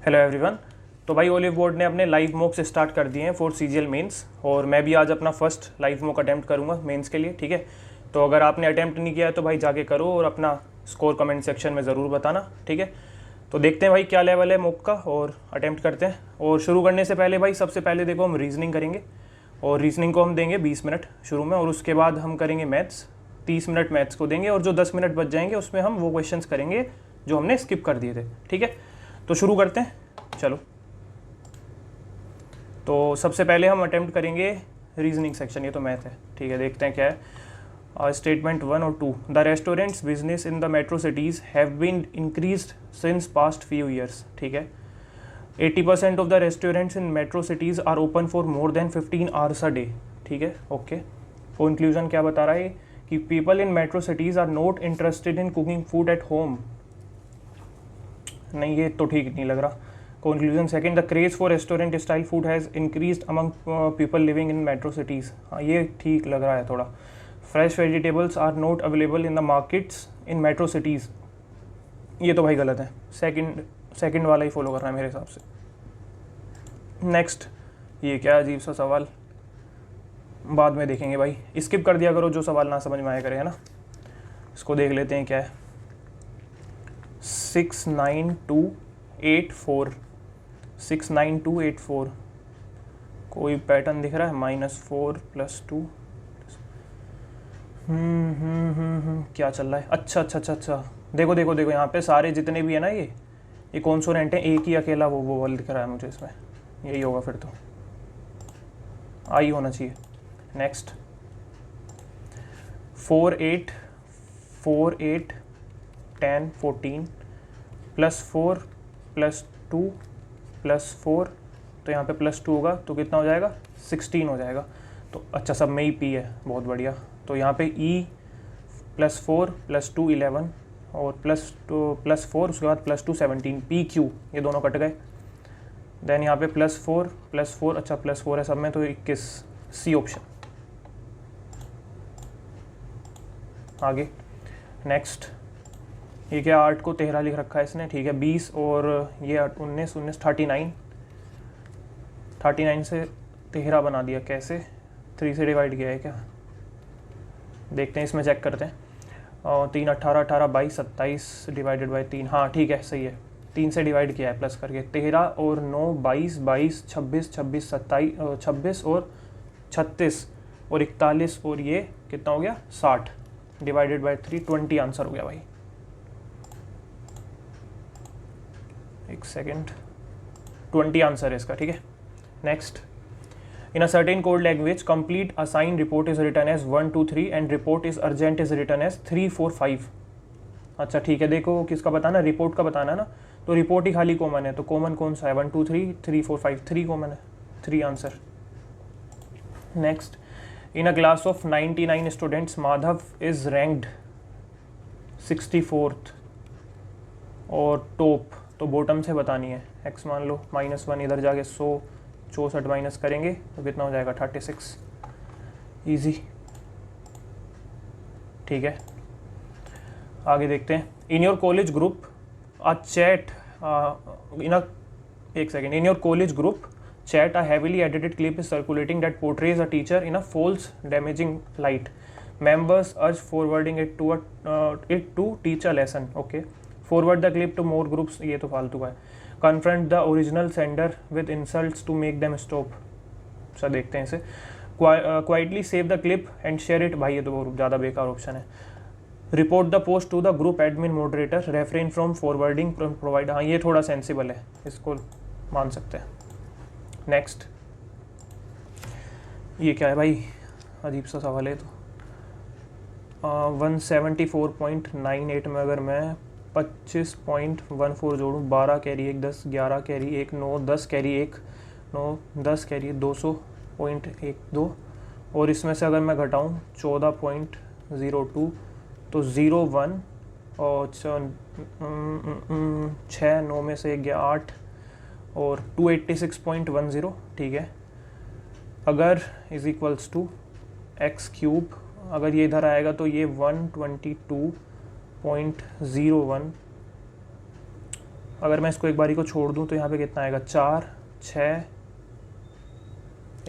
Hello everyone. तो भाई olive board ने अपने लाइव मॉक्स स्टार्ट कर दिए हैं फॉर सीजीएल मेंस, और मैं भी आज अपना फर्स्ट लाइव मॉक अटैम्प्ट करूंगा मेंस के लिए। ठीक है, तो अगर आपने अटैम्प्ट नहीं किया है तो भाई जाके करो और अपना स्कोर कमेंट सेक्शन में ज़रूर बताना। ठीक है, तो देखते हैं भाई क्या लेवल है मॉक का और अटैम्प्ट करते हैं। और शुरू करने से पहले भाई सबसे पहले देखो हम रीजनिंग करेंगे, और रीजनिंग को हम देंगे 20 मिनट शुरू में, और उसके बाद हम करेंगे मैथ्स 30 मिनट मैथ्स को देंगे, और जो 10 मिनट बच जाएंगे उसमें हम वो क्वेश्चंस करेंगे जो हमने स्किप कर दिए थे। ठीक है, तो शुरू करते हैं, चलो। तो सबसे पहले हम अटेम्प्ट करेंगे रीजनिंग सेक्शन, ये तो मैथ है। ठीक है, देखते हैं क्या है। स्टेटमेंट 1 और 2, the restaurants business in the metro cities have been increased since past few years. ठीक है, 80% of the restaurants in metro cities are open for more than 15 hours a day. ठीक है, ओके। कंक्लूजन क्या बता रहा है कि people in metro cities are not interested in cooking food at home. नहीं, ये तो ठीक नहीं लग रहा। Conclusion second, the craze for restaurant style food has increased among people living in metro cities. हाँ, ये ठीक लग रहा है थोड़ा। Fresh vegetables are not available in the markets in metro cities. ये तो भाई गलत है, सेकंड वाला ही फॉलो करना है मेरे हिसाब से। नेक्स्ट, ये क्या अजीब सा सवाल, बाद में देखेंगे भाई, स्किप कर दिया करो जो सवाल ना समझ में आया करे, है ना। इसको देख लेते हैं क्या है। 69284, 69284, कोई पैटर्न दिख रहा है? -4 + 2। क्या चल रहा है? अच्छा, देखो देखो देखो, यहाँ पे सारे जितने भी है ना, ये कॉन्सोनेंट है, एक ही अकेला वो वाला दिख रहा है मुझे इसमें। यही होगा फिर, तो आई होना चाहिए। नेक्स्ट, 4 8 4 8 10 14 +4 + 2 + 4, तो यहाँ पे +2 होगा तो कितना हो जाएगा? 16 हो जाएगा। तो अच्छा, सब में ही पी है, बहुत बढ़िया। तो यहाँ पे E +4 + 2 11, और +4 उसके बाद +2 17, PQ ये दोनों कट गए। देन यहाँ पे +4 + 4, अच्छा +4 है सब में, तो 21, C ऑप्शन। आगे नेक्स्ट, ये क्या 8 को 13 लिख रखा है इसने। ठीक है, 20 और ये 19 39 से 13 बना दिया, कैसे? 3 से डिवाइड किया है क्या? देखते हैं, इसमें चेक करते हैं। और 3 18 18 22 27 डिवाइडेड बाई 3, हाँ ठीक है, सही है। 3 से डिवाइड किया है प्लस करके। 13 और 9 22 22 26 26 27 26 और 36 और 41, और ये कितना हो गया? 60 डिवाइडेड बाई 3, 20 आंसर हो गया भाई। एक सेकेंड, 20 आंसर है इसका। ठीक है, next, in a certain code language complete assign report is written as 1 2 3 and report is urgent is written as 3 4 5। अच्छा ठीक है, देखो किसका बताना, रिपोर्ट का बताना है ना, तो रिपोर्ट ही खाली कॉमन है, तो कॉमन कौन सा है? 1 2 3 3 4 5, 3 कॉमन है, 3 answer. Next, in a class of 99 students Madhav is ranked 64th और टॉप, तो बॉटम से बतानी है। x मान लो -1, इधर जाके 100 64 माइनस करेंगे तो कितना हो जाएगा? 36, इजी। ठीक है, आगे देखते हैं। In your college group a chat in your college group chat, a heavily edited clip is circulating that portrays a teacher in a false damaging light. Members urge forwarding it to teach a lesson. Okay, forward the clip to more groups, ये तो फालतू का है। Confront the original sender with insults to make them stop. अच्छा देखते हैं इसे। Quietly save the clip and share it, भाई ये तो बहुत ज़्यादा बेकार ऑप्शन है। Report the post to the group admin moderator, refrain from forwarding provide, हाँ ये थोड़ा सेंसिबल है, इसको मान सकते हैं। नेक्स्ट, ये क्या है भाई, अजीब सा सवाल है। तो 174.98 में अगर मैं 25.14 जोड़ूँ, 12 कैरी 1 10, 11 कैरी 1 9, 10 कैरी 1 9, 10 कैरी 200.12, और इसमें से अगर मैं घटाऊँ 14.02, तो 01 और 6 9 में से 1 गया 8 और 286.10। ठीक है, अगर इज इक्वल्स टू x3, अगर ये इधर आएगा तो ये 122.01 अगर मैं इसको एक बारी को छोड़ दूँ तो यहाँ पे कितना आएगा, 4 6,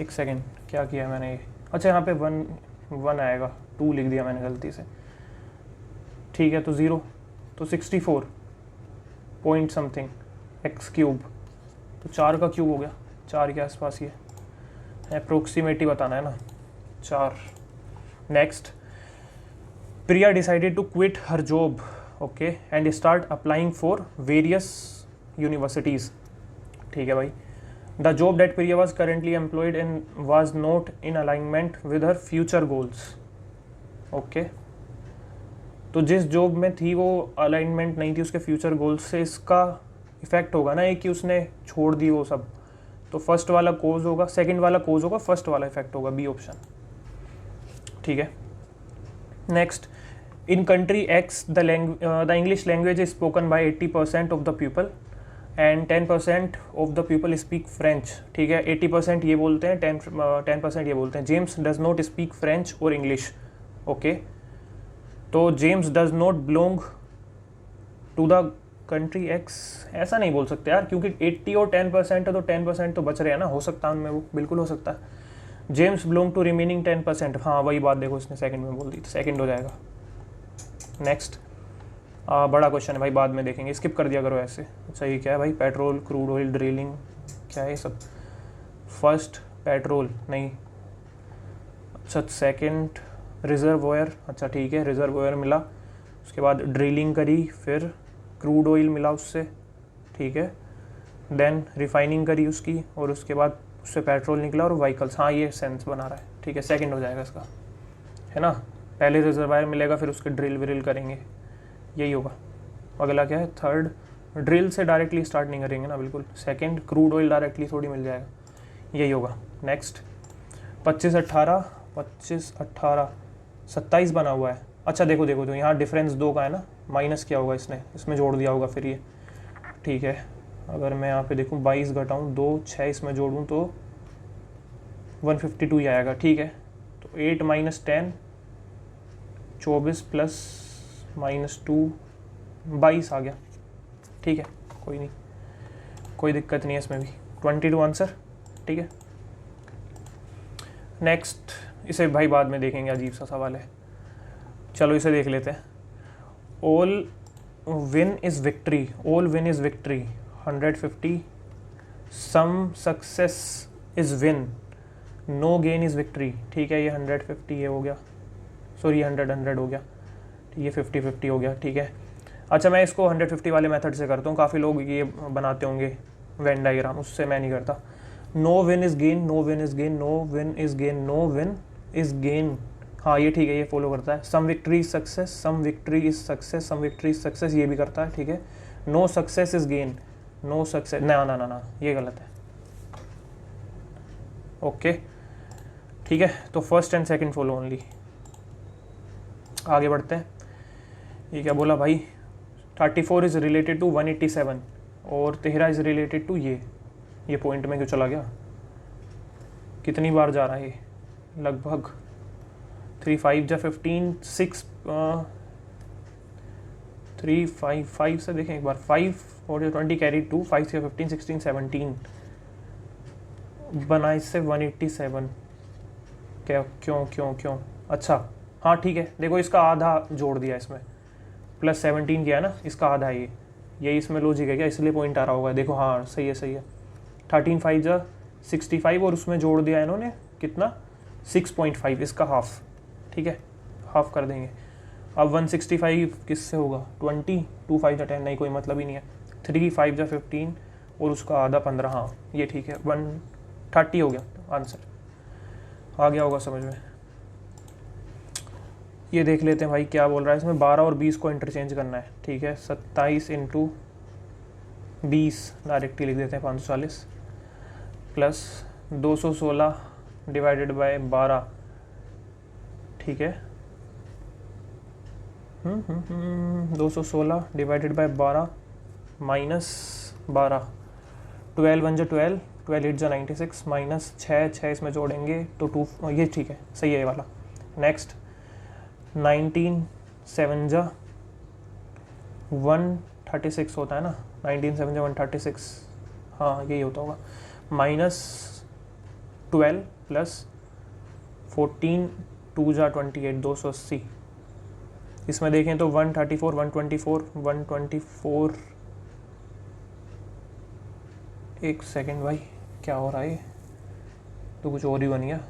एक सेकेंड क्या किया है मैंने ये, अच्छा यहाँ पे 1 आएगा, 2 लिख दिया मैंने गलती से, ठीक है। तो 0, तो 64 पॉइंट समथिंग एक्स क्यूब, तो 4 का क्यूब हो गया, 4 के आसपास ये अप्रोक्सीमेटली बताना है ना, 4। Next, Priya decided to quit her job, okay, and start applying for various universities, ठीक है भाई। The job that Priya was currently employed in was not in alignment with her future goals, okay. तो जिस जॉब में थी वो अलाइनमेंट नहीं थी उसके फ्यूचर गोल्स से, इसका इफेक्ट होगा ना एक कि उसने छोड़ दी वो सब, तो फर्स्ट वाला कोज होगा, सेकंड वाला कोज होगा, फर्स्ट वाला इफेक्ट होगा, बी ऑप्शन, ठीक है। Next, in country x the English language is spoken by 80% of the people and 10% of the people speak French, ठीक है। 80% ये बोलते हैं, 10% ये बोलते हैं। James does not speak French और इंग्लिश, ओके। तो James does not belong to the country X, ऐसा नहीं बोल सकते यार, क्योंकि 80 और 10% है तो 10% तो बच रहे हैं ना, हो सकता है उनमें, वो बिल्कुल हो सकता है। जेम्स बिलोंग टू रिमेनिंग 10%, हाँ वही बात देखो इसने सेकंड में बोल दी, तो सेकंड हो जाएगा। नेक्स्ट, बड़ा क्वेश्चन है भाई, बाद में देखेंगे, स्किप कर दिया करो ऐसे। अच्छा ये क्या है भाई, पेट्रोल, क्रूड ऑयल, ड्रिलिंग, क्या है ये सब। फर्स्ट पेट्रोल नहीं, अच्छा सेकंड रिजर्वोयर, अच्छा ठीक है रिजर्वोयर मिला, उसके बाद ड्रिलिंग करी, फिर क्रूड ऑयल मिला उससे, ठीक है, देन रिफाइनिंग करी उसकी, और उसके बाद उससे पेट्रोल निकला और व्हीकल्स, हाँ ये सेंस बना रहा है, ठीक है, सेकंड हो जाएगा इसका, है ना। पहले रिजर्वायर मिलेगा, फिर उसके ड्रिल विल करेंगे, यही होगा। अगला क्या है, थर्ड, ड्रिल से डायरेक्टली स्टार्ट नहीं करेंगे ना, बिल्कुल। सेकंड, क्रूड ऑयल डायरेक्टली थोड़ी मिल जाएगा, यही होगा। नेक्स्ट, 25 18, 25 18 27 बना हुआ है। अच्छा देखो देखो तो यहाँ डिफरेंस 2 का है ना, माइनस किया होगा इसने, इसमें जोड़ दिया होगा फिर ये, ठीक है। अगर मैं यहाँ पे देखूँ 22 घटाऊँ 2, 6 इसमें जोड़ूँ तो 152 ही आएगा, ठीक है। तो 8 - 10 24 प्लस -2 22 आ गया, ठीक है, कोई नहीं, कोई दिक्कत नहीं है इसमें भी, 22 आंसर, ठीक है। नेक्स्ट, इसे भाई बाद में देखेंगे, अजीब सा सवाल है, चलो इसे देख लेते हैं। All win is victory, all win is victory 150, some success is win, no gain is victory, ठीक है। ये 150 ये हो गया, सॉरी 100 हो गया, ये 50-50 हो गया, ठीक है। अच्छा मैं इसको 150 वाले मेथड से करता हूँ, काफ़ी लोग ये बनाते होंगे वेन डायग्राम, उससे मैं नहीं करता। No win is gain, no win is gain, no win is gain, no win is gain, हाँ ये ठीक है, ये फॉलो करता है। Some victory is success, some victory is success, some victory is success, ये भी करता है, ठीक है। No success is gain, no success, ना ना ना ना ये गलत है, ओके, ठीक है। तो first and second follow only. आगे बढ़ते हैं, ये क्या बोला भाई, 34 इज़ रिलेटेड टू 187 और 13 इज़ रिलेटेड टू ये पॉइंट में क्यों चला गया, कितनी बार जा रहा है ये, लगभग 3 5 जा 15 6 3 5 5 से देखें एक बार, 5 और 20 कैरी 2, 5 से 15 16 17 बना इससे 187, क्या क्यों क्यों क्यों, अच्छा हाँ ठीक है, देखो इसका आधा जोड़ दिया इसमें, प्लस 17 किया है ना, इसका आधा है ये इसमें लॉजिक है क्या, इसलिए पॉइंट आ रहा होगा, देखो हाँ सही है सही है। 13 5 जा 65 और उसमें जोड़ दिया इन्होंने कितना 6.5, इसका हाफ, ठीक है, हाफ कर देंगे। अब 165 किससे होगा, 20, 2 5 जा 10, नहीं कोई मतलब ही नहीं है, 3 5 जा 15 और उसका आधा 15, हाँ ये ठीक है, 130 हो गया आंसर, आ गया होगा समझ में। ये देख लेते हैं भाई क्या बोल रहा है इसमें, 12 और 20 को इंटरचेंज करना है, ठीक है। 27 × 20 डायरेक्टली लिख देते हैं 540 प्लस 216 डिवाइडेड बाय 12, ठीक है। 216 डिवाइडेड बाय 12 माइनस 12, 12 1 जा 12, 12 8 जा 96 माइनस 6 इसमें जोड़ेंगे तो 2, ये ठीक है सही है ये वाला। नेक्स्ट 19 7 जा 36 होता है ना, 1971 36, हाँ यही होता होगा, -12 + 14 2 × 28 280। इसमें देखें तो 134 124 124, एक सेकेंड भाई क्या हो रहा है, तो कुछ और ही बन गया।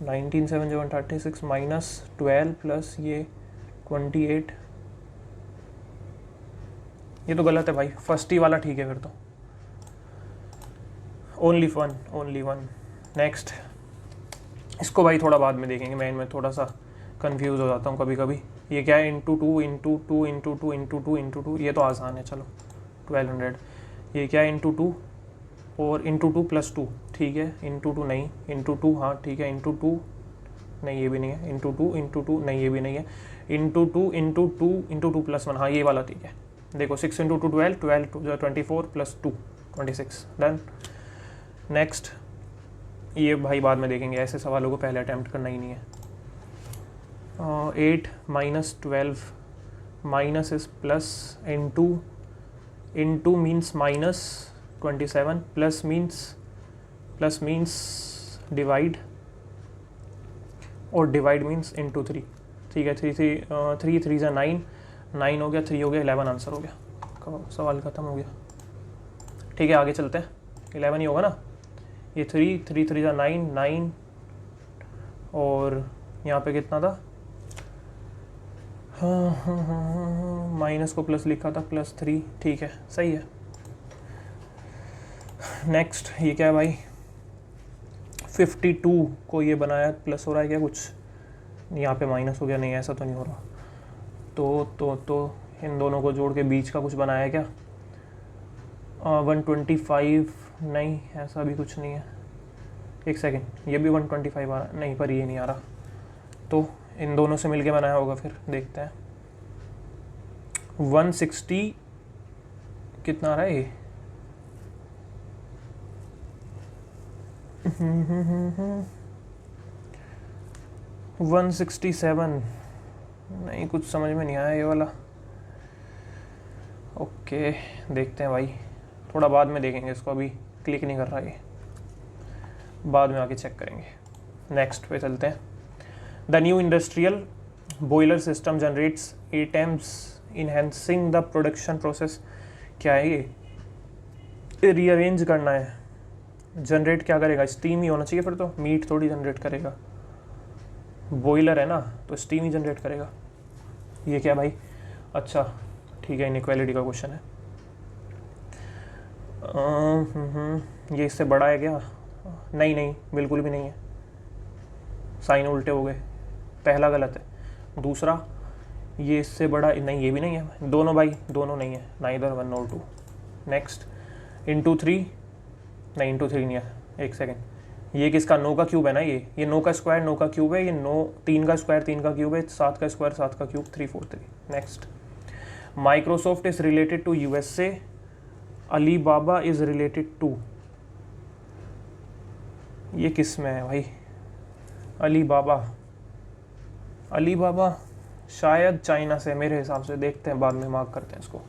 1971 36 -12 + ये 28, ये तो गलत है भाई, फर्स्ट ही वाला ठीक है फिर तो। Only one. नेक्स्ट, इसको भाई थोड़ा बाद में देखेंगे, मैं इनमें थोड़ा सा कंफ्यूज हो जाता हूँ कभी कभी। ये क्या है, into two into two into two into two into two, ये तो आसान है चलो 1200। ये क्या है, इंटू टू और इंटू टू + 2, ठीक है, इंटू टू नहीं, इंटू टू हाँ ठीक है, इंटू टू नहीं ये भी नहीं है, इंटू टू नहीं ये भी नहीं है, into two into two into two + 1, हाँ ये वाला ठीक है। देखो 6 × 2 12, 12 × 24 + 2 26, डन। नेक्स्ट, ये भाई बाद में देखेंगे, ऐसे सवालों को पहले अटैम्प्ट करना ही नहीं है। 8 - 12 minus is plus, into means -27, plus means divide, और डिवाइड मीन्स इंटू 3, ठीक है। 3 3 9, 9 हो गया, 3 हो गया, 11 आंसर हो गया, सवाल ख़त्म हो गया। ठीक है आगे चलते हैं, 11 ही होगा ना, ये 3 3 9 9, और यहाँ पे कितना था, माइनस को प्लस लिखा था, +3, ठीक है सही है। नेक्स्ट, ये क्या है भाई, 52 को ये बनाया, प्लस हो रहा है क्या कुछ, यहाँ पे माइनस हो गया, नहीं ऐसा तो नहीं हो रहा, तो इन दोनों को जोड़ के बीच का कुछ बनाया क्या, 125, नहीं ऐसा भी कुछ नहीं है, एक सेकेंड, ये भी 125 आ रहा है, नहीं पर ये नहीं आ रहा, तो इन दोनों से मिलके बनाया होगा, फिर देखते हैं। 160 कितना आ रहा है ये, वन 167, नहीं कुछ समझ में नहीं आया ये वाला, ओके देखते हैं भाई, थोड़ा बाद में देखेंगे इसको, अभी क्लिक नहीं कर रहा ये, बाद में आके चेक करेंगे। नेक्स्ट पे चलते हैं। The new industrial boiler system generates atoms enhancing the production process, क्या है ये, रीअरेंज करना है, जनरेट क्या करेगा, स्टीम ही होना चाहिए फिर तो, मीट थोड़ी जनरेट करेगा, बॉयलर है ना तो स्टीम ही जनरेट करेगा। ये क्या भाई, अच्छा ठीक है, इनइक्वालिटी का क्वेश्चन है, ये इससे बड़ा है क्या, नहीं बिल्कुल भी नहीं है, साइन उल्टे हो गए, पहला गलत है, दूसरा ये इससे बड़ा, नहीं ये भी नहीं है, दोनों भाई दोनों नहीं है, नाइदर 1 और 2। नेक्स्ट, इंटू 3, नहीं इंटू 3 नहीं है, एक सेकेंड, ये किसका, 9 का क्यूब है ना, ये 9 का स्क्वायर 9 का क्यूब है, ये 9 3 का स्क्वायर 3 का क्यूब है, 7 का स्क्वायर 7 का cube 343। Next, Microsoft is related to USA, Alibaba is related to, ये किस में है भाई, अलीबाबा शायद चाइना से, मेरे हिसाब से, देखते हैं बाद में मार्क करते हैं इसको।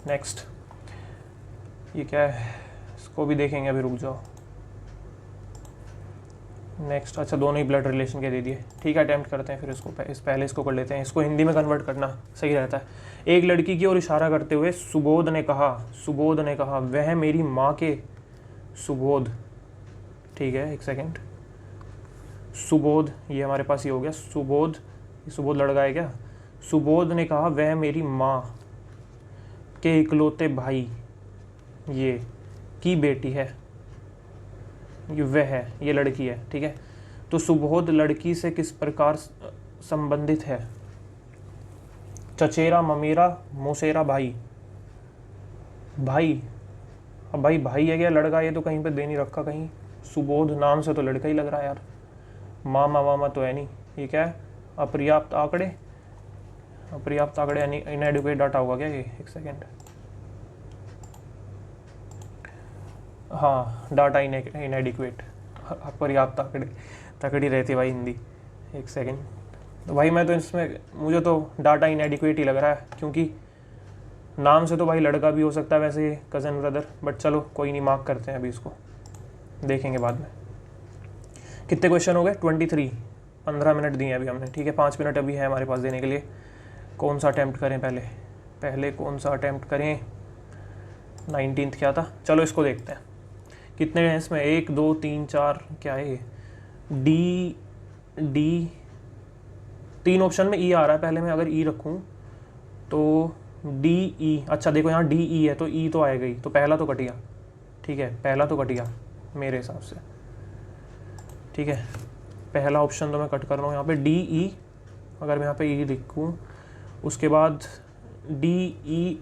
नेक्स्ट, ये क्या है, इसको भी देखेंगे, अभी रुक जाओ। नेक्स्ट, अच्छा दोनों ही ब्लड रिलेशन के दे दिए, ठीक है अटेम्प्ट करते हैं फिर इसको, पहले इसको कर लेते हैं, इसको हिंदी में कन्वर्ट करना सही रहता है। एक लड़की की ओर इशारा करते हुए सुबोध ने कहा वह मेरी माँ के, सुबोध, ठीक है एक सेकेंड, सुबोध ये हमारे पास ही हो गया, सुबोध लड़का है क्या, सुबोध ने कहा वह मेरी माँ के इकलौते भाई ये की बेटी है, ये वह है, ये लड़की है, ठीक है। तो सुबोध लड़की से किस प्रकार संबंधित है, चचेरा ममेरा मोसेरा भाई, अब भाई है क्या लड़का, ये तो कहीं पे दे नहीं रखा कहीं, सुबोध नाम से तो लड़का ही लग रहा है यार, मामा तो है नहीं, ये क्या है, अपर्याप्त आंकड़े यानी इनएडिक्वेट डाटा होगा क्या ये, एक सेकेंड, हाँ डाटा इनएडिक्वेट, अपर्याप्त आंकड़े, तकड़ी रहती भाई हिंदी, एक सेकेंड, तो भाई मैं तो इसमें, मुझे तो डाटा इनएडिक्वेट ही लग रहा है, क्योंकि नाम से तो भाई लड़का भी हो सकता है वैसे, कज़न ब्रदर, बट चलो कोई नहीं, मार्क करते हैं अभी इसको, देखेंगे बाद में। कितने क्वेश्चन हो गए? 23। 15 मिनट दिए अभी हमने, ठीक है, 5 मिनट अभी है हमारे पास देने के लिए। कौन सा अटैम्प्ट करें पहले कौन सा अटैम्प्ट करें? 19 क्या था? चलो इसको देखते हैं कितने हैं इसमें। 1 2 3 4, क्या है ये? डी 3 ऑप्शन में ई आ रहा है। पहले मैं अगर ई रखूँ तो डी ई, अच्छा देखो यहाँ डी ई है तो ई तो आएगा ही, तो पहला तो कट गया, ठीक है, पहला तो कट गया मेरे हिसाब से, ठीक है, पहला ऑप्शन तो मैं कट कर रहा हूँ यहाँ पे, डी ई। अगर मैं यहाँ पे ई लिखूँ, उसके बाद डी ई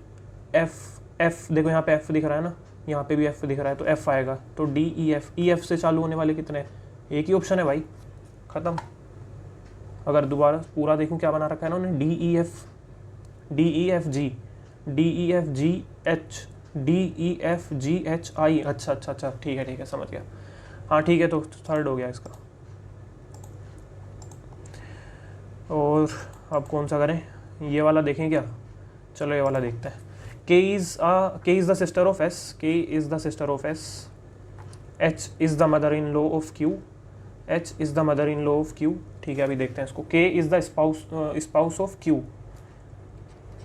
एफ, देखो यहाँ पे एफ दिख रहा है ना, यहाँ पे भी एफ दिख रहा है, तो एफ आएगा, तो डी ई एफ से चालू होने वाले कितने? एक ही ऑप्शन है भाई, ख़त्म। अगर दोबारा पूरा देखूँ क्या बना रखा है ना उन्होंने, D E F G, D E F G H, D E F G H I, अच्छा, ठीक है समझ गया, हाँ ठीक है, तो थर्ड हो गया इसका। और अब कौन सा करें? ये वाला देखें क्या? चलो ये वाला देखते हैं। K is the sister of S, K is the sister of S, H is the mother-in-law of Q, H is the mother-in-law of Q, ठीक है, अभी देखते हैं इसको। K is the spouse of Q,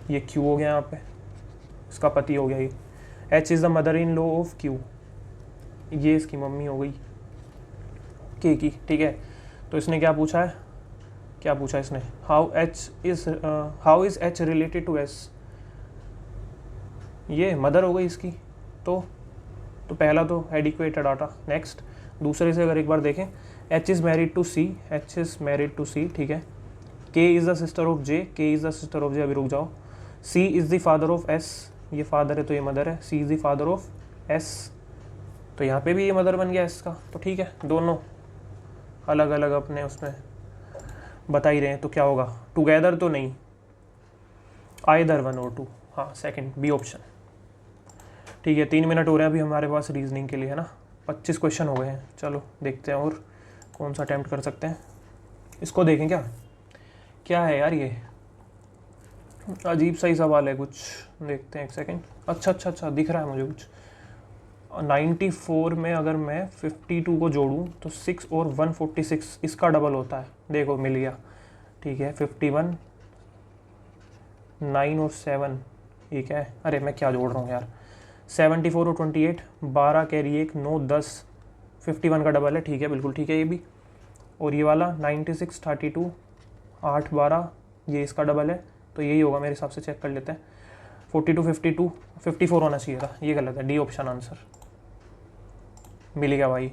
ये Q हो गया यहाँ पे, इसका पति हो गया ये। H is the mother-in-law of Q, ये इसकी मम्मी हो गई K की, ठीक है। तो इसने क्या पूछा है, क्या पूछा इसने? How is H related to S, ये मदर हो गई इसकी, तो पहला तो एडिक्वेट डाटा। नेक्स्ट, दूसरे से अगर एक बार देखें, H is married to C, H is married to C, ठीक है। K is the sister of J, K is the sister of J, अभी रुक जाओ। C is the father of S, ये फादर है तो ये मदर है, C is the father of S, तो यहाँ पे भी ये मदर बन गया S का, तो ठीक है, दोनों अलग अलग अपने उसमें बता ही रहे हैं, तो क्या होगा? टुगेदर तो नहीं, आइदर 1 और 2, हाँ सेकंड बी ऑप्शन, ठीक है। 3 मिनट हो रहे हैं अभी हमारे पास रीजनिंग के लिए, है ना। 25 क्वेश्चन हो गए हैं, चलो देखते हैं और कौन सा अटैम्प्ट कर सकते हैं। इसको देखें क्या है यार, ये अजीब सा ही सवाल है कुछ, देखते हैं एक सेकंड। अच्छा दिख रहा है मुझे कुछ। 94 में अगर मैं 52 को जोड़ूं तो 6 और 146 इसका डबल होता है, देखो मिल गया, ठीक है। 51, 9 और 7, ठीक है, अरे मैं क्या जोड़ रहा हूँ यार। 74 और 28, 12 कैरी 1, 9 10, 51 का डबल है, ठीक है, बिल्कुल ठीक है ये भी। और ये वाला 96 32, 8 12, ये इसका डबल है, तो यही होगा मेरे हिसाब से, चेक कर लेते हैं। 42 52, 54 होना चाहिए था, ये गलत है, डी ऑप्शन आंसर मिल गया भाई।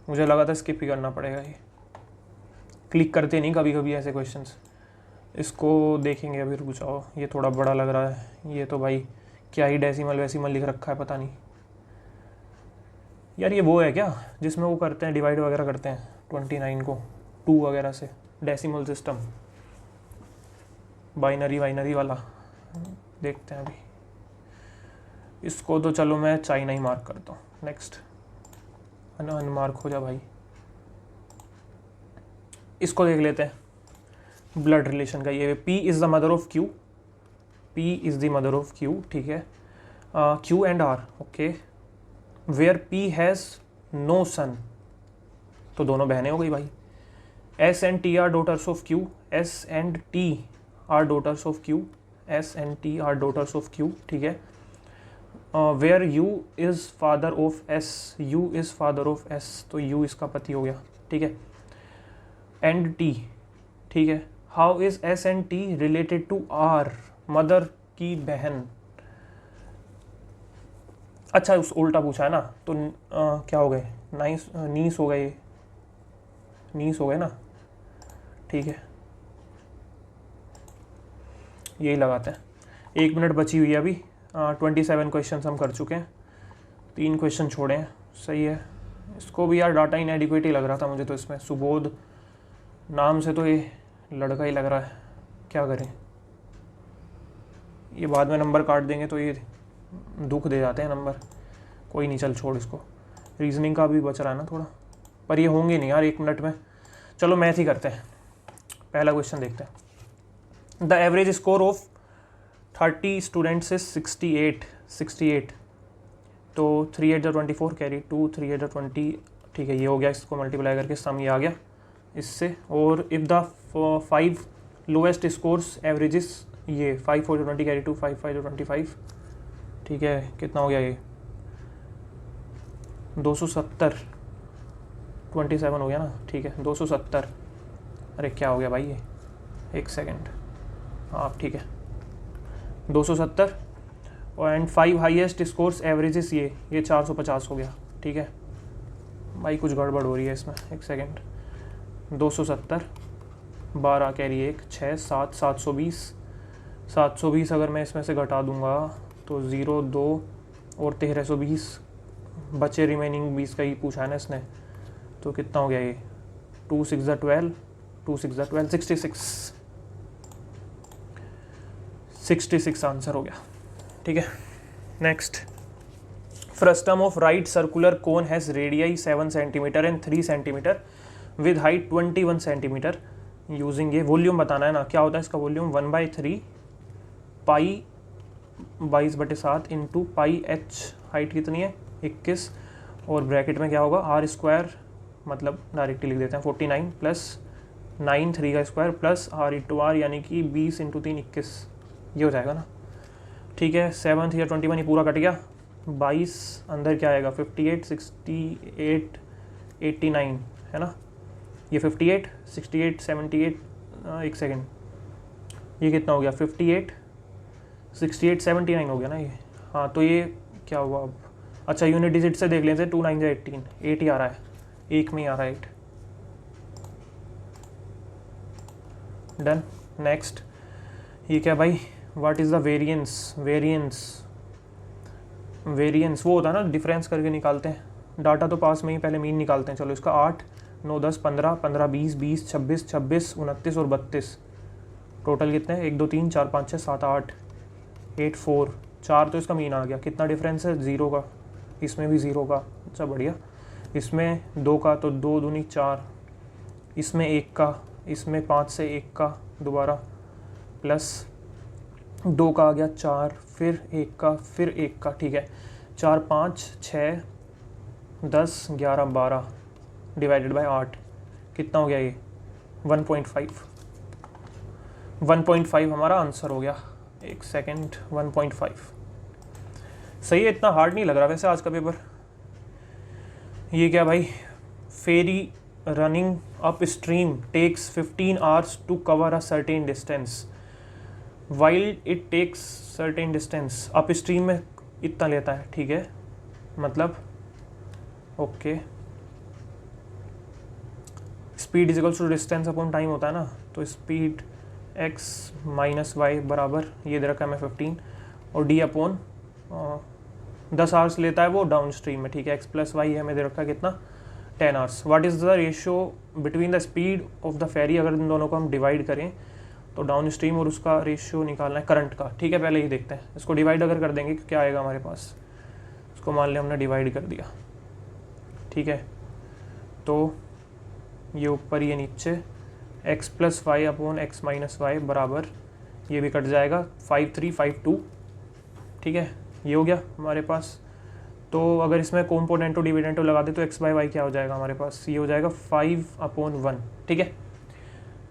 मुझे लगा था स्किप ही करना पड़ेगा, ये क्लिक करते नहीं कभी कभी ऐसे क्वेश्चंस। इसको देखेंगे अभी, रुक जाओ, ये थोड़ा बड़ा लग रहा है, ये तो भाई क्या ही डेसिमल वैसिमल लिख रखा है, पता नहीं यार। ये वो है क्या जिसमें वो करते हैं, डिवाइड वगैरह करते हैं 29 को 2 वगैरह से, डेसिमल सिस्टम, बाइनरी वाला, देखते हैं अभी इसको। तो चलो मैं चाइना ही मार्क करता हूँ। नेक्स्ट, अनमार्क हो जा भाई। इसको देख लेते हैं, ब्लड रिलेशन का। ये P is the mother of Q, P is the mother of Q, ठीक है। Q and R, okay. Where P has no son, तो दोनों बहनें हो गई भाई। S and T are daughters of Q, S and T are daughters of Q, S and T are daughters of Q, ठीक है। Where U is father of S, U is father of S, तो U इसका पति हो गया, ठीक है। And T, ठीक है। How is S and T related to R, mother की बहन। अच्छा उस उल्टा पूछा है ना, तो क्या हो गए, नीस हो गए, नीस हो गए ना, ठीक है, यही लगाते हैं। 1 मिनट बची हुई है अभी। 27 क्वेश्चन हम कर चुके हैं, 3 क्वेश्चन छोड़े हैं, सही है। इसको भी यार डाटा इनएडिक्वेट ही लग रहा था मुझे, तो इसमें सुबोध नाम से तो ये लड़का ही लग रहा है, क्या करें। ये बाद में नंबर काट देंगे तो ये दुख दे जाते हैं नंबर, कोई नहीं, चल छोड़ इसको। रीजनिंग का भी बच रहा है ना थोड़ा, पर ये होंगे नहीं यार 1 मिनट में। चलो मैथ ही करते हैं, पहला क्वेश्चन देखते हैं। The average score of 30 students से 68 तो 3 8 24 कैरी 2 3 8 20 ठीक है, ये हो गया, इसको मल्टीप्लाई करके सम ये आ गया इससे। और if the 5 lowest scores averages ये 5 4 20 कैरी 2 5 5 25 ठीक है, कितना हो गया ये 270 27 हो गया ना, ठीक है 270। अरे क्या हो गया भाई ये, एक सेकेंड, हाँ ठीक है 270 और एंड 5 हाईएस्ट स्कोर्स एवरेजेस ये 450 हो गया, ठीक है भाई कुछ गड़बड़ हो रही है इसमें, एक सेकेंड 270 12 कैरी 1 6 7 720 अगर मैं इसमें से घटा दूंगा तो 0 2 और 1320 बचे, रिमेनिंग 20 का ही पूछा है ना इसने, तो कितना हो गया ये 2 6 12 2 6 12 66 आंसर हो गया, ठीक है। Next, frustum of right circular cone has radii 7 centimetre and 3 centimetre with height 21 centimetre using, ये वॉल्यूम बताना है ना, क्या होता है इसका वॉल्यूम 1/3 पाई 22/7 इंटू पाई एच, हाइट कितनी है 21 और ब्रैकेट में क्या होगा आर स्क्वायर, मतलब डायरेक्टली लिख देते हैं 49 प्लस 9 3 का square plus R into R यानी कि 20 इंटू 3 21, ये हो जाएगा ना, ठीक है। 7 3 21 ये पूरा कट गया, 22 अंदर क्या आएगा 58 68 89 है ना, ये 58 68 78 एक सेकेंड ये कितना हो गया 58 68 79 हो गया ना ये, हाँ तो ये क्या हुआ अब, अच्छा यूनिट डिजिट से देख लेते हैं 2 9 18 8 ही आ रहा है, एक में ही आ रहा है 8, डन। नेक्स्ट, ये क्या भाई, what is the variance, variance वो होता है ना डिफरेंस करके निकालते हैं, डाटा तो पास में ही पहले मीन निकालते हैं, चलो इसका 8 9 10 15 15 20 20 26 26 29 और 32 टोटल कितने हैं 1 2 3 4 5 6 7 8 8 4 4 तो इसका मीन आ गया, कितना डिफरेंस है 0 का, इसमें भी 0 का, अच्छा बढ़िया, इसमें 2 का तो 2 दूनी 4, इसमें 1 का, इसमें 5 से 1 का दोबारा प्लस 2 का आ गया 4 फिर 1 का फिर 1 का, ठीक है 4 5 6 10 11 12 डिवाइडेड बाय 8 कितना हो गया ये 1.5 हमारा आंसर हो गया, एक सेकेंड 1.5 सही है, इतना हार्ड नहीं लग रहा वैसे आज का पेपर। ये क्या भाई, ferry running upstream takes 15 hours to cover a certain distance while it takes certain distance, upstream में इतना लेता है, ठीक है मतलब okay, speed is equals to distance upon time होता है ना, तो स्पीड x माइनस वाई बराबर ये दे रखा है मैं 15 और d अपॉन 10 आवर्स लेता है वो डाउन स्ट्रीम में, ठीक है x प्लस वाई हमें दे रखा है कितना 10 hours. What is the ratio between the speed of the ferry, अगर इन दोनों को हम डिवाइड करें तो डाउन स्ट्रीम और उसका रेशियो निकालना है करंट का, ठीक है पहले ही देखते हैं इसको डिवाइड अगर कर देंगे क्या आएगा हमारे पास, इसको मान लिया हमने डिवाइड कर दिया, ठीक है तो ये ऊपर ये नीचे x plus Y upon X minus Y बराबर ये भी कट जाएगा 5 3 5 2, ठीक है ये हो गया हमारे पास। तो अगर इसमें कॉम्पोनेंटो डिविडेंटो लगा दे तो x बाई वाई क्या हो जाएगा हमारे पास, ये हो जाएगा 5/1, ठीक है।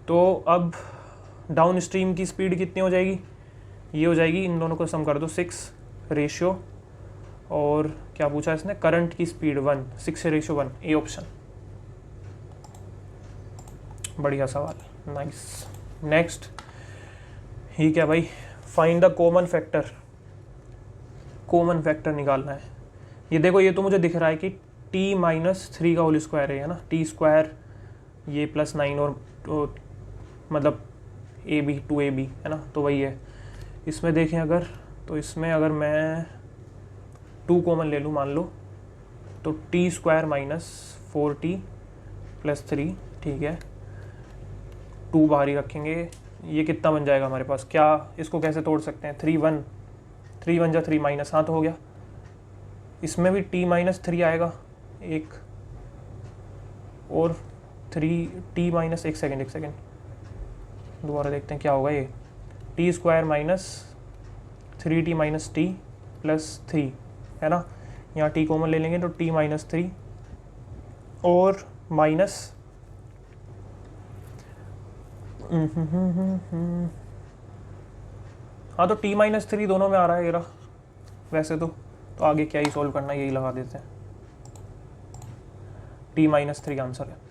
तो अब डाउन स्ट्रीम की स्पीड कितनी हो जाएगी, ये हो जाएगी, इन दोनों को सम कर दो 6 रेशियो और क्या पूछा इसने करंट की स्पीड 1 6/1, ए ऑप्शन, बढ़िया सवाल, नाइस। नेक्स्ट, ये क्या भाई, फाइंड द कॉमन फैक्टर निकालना है। ये देखो ये तो मुझे दिख रहा है कि t माइनस 3 का होल स्क्वायर है ना, t स्क्वायर ये प्लस 9 और तो, मतलब AB 2AB है ना, तो वही है। इसमें देखें अगर तो इसमें अगर मैं 2 कॉमन ले लूँ मान लो तो t square minus 4t plus 3, ठीक है 2 बाहर ही रखेंगे, ये कितना बन जाएगा हमारे पास, क्या इसको कैसे तोड़ सकते हैं 3 1 जा 3 माइनस, हाँ तो हो गया। इसमें भी t माइनस 3 आएगा एक और 3t माइनस, एक सेकेंड दोबारा देखते हैं क्या होगा, ये t square minus 3t minus T plus 3 है ना, यहाँ t कॉमन ले लेंगे तो t माइनस 3 और माइनस हाँ तो t माइनस 3 दोनों में आ रहा है ये रहा। वैसे तो आगे क्या ही सॉल्व करना है, यही लगा देते हैं। t माइनस 3 आंसर है।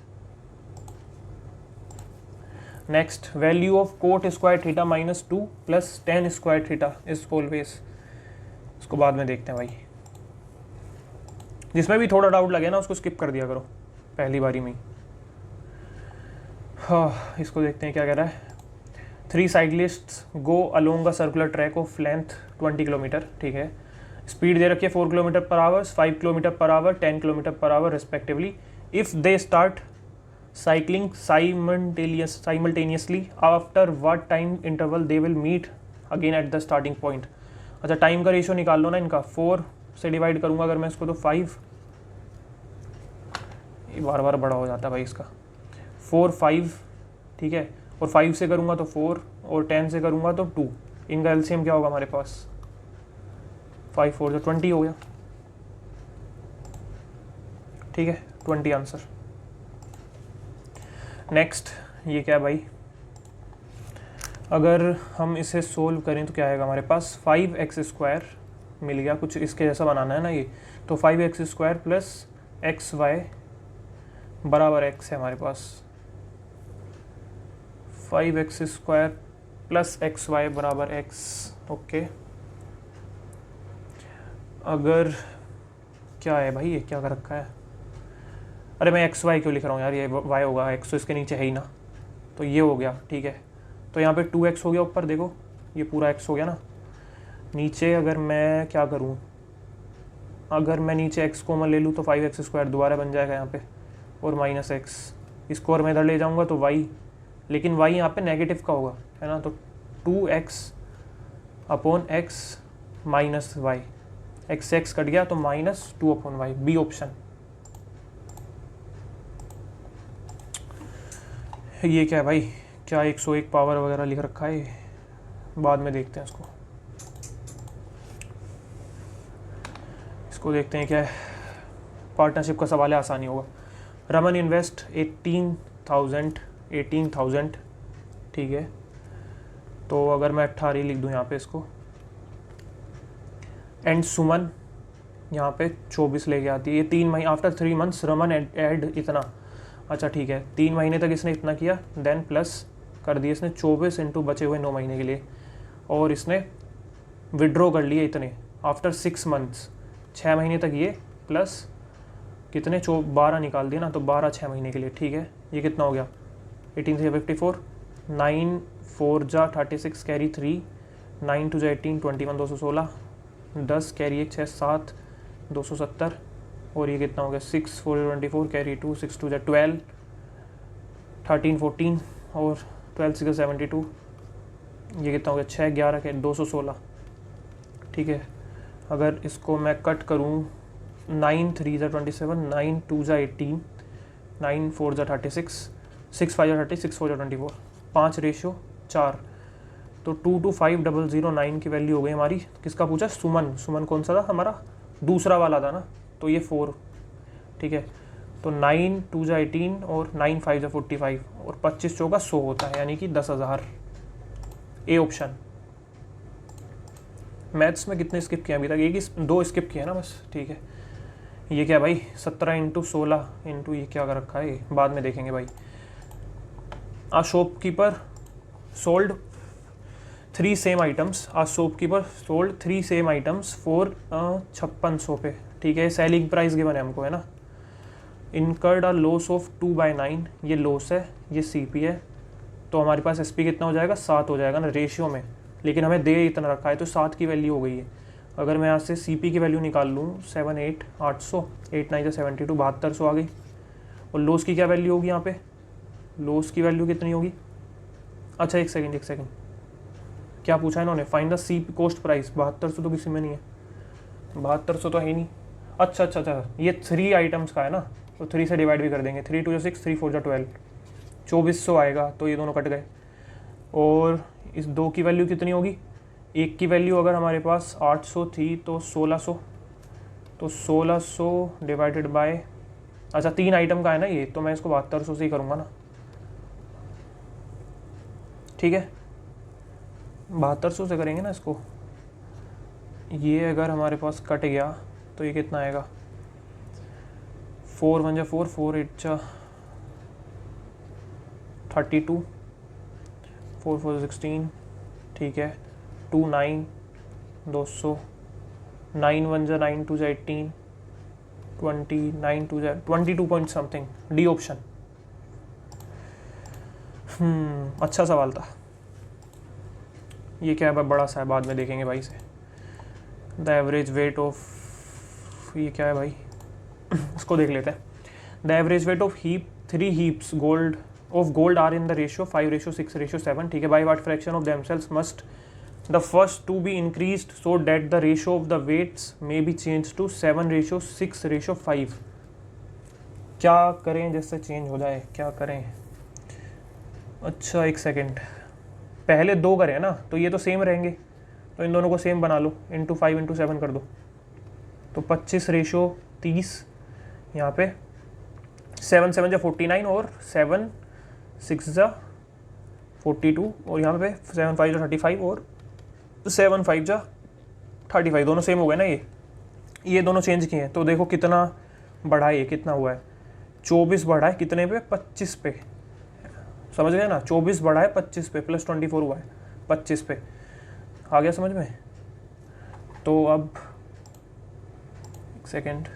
Next, value of coat square theta minus 2 plus ten square theta is always. इसको बाद में देखते हैं भाई, जिसमें भी थोड़ा डाउट लगे ना उसको स्किप कर दिया करो पहली बारी में ही। हाँ, इसको देखते हैं क्या कह रहा है। 3 cyclists go along a circular track of length 20 kilometre, ठीक है। स्पीड दे रखी है 4 kilometre per hour, 5 kilometre per hour, 10 kilometre per hour respectively. If they start cycling simultaneously after what time interval they will meet again at the starting point. अच्छा, time का ratio निकाल लो ना इनका। 4 से डिवाइड करूंगा अगर मैं इसको तो 5, बार बार बड़ा हो जाता है भाई इसका। 4 5, ठीक है, और 5 से करूंगा तो 4 और 10 से करूंगा तो 2। इनका एलसीएम क्या होगा हमारे पास, 5 4 तो 20 हो गया, ठीक है, 20 आंसर। नेक्स्ट, ये क्या है भाई, अगर हम इसे सोल्व करें तो क्या आएगा हमारे पास। 5x² मिल गया, कुछ इसके जैसा बनाना है ना ये, तो 5x² प्लस xy बराबर x है हमारे पास। 5x² प्लस xy बराबर x, ओके। अगर क्या है भाई, ये क्या कर रखा है, अरे मैं xy क्यों लिख रहा हूँ यार, ये y होगा, x तो इसके नीचे है ही ना, तो ये हो गया, ठीक है। तो यहाँ पे 2x हो गया ऊपर, देखो ये पूरा x हो गया ना। नीचे अगर मैं क्या करूँ, अगर मैं नीचे x कॉमन ले लूँ तो 5x² दोबारा बन जाएगा यहाँ पे, और माइनस x। इसको और मैं इधर ले जाऊँगा तो y, लेकिन y यहाँ पे नेगेटिव का होगा, है ना, तो 2x upon x minus y, x से x कट गया तो minus 2 upon y, B option. ये क्या है भाई, क्या 101 पावर वगैरह लिख रखा है, बाद में देखते हैं इसको। इसको देखते हैं क्या है, पार्टनरशिप का सवाल है, आसानी होगा। रमन इन्वेस्ट 18,000, ठीक है। तो अगर मैं 18 लिख दूँ यहाँ पे इसको, एंड सुमन यहाँ पे 24 लेके आती है। ये 3 महीने, आफ्टर 3 मंथ्स रमन एड इतना, अच्छा ठीक है, 3 महीने तक इसने इतना किया, देन प्लस कर दिए इसने 24 इंटू बचे हुए 9 महीने के लिए, और इसने विड्रॉ कर लिए इतने आफ्टर 6 मंथ्स, 6 महीने तक ये, प्लस कितने 12 निकाल दिए ना, तो 12 6 महीने के लिए, ठीक है। ये कितना हो गया, 18 से 54, 9 4 जा 36 कैरी 3, 9 2 जा 18, 21 216, 10 कैरी 1 6 7 270, और ये कितना हो गया 6 4 24 कैरी 2 6 2 जा 12, 13 14 और 12 6 72, ये कितना हो गया 6 11 के 216, ठीक है। अगर इसको मैं कट करूँ, 9 3 जा 27, 9 2 जा 18, 9 4 जा 36, 6 5 जा 30, 6 4 जा 24, 5 रेशियो 4, तो 225,009 की वैल्यू हो गई हमारी। किसका पूछा, सुमन। सुमन कौन सा था हमारा, दूसरा वाला था ना, तो ये 4, ठीक है। तो 9 2 जा 18 और 9 5 जा 45 और 25 चौका 100 होता है, यानी कि 10,000, ए ऑप्शन। मैथ्स में कितने स्किप किए अभी तक, एक 2 स्किप किए ना बस, ठीक है। ये क्या भाई, 17 इंटू 16 इंटू ये क्या कर रखा है, बाद में देखेंगे भाई। A shopkeeper sold 3 same items, a shopkeeper sold 3 same items for 5600 पे, ठीक है। सेलिंग प्राइस गिवन है हमको, है ना। इनकर्ड अ लॉस ऑफ 2/9, ये लॉस है, ये CP है, तो हमारे पास SP कितना हो जाएगा, 7 हो जाएगा ना रेशियो में, लेकिन हमें दे इतना रखा है तो 7 की वैल्यू हो गई है। अगर मैं यहाँ से CP की वैल्यू निकाल लूँ 7 8 800, 8 9 72, 7200 आ गई। और लॉस की क्या वैल्यू होगी यहाँ पे, लॉस की वैल्यू कितनी होगी, अच्छा एक सेकंड, क्या पूछा है इन्होंने, find the CP cost price. 7200 तो किसी में नहीं है, 7200 तो है ही नहीं। अच्छा, ये 3 आइटम्स का है ना, तो 3 से डिवाइड भी कर देंगे, 3 2 6 3 4 12, 2400 आएगा, तो ये दोनों कट गए। और इस 2 की वैल्यू कितनी होगी, एक की वैल्यू अगर हमारे पास 800 थी तो 1600, तो 1600 डिवाइडेड बाय, अच्छा 3 आइटम का है ना ये, तो मैं इसको 7200 से ही करूँगा ना, ठीक है 7200 से करेंगे ना इसको। ये अगर हमारे पास कट गया तो ये कितना आएगा, 4 1 जा 4, 4 8 जा 32, 4 4 16, ठीक है 2 9 200, 9 1 जा 9 2 जा 18, 20 9 2 जा 22 पॉइंट समथिंग, डी ऑप्शन। अच्छा सवाल था ये। क्या है, बड़ा सा है, बाद में देखेंगे भाई से। द एवरेज वेट ऑफ, ये क्या है भाई इसको देख लेते हैं। The average weight of heap 3 heaps gold are in the ratio 5:6:7, ठीक है। By what fraction of themselves must the first two be increased so that the ratio of the weights may be change to 7:6:5। क्या करें जिससे change हो जाए, क्या करें। अच्छा एक सेकेंड, पहले 2 करें ना, तो ये तो सेम रहेंगे, तो इन दोनों को सेम बना लो, इंटू 5 इंटू 7 कर दो, तो 25:30। यहाँ पे 7 7 जा 49 और 7 6 जा 42, और यहाँ पे 7 5 जा 35 और 7 5 जा 35, दोनों सेम हो गए ना। ये दोनों चेंज किए हैं, तो देखो कितना बढ़ा है, ये कितना हुआ है, 24 बढ़ा है कितने पे, 25 पे, समझ गए ना। 24 बढ़ा है 25 पे, प्लस 24 हुआ है 25 पे, आ गया समझ में। तो अब एक सेकेंड,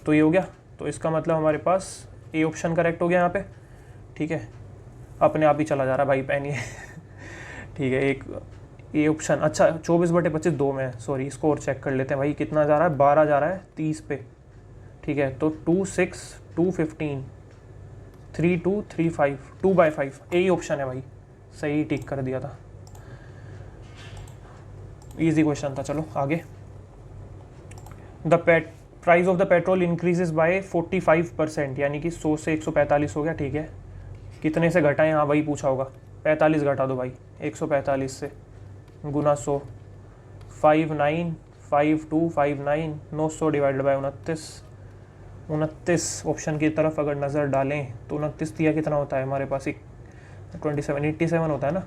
तो ये हो गया, तो इसका मतलब हमारे पास ए ऑप्शन करेक्ट हो गया यहाँ पे, ठीक है। अपने आप ही चला जा रहा भाई पेन ये ठीक है, एक ए ऑप्शन। अच्छा 24/25 2 में, सॉरी इसको और चेक कर लेते हैं भाई, कितना जा रहा है, 12 जा रहा है 30 पे, ठीक है। तो 2 6 2 15 3 2 3 5 2/5, यही ऑप्शन है भाई, सही टिक कर दिया था, इजी क्वेश्चन था। चलो आगे। The price of the petrol increases by 45%, यानी कि 100 से 145 हो गया, ठीक है। कितने से घटाएं, हाँ वही पूछा होगा, 45 घटा दो भाई 145 से, गुना 100, 5 9 5 2 5 9, 900 डिवाइडेड बाय 29 ऑप्शन की तरफ अगर नज़र डालें तो 29 दिया कितना होता है हमारे पास, 87 होता है ना,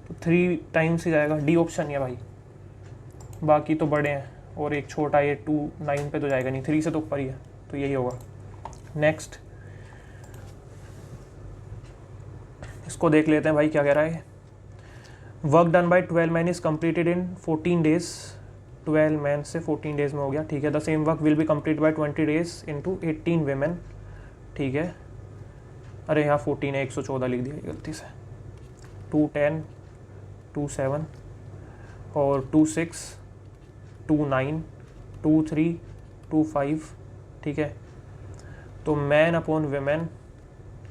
तो 3 टाइम्स ही जाएगा, डी ऑप्शन है भाई। बाकी तो बड़े हैं, और एक छोटा, ये 2 9 पे तो जाएगा नहीं, 3 से तो ऊपर ही है, तो यही होगा। नेक्स्ट इसको देख लेते हैं भाई क्या कह रहा है। Work done by 12 man is completed in 14 days, 12 man से 14 डेज में हो गया, ठीक है। The same work will be complete by 20 days into 18 women, ठीक है। अरे यहाँ 14 है, 114 लिख दिया गलती से, 2 10 2 7 और 2 6 2 9 2 3 2 5, ठीक है। तो मैन अपॉन वेमेन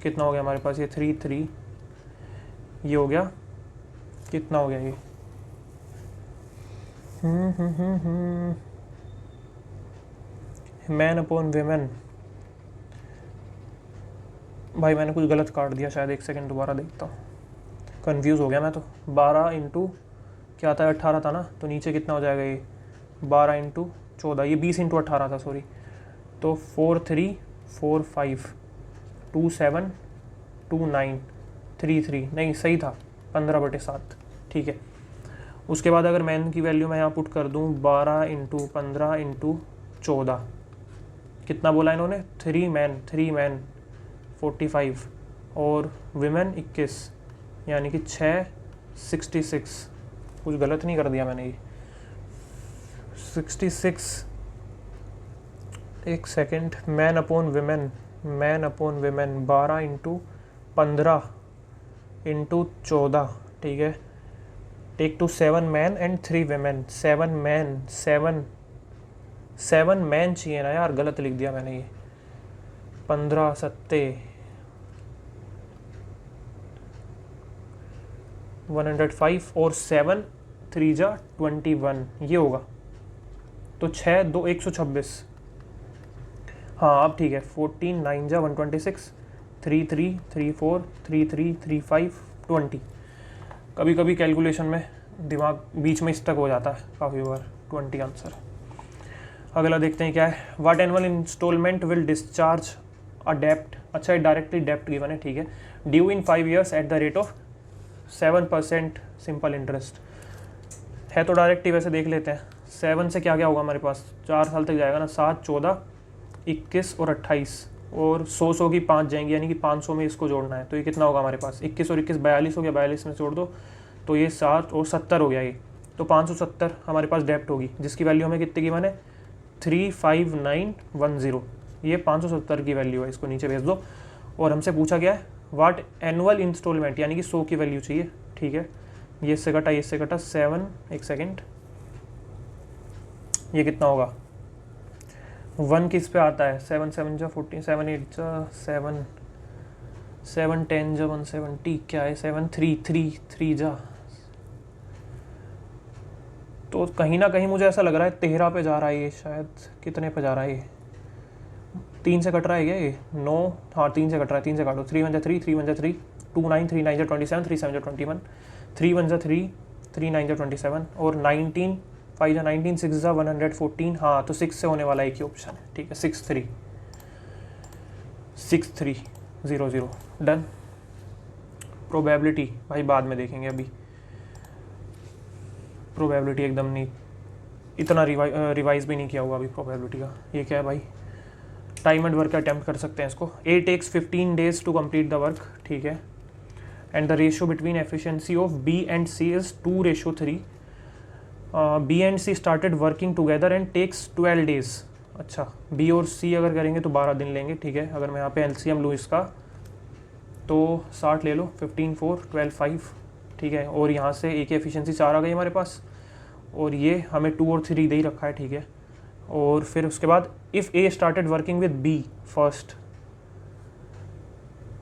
कितना हो गया हमारे पास, ये 3 3, ये हो गया कितना हो गया ये, मैन अपॉन वेमेन, भाई मैंने कुछ गलत काट दिया शायद, एक सेकंड दोबारा देखता हूँ, कंफ्यूज हो गया मैं तो। 12 इंटू क्या था, 18 था ना, तो नीचे कितना हो जाएगा ये, 12 इंटू 14, ये 20 इंटू 18 था, सॉरी। तो 4 3 4 5 2 7 2 9 3 3, नहीं सही था 15/7, ठीक है। उसके बाद अगर मैन की वैल्यू मैं यहाँ पुट कर दूँ, 12 इंटू 15 इंटू 14, कितना बोला इन्होंने, 3 मैन 45 और विमेन 21, यानी कि 6 66, कुछ गलत नहीं कर दिया मैंने, ये 66, एक second, man upon women 12 into 15 into 14, ठीक है। Take to 7 man and 3 women, 7 man चाहिए ना यार, गलत लिख दिया मैंने ये, 15 सत्ते 105 और 7 3 जा 21, ये होगा, तो 6 2 126, हाँ अब ठीक है। 14 9 जा 126, 3 3 3 4 3 3 3 5 20। कभी कभी कैलकुलेशन में दिमाग बीच में स्टक हो जाता है काफ़ी बार। 20 आंसर। अगला देखते हैं क्या है। What annual instalment will discharge a डेप्ट। अच्छा, डायरेक्टली डेप्ट गिवन है, ठीक है। Due in 5 years at the rate of 7% simple interest है, तो डायरेक्ट ही वैसे देख लेते हैं। 7 से क्या क्या होगा हमारे पास, 4 साल तक जाएगा ना, 7, 14, 21 और 28, और 100 की 5 जाएंगी, यानी कि 500 में इसको जोड़ना है। तो ये कितना होगा हमारे पास, 21 और 21 42 हो गया, 42 में जोड़ दो तो ये 7 और 70 हो गया ये। तो 570 हमारे पास डेप्ट होगी, जिसकी वैल्यू हमें कितने की मैंने 35910। ये 570 की वैल्यू है, इसको नीचे भेज दो। और हमसे पूछा गया है व्हाट एनुअल इंस्टॉलमेंट, यानी कि 100 की वैल्यू चाहिए, ठीक है। ये इससे कटा 7, एक सेकेंड, ये कितना होगा 1 किस पे आता है, 7 7 जा 14, 7 8 जा 7, 7 10 जा 170, क्या है 7 3 3 3 जा, तो कहीं ना कहीं मुझे ऐसा लग रहा है 13 पे जा रहा है ये, शायद कितने पे जा रहा है ये, 3 से कट रहा है क्या ये, 9, हाँ 3 से कट रहा है, 3 से काटो, 3 1 जा 3, 3 1 जा 3, 2 9, 3 9 जा 27, 3 7 जा 21, 3 1 जा 3, 3 9 जा 27, और 19 5 जा 19, 6 जा 114, हाँ तो 6 से होने वाला एक ही ऑप्शन है, ठीक है। 6 3 6 3 0 0 डन। प्रोबेबिलिटी भाई बाद में देखेंगे, अभी प्रोबेबिलिटी एकदम नहीं, इतना रिवाइज भी नहीं किया हुआ अभी प्रोबेबिलिटी का। ये क्या है भाई, टाइम एंड वर्क अटैम्प्ट कर सकते हैं इसको। A takes 15 days to complete the work, ठीक है। And the ratio between efficiency of B and C is 2:3। B and C started working together and takes 12 days। अच्छा, बी और C अगर करेंगे तो 12 दिन लेंगे, ठीक है। अगर मैं यहाँ पे एलसीएम लूँ इसका तो 60 ले लो, 15 4 12 5, ठीक है। और यहाँ से ए की एफिशिएंसी 4 आ गई हमारे पास, और ये हमें 2 और 3 दे ही रखा है, ठीक है। और फिर उसके बाद if A started working with B first,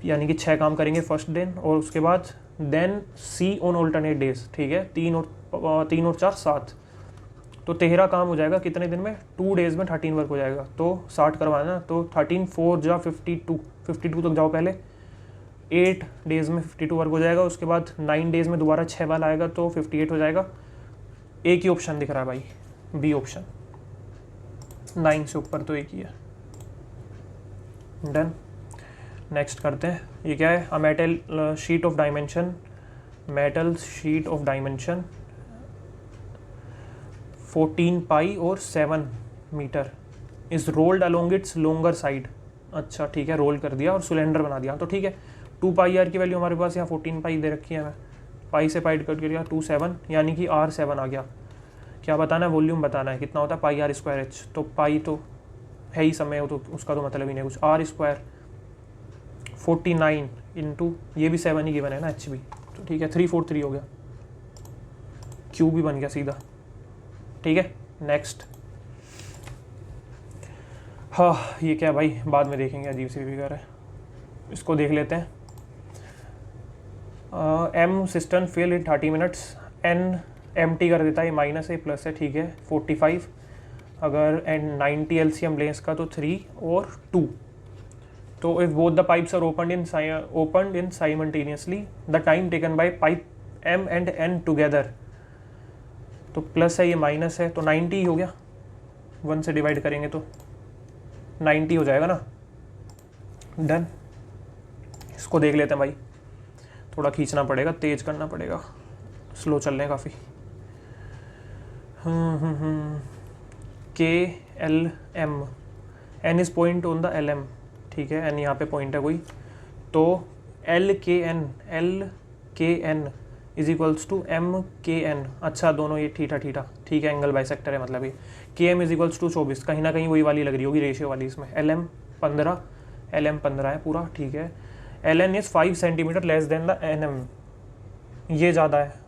यानी कि 6 काम करेंगे फर्स्ट दिन, और उसके बाद then C on alternate days, ठीक है। 3 और 4 7, तो 13 काम हो जाएगा कितने दिन में, 2 days में 13 वर्क हो जाएगा। तो 60 करवाना, तो 13 4 जा 52 तक जाओ पहले, 8 days में 52 वर्क हो जाएगा। उसके बाद 9 days में दोबारा 6 बार आएगा तो 58 हो जाएगा। एक ही ऑप्शन दिख रहा है भाई, बी ऑप्शन, 9 से ऊपर तो एक ही है। डन, नेक्स्ट करते हैं। ये क्या है, a metal sheet of dimension, metal sheet of dimension 14 pi और 7 metre is rolled along its longer side. अच्छा ठीक है, रोल कर दिया और सिलेंडर बना दिया, तो ठीक है। 2 पाई आर की वैल्यू हमारे पास यहाँ 14 पाई दे रखी है, हमें पाई से पाई कट कर दिया 2 7, यानी कि आर 7 आ गया। क्या बताना है, वॉल्यूम बताना है, कितना होता है पाई आर स्क्वायर एच। तो पाई तो है ही समय, तो उसका तो मतलब ही नहीं कुछ। आर स्क्वायर 49 इंटू ये भी 7 ही गिवन है ना, एच भी, तो ठीक है 343 हो गया, क्यू भी बन गया सीधा, ठीक है। नेक्स्ट, हाँ ये क्या भाई बाद में देखेंगे, अजीब सी फिगर है, इसको देख लेते हैं। एम सिस्टम फेल इन 30 minutes, एन एम टी कर देता है, माइनस है प्लस है, ठीक है 45। अगर एन 90 एलसीएम लें इसका तो 3 और 2। तो if both the pipes are opened in simultaneously the time taken by pipe M and N together, तो प्लस है ये माइनस है, तो 90 हो गया, 1 से डिवाइड करेंगे तो 90 हो जाएगा ना। डन, इसको देख लेते हैं भाई, थोड़ा खींचना पड़ेगा, तेज करना पड़ेगा, स्लो चल रहे हैं काफ़ी। K L M, N is point on the L M, ठीक है, एन यहाँ पे पॉइंट है कोई, तो L K N is equals to M K N. अच्छा दोनों ये ठीठा ठीक है, एंगल बाइसेक्टर है मतलब ये। के एम इज इक्वल्स टू 24, कहीं ना कहीं वही वाली लग रही होगी रेशियो वाली इसमें। एल एम 15 है पूरा, ठीक है। L N is 5 centimetre less than the N M, ये ज़्यादा है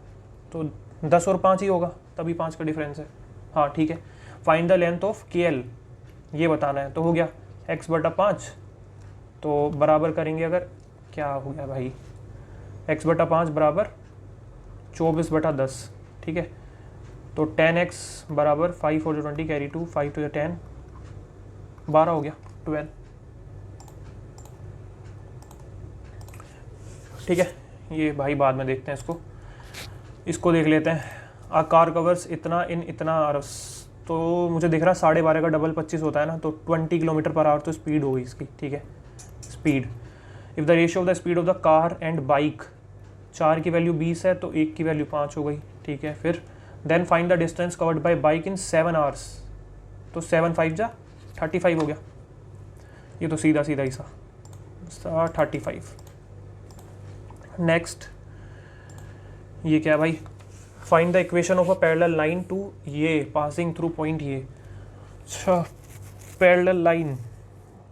तो 10 और 5 ही होगा, तभी 5 का डिफरेंस है, हाँ ठीक है। फाइंड द लेंथ ऑफ के एल, ये बताना है, तो हो गया x/5, तो बराबर करेंगे अगर, क्या हो गया भाई, x/5 बराबर 24/10, ठीक है। तो 10x बराबर 5 4 20 कैरी 2 5 to 10, 12 हो गया 12, ठीक है। ये भाई बाद में देखते हैं इसको देख लेते हैं। आ कार कवर्स इतना इन इतना आवर्स, तो मुझे दिख रहा है 12.5 का डबल 25 होता है ना, तो 20 किलोमीटर पर आवर तो स्पीड होगी इसकी, ठीक है, speed. If the ratio of the speed of the car and bike, 4 की वैल्यू 20 है तो 1 की वैल्यू 5 हो गई, ठीक है। फिर then find the distance covered by bike in 7 hours, तो 7 5 जा 35 हो गया, ये तो सीधा सीधा ही सा 35। नेक्स्ट ये क्या है भाई, find the equation of a parallel line to ये पासिंग थ्रू पॉइंट ये। अच्छा पैरेलल लाइन,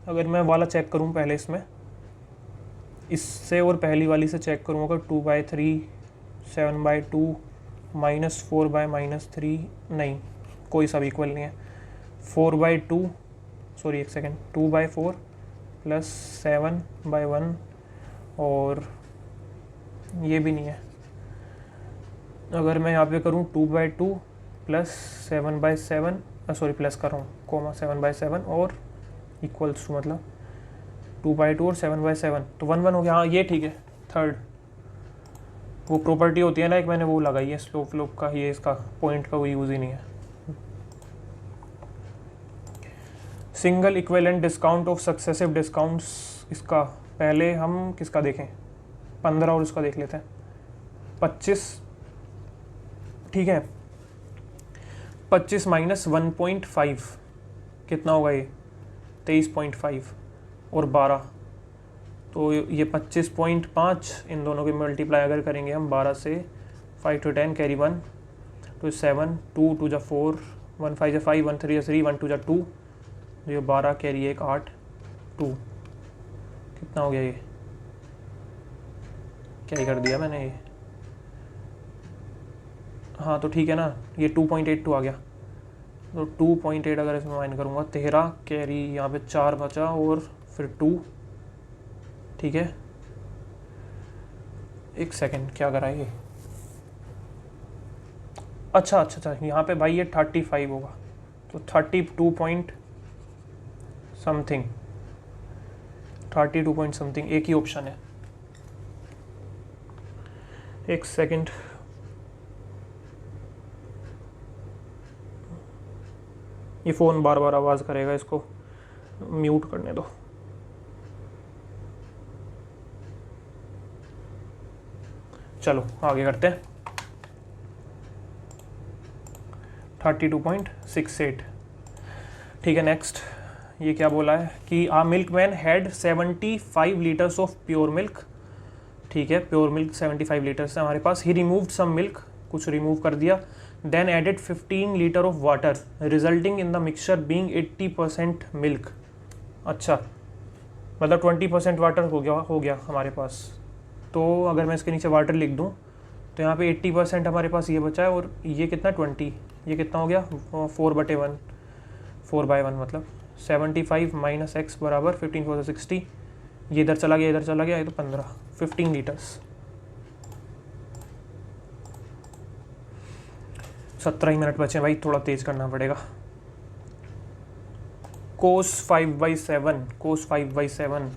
अगर मैं वाला चेक करूँ पहले इसमें, इससे और पहली वाली से चेक करूँ, अगर 2/3 7/2 -4/-3, नहीं कोई सब इक्वल नहीं है, 4/2 सॉरी एक सेकेंड 2/4 + 7/1 और ये भी नहीं है। अगर मैं यहाँ पे करूँ 2/2 + 7/7 सॉरी प्लस कर रहा हूँ कोमा 7/7 और इक्वल्स टू मतलब 2/2 और 7/7, तो 1 1 हो गया। हाँ ये ठीक है। थर्ड वो प्रॉपर्टी होती है ना, एक मैंने वो लगाई है स्लोप फ्लोप का, ये इसका पॉइंट का वो यूज़ ही नहीं है। Single equivalent discount of successive discounts, इसका पहले हम किसका देखें, 15 और इसका देख लेते हैं 25, ठीक है। 25 - 1.5 कितना होगा ये 23.5 और 12, तो ये 25.5, इन दोनों के मल्टीप्लाई अगर करेंगे हम 12 से 5 to 10 कैरी 1 तो 7 2 2 जा 4 1 5 जा 5 1 3 जा 3 1 2 जा 2, ये 12 कैरी 1 8 2, कितना हो गया ये, क्या ही कर दिया मैंने ये, हाँ तो ठीक है ना, ये 2.82 आ गया, तो 2.8 अगर इसमें माइन करूँगा 13 कैरी यहाँ पे 4 बचा और फिर 2, ठीक है। एक सेकेंड क्या करा ये, अच्छा अच्छा अच्छा यहाँ पे भाई ये 35 होगा, तो 32 पॉइंट समथिंग 32 पॉइंट समथिंग, एक ही ऑप्शन है। एक सेकेंड, ये फ़ोन बार बार आवाज़ करेगा, इसको म्यूट करने दो। चलो आगे करते हैं। 32.68, ठीक है। नेक्स्ट ये क्या बोला है कि a milkman had 75 litres of pure milk, ठीक है, प्योर मिल्क 75 लीटर्स है हमारे पास। ही रिमूव्ड सम मिल्क, कुछ रिमूव कर दिया, then added 15 litre of water resulting in the mixture being 80% milk. अच्छा मतलब 20% वाटर हो गया हमारे पास, तो अगर मैं इसके नीचे वाटर लिख दूं तो यहाँ पे 80% हमारे पास ये बचा है, और ये कितना 20, ये कितना हो गया 4/1 4/1 मतलब 75 - x बराबर 15 4 60, ये इधर चला गया इधर चला गया, ये तो 15 लीटर्स। 17 ही मिनट बचे भाई, थोड़ा तेज करना पड़ेगा। cos 5/7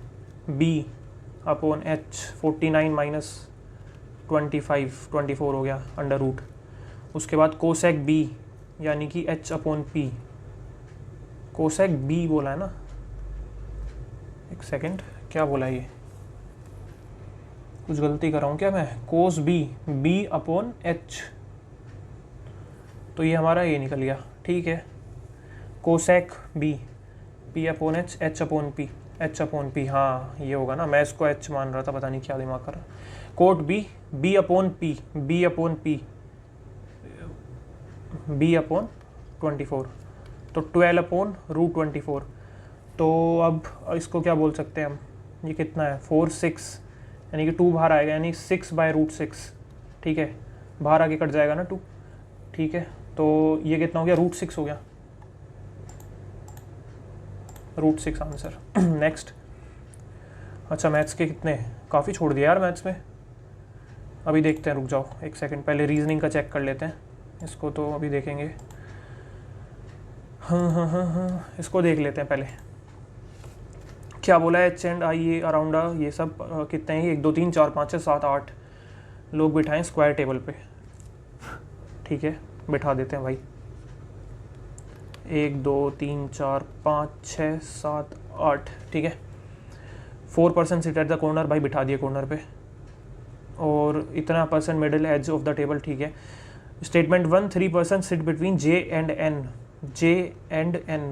b/h 49 - 25 24 हो गया अंडर रूट। उसके बाद कोसेक b यानी कि h/p, कोसेक b बोला है ना, एक सेकेंड क्या बोला ये, कुछ गलती कर रहा हूँ क्या मैं, कोस b/h, तो ये हमारा ये निकल गया, ठीक है। कोसेक b p/h h/p, हाँ ये होगा ना, मैं इसको h मान रहा था, पता नहीं क्या दिमाग कर रहा। कोट b b/24, तो 12/√24, तो अब इसको क्या बोल सकते हैं हम, ये कितना है 4 6, यानी कि 2 बाहर आएगा, यानी 6/√6, ठीक है, बाहर आके कट जाएगा ना 2, ठीक है, तो ये कितना हो गया √6 हो गया, √6 आंसर। नेक्स्ट, अच्छा मैथ्स के कितने, काफ़ी छोड़ दिया यार मैथ्स में, अभी देखते हैं, रुक जाओ एक सेकंड, पहले रीजनिंग का चेक कर लेते हैं, इसको तो अभी देखेंगे, हाँ इसको देख लेते हैं पहले। क्या बोला है, H and I A around ये सब कितने हैं, 1 2 3 4 5 6 7 8 लोग बिठाएं स्क्वायर टेबल पे, ठीक है, बिठा देते हैं भाई। 1 2 3 4 5 6 7 8, ठीक है। 4% सिट एट द कॉर्नर, भाई बिठा दिए कॉर्नर पे, और इतना % middle age of the table, ठीक है। Statement 1, 3% sit between J and N, J and N,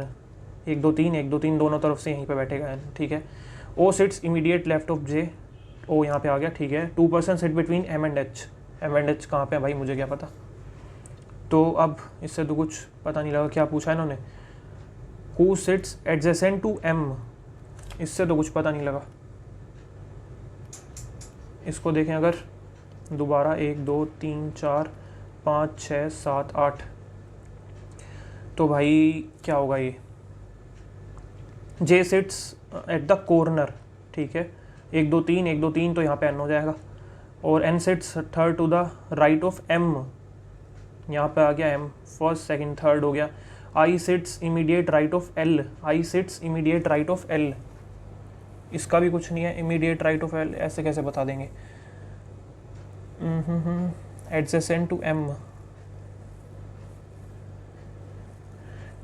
1 2 3 1 2 3 दोनों तरफ से यहीं पे बैठेगा N, ठीक है। O sits immediate left of J, O यहाँ पे आ गया, ठीक है। 2% sit between M and H, M and H कहाँ पे है भाई, मुझे क्या पता। तो अब इससे तो कुछ पता नहीं लगा, क्या पूछा इन्होंने, Who sits adjacent to M, इससे तो कुछ पता नहीं लगा। इसको देखें अगर दोबारा, 1 2 3 4 5 6 7 8, तो भाई क्या होगा ये, J sits at the corner, ठीक है। 1 2 3 1 2 3 तो यहाँ पे N हो जाएगा, और N sits third to the right of M, यहाँ पे आ गया M, फर्स्ट सेकंड थर्ड हो गया। I sits immediate right of L, I sits immediate right of L, इसका भी कुछ नहीं है, इमीडिएट राइट ऑफ L ऐसे कैसे बता देंगे। एडजेसेंट टू M,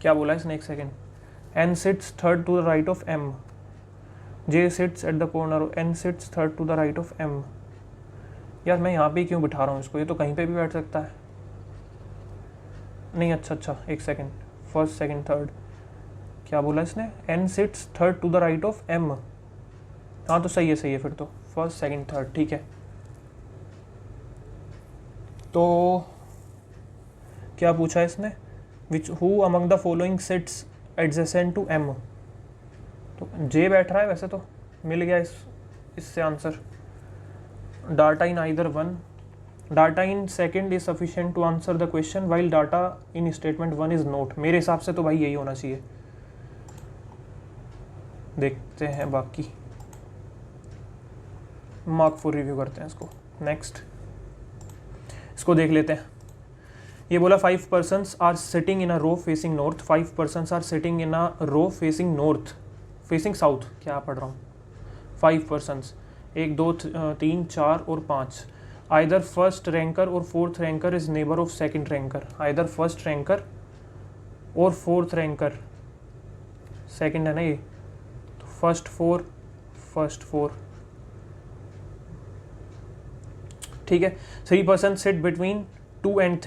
क्या बोला इसने, एक सेकेंड। N sits third to the right of M, J sits at the corner, N sits third to the right of M। यार मैं यहाँ पे क्यों बिठा रहा हूँ इसको, ये तो कहीं पे भी बैठ सकता है। नहीं, अच्छा, एक सेकेंड, फर्स्ट सेकेंड थर्ड, क्या बोला इसने, N sits third to the right of M, हाँ तो सही है फिर तो, फर्स्ट सेकेंड थर्ड, ठीक है। तो क्या पूछा इसने, which who among the following sits adjacent to M, तो J बैठ रहा है वैसे तो, मिल गया इससे answer. Data in either one, data in second is sufficient to answer the question while data in statement 1 is not, मेरे हिसाब से तो भाई यही होना चाहिए। देखते हैं बाकी, मार्क फॉर रिव्यू करते हैं इसको। नेक्स्ट, इसको देख लेते हैं। ये बोला 5 persons are sitting in a row facing north, 5 persons are sitting in a row facing north, facing south, क्या पढ़ रहा हूँ। 5 persons, 1 2 3 4 और 5, आइदर फर्स्ट रैंकर और fourth ranker is neighbour of second ranker, either first ranker और fourth ranker, second है ना ये, तो फर्स्ट फोर, ठीक है। 3% सिट बिटवीन 2 एंड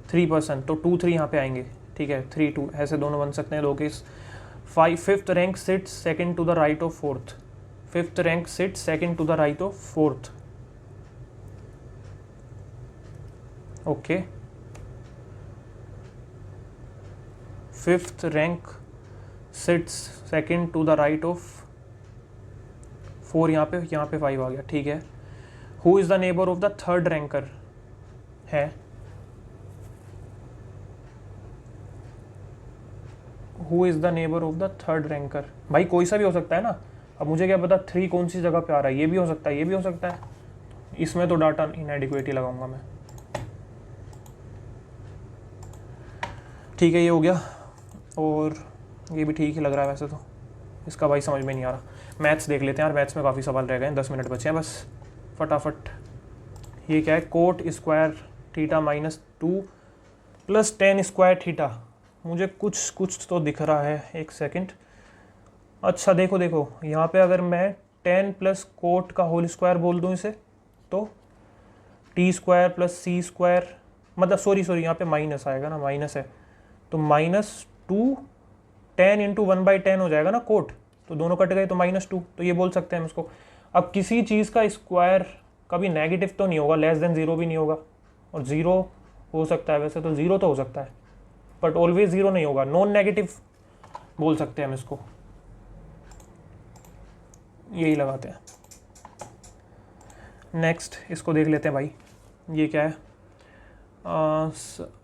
3%, तो 2 3 यहाँ पे आएंगे, ठीक है। 3 2 ऐसे दोनों बन सकते हैं दो case. 5th rank sit second to the right of fourth, 5th rank sit second to the right of fourth, okay. 5th rank sits second to the right of 4, यहाँ पे 5 आ गया, ठीक है। Who is the neighbour of the third ranker है, who is the neighbour of the third ranker, भाई कोई सा भी हो सकता है ना। अब मुझे क्या पता 3 कौन सी जगह पे आ रहा है, ये भी हो सकता है, ये भी हो सकता है, इसमें तो डाटा इनएडिक्वेट ही लगाऊंगा मैं, ठीक है। ये हो गया, और ये भी ठीक ही लग रहा है वैसे तो, इसका भाई समझ में नहीं आ रहा। मैथ्स देख लेते हैं यार, मैथ्स में काफ़ी सवाल रह गए हैं, 10 मिनट बचे हैं बस, फटाफट। ये क्या है, coat square theta -2 + tan square theta, मुझे कुछ तो दिख रहा है, एक सेकंड। अच्छा देखो यहाँ पे अगर मैं tan + कोट का होल स्क्वायर बोल दूँ इसे, तो t² + c², मतलब सॉरी यहाँ पे माइनस आएगा ना, माइनस है, तो -2 tan × 1/10 हो जाएगा ना कोट, तो दोनों कट गए तो -2, तो ये बोल सकते हैं हम इसको। अब किसी चीज़ का स्क्वायर कभी नेगेटिव तो नहीं होगा, <0 भी नहीं होगा, और 0 हो सकता है वैसे तो, 0 तो हो सकता है बट ऑलवेज 0 नहीं होगा, नॉन नेगेटिव बोल सकते हैं हम इसको, यही लगाते हैं। नेक्स्ट इसको देख लेते हैं भाई, ये क्या है।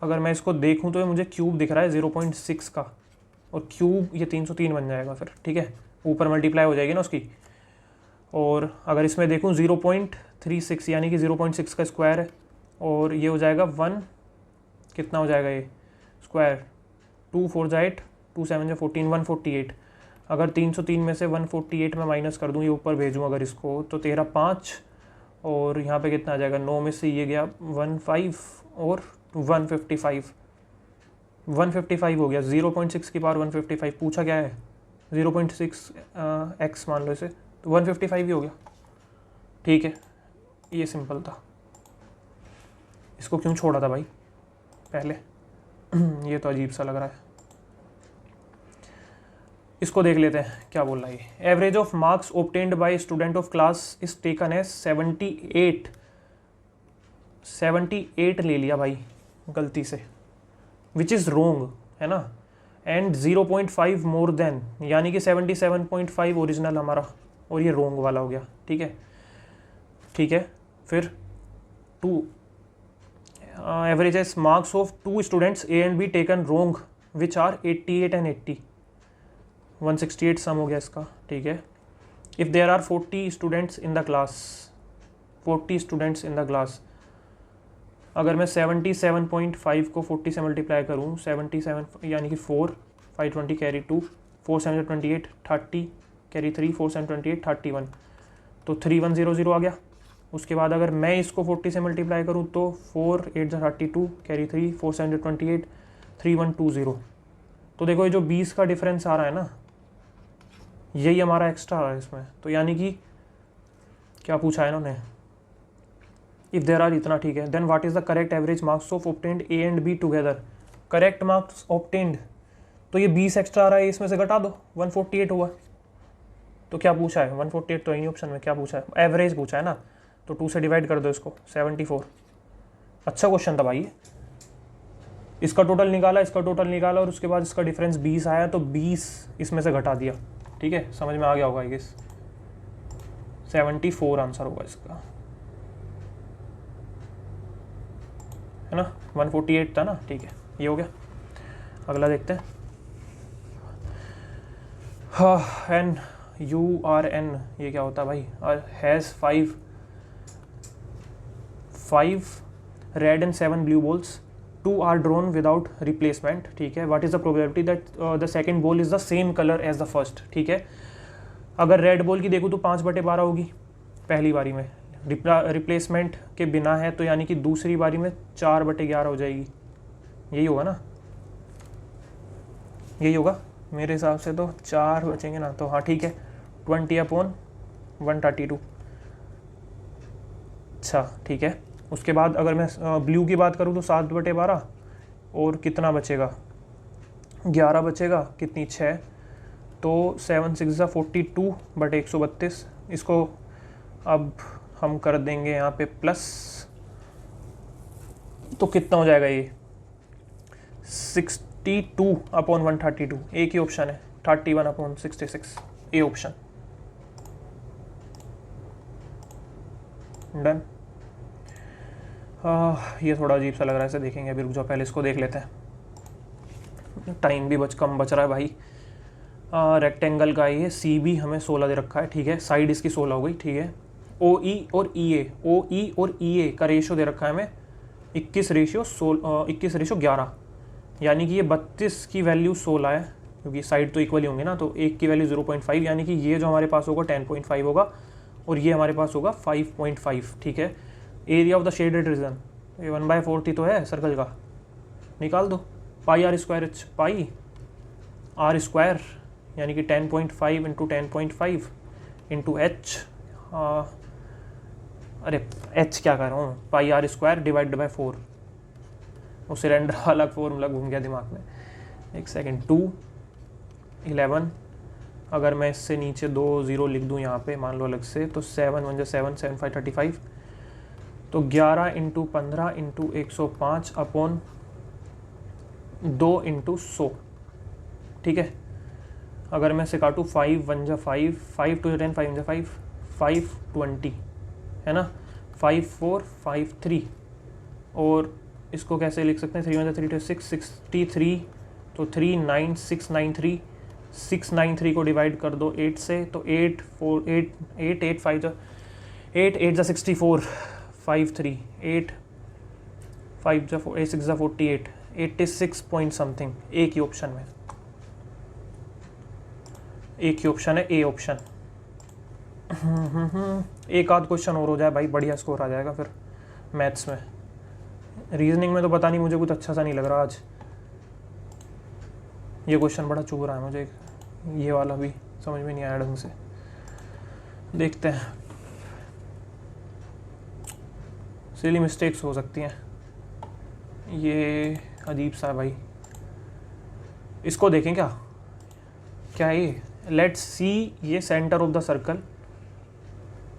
अगर मैं इसको देखूं तो ये मुझे क्यूब दिख रहा है 0.6 का, और क्यूब ये 303 बन जाएगा फिर, ठीक है, ऊपर मल्टीप्लाई हो जाएगी ना उसकी। और अगर इसमें देखूं 0.36 यानी कि 0.6 का स्क्वायर है, और ये हो जाएगा 1, कितना हो जाएगा ये स्क्वायर, 2 4 8, 2 7 14, 148। अगर 303 में से 148 में माइनस कर दूँ, ये ऊपर भेजूँ अगर इसको, तो 13 5, और यहाँ पे कितना आ जाएगा, 9 में से ये गया 1 5, और 155 हो गया, 0.6 की पावर 155, पूछा क्या है 0.6 x मान लो इसे, तो 155 ही हो गया। ठीक है, ये सिंपल था, इसको क्यों छोड़ा था भाई पहले ये तो अजीब सा लग रहा है। इसको देख लेते हैं क्या बोल रहा है। Average of marks obtained by student of class is taken as 78 ले लिया भाई गलती से, विच इज़ रोंग है ना, एंड 0.5 मोर देन, यानी कि 77.5 ओरिजिनल हमारा, और ये रोंग वाला हो गया। ठीक है, ठीक है। फिर 2 averages marks of 2 students A and B taken wrong which are 88 and 80, 168 sum हो गया इसका। ठीक है, if there are 40 students in the class, 40 students in the class, अगर मैं 77.5 को 40 से मल्टीप्लाई करूँ, 77 यानी कि 4, 520 कैरी 2, 4 7 28, 30 कैरी 3, 4 7 28, 31, तो 3100 आ गया। उसके बाद अगर मैं इसको 40 से मल्टीप्लाई करूँ तो 4 8 32 कैरी 3, 4 7 28, 3120। तो देखो ये जो 20 का डिफरेंस आ रहा है ना, यही हमारा एक्स्ट्रा आ रहा है इसमें। तो यानी कि क्या पूछा है इन्होंने, इफ़ देयर आर इतना, ठीक है, then what is the correct average marks of obtained A and B together. Correct marks obtained, तो ये 20 एक्स्ट्रा आ रहा है, इसमें से घटा दो, 148 हुआ। तो क्या पूछा है 148, तो इन्हीं ऑप्शन में क्या पूछा है, एवरेज पूछा है ना, तो 2 से डिवाइड कर दो इसको, 74। अच्छा क्वेश्चन था भाई। इसका टोटल निकाला, इसका टोटल निकाला, और उसके बाद इसका डिफरेंस 20 आया, तो 20 इसमें से घटा दिया। ठीक है, समझ में आ गया होगा आई गेस, 74 आंसर होगा इसका, है ना, 148 था ना। ठीक है, ये हो गया। अगला देखते हैं। एन URN, ये क्या होता है भाई, has 5 red and 7 blue balls, 2 are drawn without replacement. ठीक है, what is the probability that the second ball is the same colour as the first. ठीक है, अगर रेड बॉल की देखूँ तो 5/12 होगी पहली बारी में, रिप्लेसमेंट के बिना है, तो यानी कि दूसरी बारी में 4/11 हो जाएगी। यही होगा ना, यही होगा मेरे हिसाब से, तो 4 बचेंगे ना, तो हाँ ठीक है, 20/132। अच्छा ठीक है। उसके बाद अगर मैं ब्लू की बात करूँ तो 7/12, और कितना बचेगा, 11 बचेगा, कितनी 6, तो 7 6 42/132। इसको अब हम कर देंगे यहाँ पे प्लस, तो कितना हो जाएगा ये 62/132। एक ही ऑप्शन है, 31/66, ए ऑप्शन। डन। ये थोड़ा अजीब सा लग रहा है, इसे देखेंगे अभी, रुक जाओ पहले इसको देख लेते हैं, टाइम भी कम बच रहा है भाई। रेक्टेंगल का ये सी बी हमें 16 दे रखा है। ठीक है, साइड इसकी 16 हो गई। ठीक है, OE और EA का रेशियो दे रखा है हमें 21/11, यानी कि ये 32 की वैल्यू 16 है, क्योंकि साइड तो इक्वली होंगे ना, तो एक की वैल्यू 0.5, यानी कि ये जो हमारे पास होगा 10.5 होगा, और ये हमारे पास होगा 5.5। ठीक है, area of the shaded region, ये 1/4 ही तो है सर्कल का, निकाल दो, πr² पाई r², यानी कि 10.5 × 10.5 × h, अरे h क्या कर रहा हूँ, πr² डिवाइड बाई 4, वो सिलेंडर वाला फॉर्मूला घूम गया दिमाग में, एक सेकेंड। 2 11, अगर मैं इससे नीचे 2 0 लिख दूँ यहाँ पे मान लो अलग से, तो 7 1 7 7 5 35, तो 11 × 15 × 105/2 × 100। ठीक है, अगर मैं इसे काटूँ 5 1 5, 5 2 10, 5 5 520, है ना, 5 4 5 3, और इसको कैसे लिख सकते हैं, 3 1 3 2 6 63, तो 39693, 693 को डिवाइड कर दो 8 से, तो 8 4 8 8 8 5 8 8 64, 5 3 8 5 8 6 48, 86 पॉइंट समथिंग। एक ही ऑप्शन में, एक ही ऑप्शन है, ए ऑप्शन। एक आध क्वेश्चन और हो जाए भाई, बढ़िया स्कोर आ जाएगा फिर मैथ्स में। रीजनिंग में तो पता नहीं, मुझे कुछ अच्छा सा नहीं लग रहा आज। ये क्वेश्चन बड़ा चुभ रहा है मुझे, ये वाला भी समझ में नहीं आया ढंग से। देखते हैं, सिली मिस्टेक्स हो सकती हैं। ये अजीब सा है भाई, इसको देखें क्या, क्या है ये? लेट्स सी, ये centre of the circle,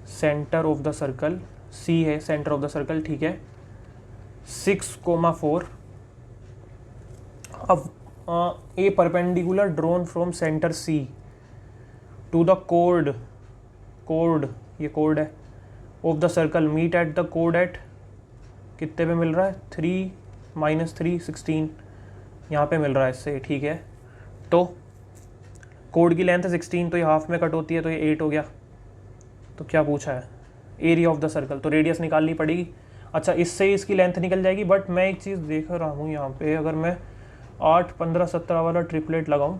centre of the circle C है, सेंटर ऑफ द सर्कल, ठीक है। 6,4। अब a perpendicular drawn from centre C to the कोड, कोड ये कोड है of the circle, meet at the कोड एट कितने पे मिल रहा है? 3 - 3 16 यहाँ पे मिल रहा है इससे, ठीक है। तो कोड की लेंथ है 16, तो ये हाफ में कट होती है, तो ये 8 हो गया। तो क्या पूछा है? एरिया ऑफ द सर्कल, तो रेडियस निकालनी पड़ेगी। अच्छा, इससे इसकी लेंथ निकल जाएगी, बट मैं एक चीज़ देख रहा हूँ यहाँ पे, अगर मैं 8, 15, 17 वाला ट्रिपलेट लगाऊँ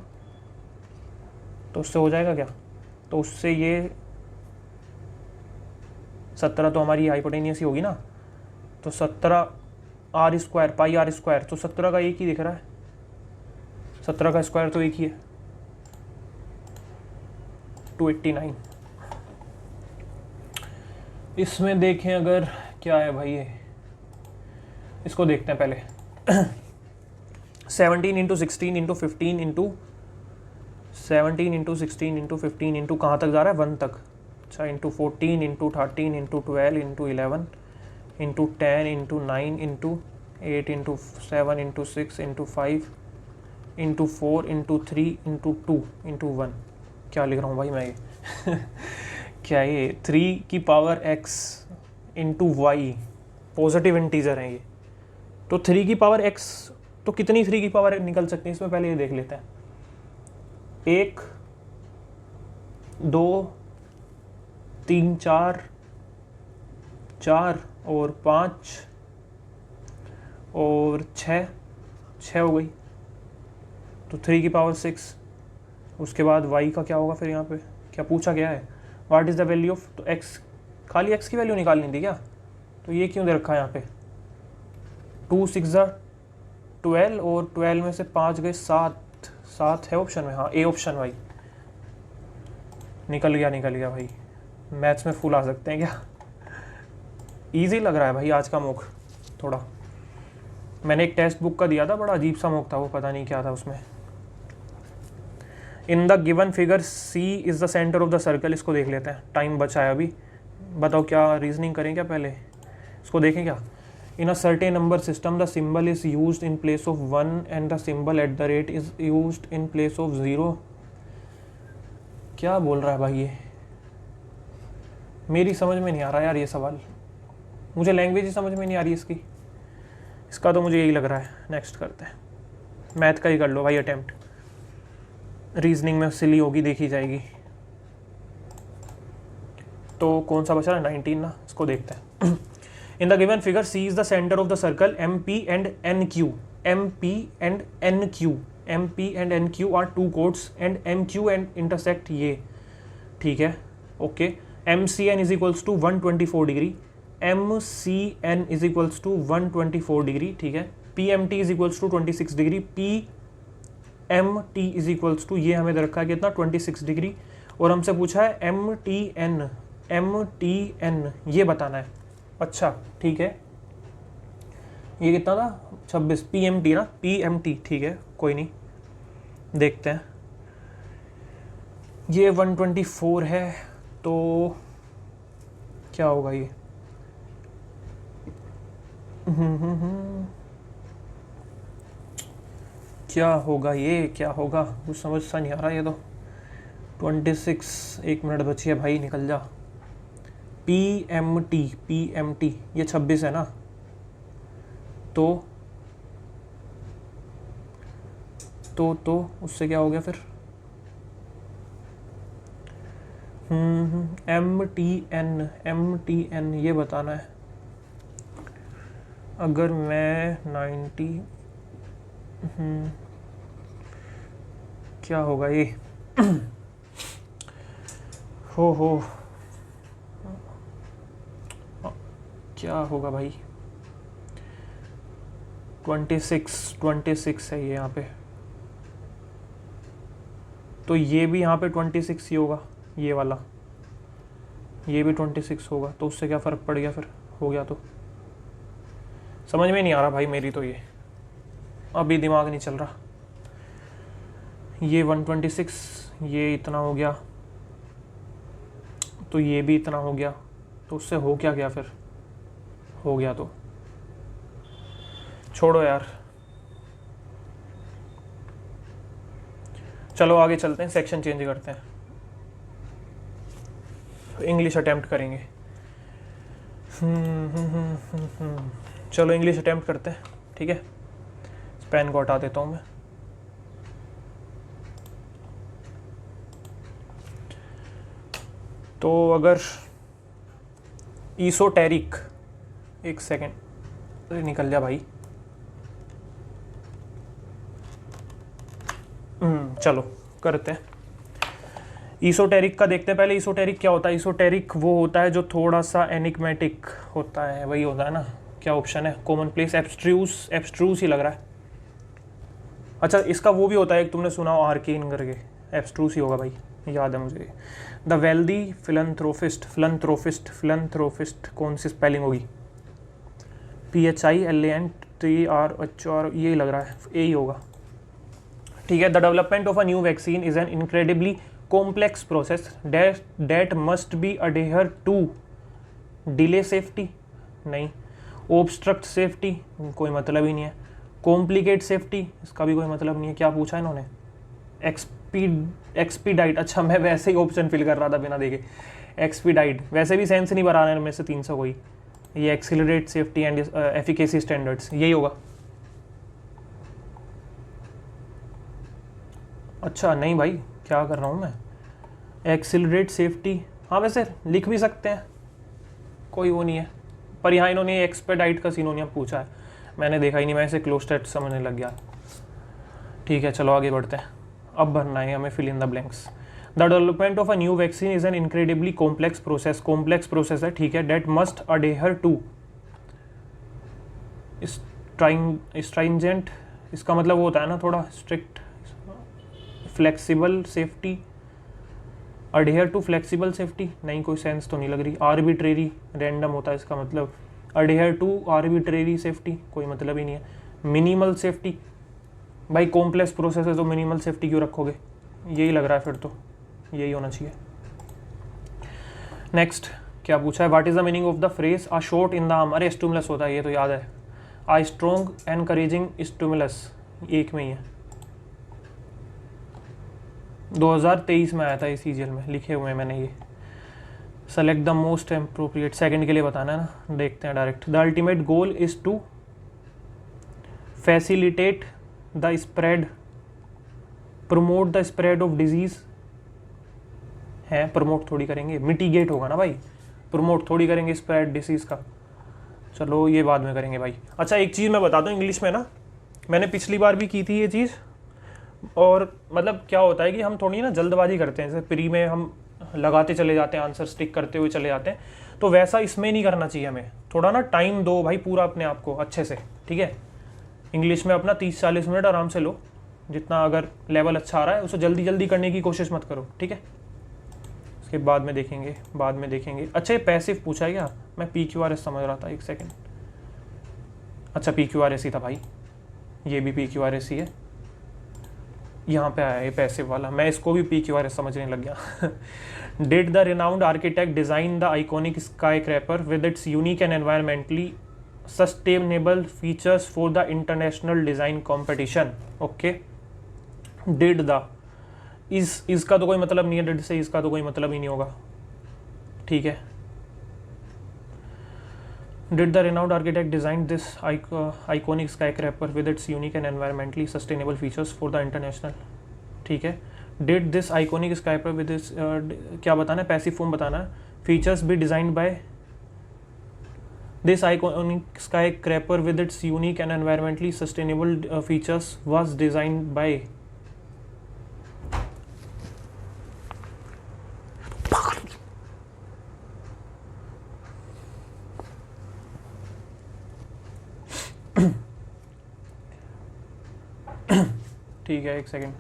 तो उससे हो जाएगा क्या? तो उससे ये 17 तो हमारी हाइपोटेनियस ही होगी ना, तो 17 r² पाई r², तो 17 का एक ही दिख रहा है, 17 का स्क्वायर तो एक ही है, 289। इसमें देखें अगर क्या है भाई, ये इसको देखते हैं पहले। 17 × 16 × 15 × 17 × 16 × 15 इंटू कहाँ तक जा रहा है? 1 तक। अच्छा, into 14 into 13 into 12 into 11 into 10 into 9 into 8 into 7 into 6 into 5 into 4 into 3 into 2 into 1। क्या लिख रहा हूँ भाई मैं ये? क्या ये 3 की power x into Y, positive integer है ये, तो 3 की पावर x, तो कितनी 3 की पावर निकल सकती है इसमें? पहले ये देख लेते हैं। 1, 2, 3, 4 और 5 और 6 हो गई, तो 3 की पावर 6। उसके बाद y का क्या होगा फिर? यहाँ पे क्या पूछा गया है? What is the value of, तो x, खाली x की वैल्यू निकालनी थी क्या? तो ये क्यों दे रखा है यहाँ पे? 2 6 12 और 12 में से 5 गए 7 है ऑप्शन में, हाँ ए ऑप्शन भाई। निकल गया भाई। मैथ्स में फुल आ सकते हैं क्या? इजी लग रहा है भाई आज का मॉक थोड़ा। मैंने एक टेक्स्ट बुक का दिया था, बड़ा अजीब सा मॉक था वो, पता नहीं क्या था उसमें। In the given figure C is the centre of the circle, इसको देख लेते हैं, टाइम बचा है अभी। बताओ क्या रीजनिंग करें क्या पहले? इसको देखें क्या? In a certain number system the symbol is used in place of 1 and the symbol at the rate is used in place of 0। क्या बोल रहा है भाई ये? मेरी समझ में नहीं आ रहा यार ये सवाल, मुझे लैंग्वेज ही समझ में नहीं आ रही इसकी। इसका तो मुझे यही लग रहा है। नेक्स्ट करते हैं, मैथ का ही कर लो भाई अटेम्प्ट, रीजनिंग में सिली होगी, देखी जाएगी। तो कौन सा बचा है? 19 ना, इसको देखते हैं। In the given figure C is the centre of the circle M P and N Q, M P and N Q, M P and N Q are 2 chords and M Q and intersect ये, ठीक है, okay. M C N is equals to 124 degree, M C N is equals to 124 degree, ठीक है। P M T is equals to 26 degree, P M T is equals to, ये हमें दे रखा है कितना? 26 डिग्री, और हमसे पूछा है एम टी एन ये बताना है। अच्छा ठीक है, ये कितना था? 26, पी एम टी ना, पी एम टी, ठीक है कोई नहीं, देखते हैं। ये 124 है, तो क्या होगा ये? क्या होगा ये? क्या होगा? कुछ समझ सा नहीं आ रहा ये तो। 26, 1 मिनट बची है भाई, निकल जा। पी एम टी ये 26 है ना, तो उससे क्या हो गया फिर? एम टी एन ये बताना है। अगर मैं 90 क्या होगा ये? हो क्या होगा भाई? 26 है ये यहाँ पे, तो ये भी यहाँ पे 26 ही होगा, ये वाला, ये भी 26 होगा, तो उससे क्या फ़र्क पड़ गया फिर, हो गया तो समझ में नहीं आ रहा भाई मेरी तो, ये अभी दिमाग नहीं चल रहा। ये 126, ये इतना हो गया, तो ये भी इतना हो गया, तो उससे हो क्या गया फिर, हो गया तो छोड़ो यार, चलो आगे चलते हैं, सेक्शन चेंज करते हैं, इंग्लिश अटेम्प्ट करेंगे। चलो इंग्लिश अटेम्प्ट करते हैं, ठीक है। पेन को हटा देता हूँ मैं। तो अगर ईसोटेरिक, एक सेकेंड, अरे निकल जा भाई, चलो करते हैं। ईसोटेरिक का देखते हैं पहले, ईसोटेरिक क्या होता है। ईसोटेरिक वो होता है जो थोड़ा सा एनिग्मेटिक होता है, वही होता है ना, क्या ऑप्शन है, कॉमन प्लेस, एब्स्ट्रूस, एब्स्ट्रूस ही लग रहा है। अच्छा इसका वो भी होता है, एक तुमने सुना हो आर्केन करके, एब्स्ट्रूस ही होगा भाई, याद है मुझे। The wealthy philanthropist, philanthropist, philanthropist कौन सी स्पेलिंग होगी, PHILANTROR, यही लग रहा है, ए ही होगा, ठीक है। The development of a new vaccine is an incredibly complex process that must be adhere to delay safety, नहीं, ओब्स्ट्रक्ट सेफ्टी, कोई मतलब ही नहीं है, कॉम्प्लिकेट सेफ्टी, इसका भी कोई मतलब नहीं है, क्या पूछा इन्होंने, एक्सपीडाइट, अच्छा मैं वैसे ही ऑप्शन फिल कर रहा था बिना देखे, एक्सपीडाइट, वैसे भी सेंस नहीं बना रहे में से 300 कोई, ये accelerate safety and efficacy standards, यही होगा। अच्छा नहीं भाई, क्या कर रहा हूँ मैं, एक्सीलरेट सेफ्टी, हाँ वैसे लिख भी सकते हैं, कोई वो नहीं है, पर यहाँ इन्होंने एक्सपेडाइट का सिनोनियम पूछा है, मैंने देखा ही नहीं, मैं इसे क्लोस्टेट समझने लग गया। ठीक है चलो आगे बढ़ते हैं, अब भरना है हमें fill in the blanks. The development of a new vaccine is an incredibly complex process, complex process है, ठीक है। That must adhere to stringent, इसका मतलब वो होता है ना थोड़ा strict, flexible safety, adhere to flexible safety, नहीं कोई सेंस तो नहीं लग रही, आर्बिट्रेरी रैंडम होता है इसका मतलब, अडेयर टू आर्बिट्रेरी सेफ्टी, कोई मतलब ही नहीं है, मिनिमल सेफ्टी, भाई कॉम्प्लेक्स प्रोसेस है तो मिनिमल सेफ्टी क्यों रखोगे, यही लग रहा है फिर तो, यही होना चाहिए। नेक्स्ट क्या पूछा है, what is the meaning of the phrase a shot in the arm, अरे स्टिमुलस होता है ये तो याद है, आ स्ट्रॉन्ग एनकरेजिंग स्टिमुलस, एक में ही है, 2023 में आया था इस सीरियल में, लिखे हुए हैं मैंने ये। Select the most appropriate, second के लिए बताना है ना, देखते हैं direct. The ultimate goal is to facilitate the spread, promote the spread of disease, है प्रमोट थोड़ी करेंगे, मिटिगेट होगा ना भाई, प्रमोट थोड़ी करेंगे स्प्रेड डिसीज का, चलो ये बाद में करेंगे भाई। अच्छा एक चीज़ मैं बता दूं इंग्लिश में ना, मैंने पिछली बार भी की थी ये चीज़, और मतलब क्या होता है कि हम थोड़ी ना जल्दबाजी करते हैं, जैसे प्री में हम लगाते चले जाते हैं, आंसर स्टिक करते हुए चले जाते हैं, तो वैसा इसमें नहीं करना चाहिए हमें, थोड़ा ना टाइम दो भाई पूरा अपने आप को अच्छे से, ठीक है। इंग्लिश में अपना 30-40 मिनट आराम से लो, जितना अगर लेवल अच्छा आ रहा है उसे जल्दी जल्दी करने की कोशिश मत करो, ठीक है। इसके बाद में देखेंगे, बाद में देखेंगे। अच्छा ये पैसिव पूछा है क्या, मैं PQRS समझ रहा था, एक सेकेंड, अच्छा PQRS ही था भाई, ये भी PQRS ही है, यहाँ पे आया ये पैसिव वाला, मैं इसको भी PQRS समझने लग गया। Did the renowned architect design the iconic skyscraper with its unique and environmentally sustainable features for the international design competition, okay. Did the, इसका तो कोई मतलब नहीं है, डिड से इसका तो कोई मतलब ही नहीं होगा, ठीक है। Did the renowned architect design this iconic skyscraper with its unique and environmentally sustainable features for the international, ठीक है। Did this iconic skyscraper with its क्या बताना है, पैसिव फॉर्म बताना है, features be designed by, this iconic skyscraper with its unique and environmentally sustainable features was designed by, ठीक है, एक second.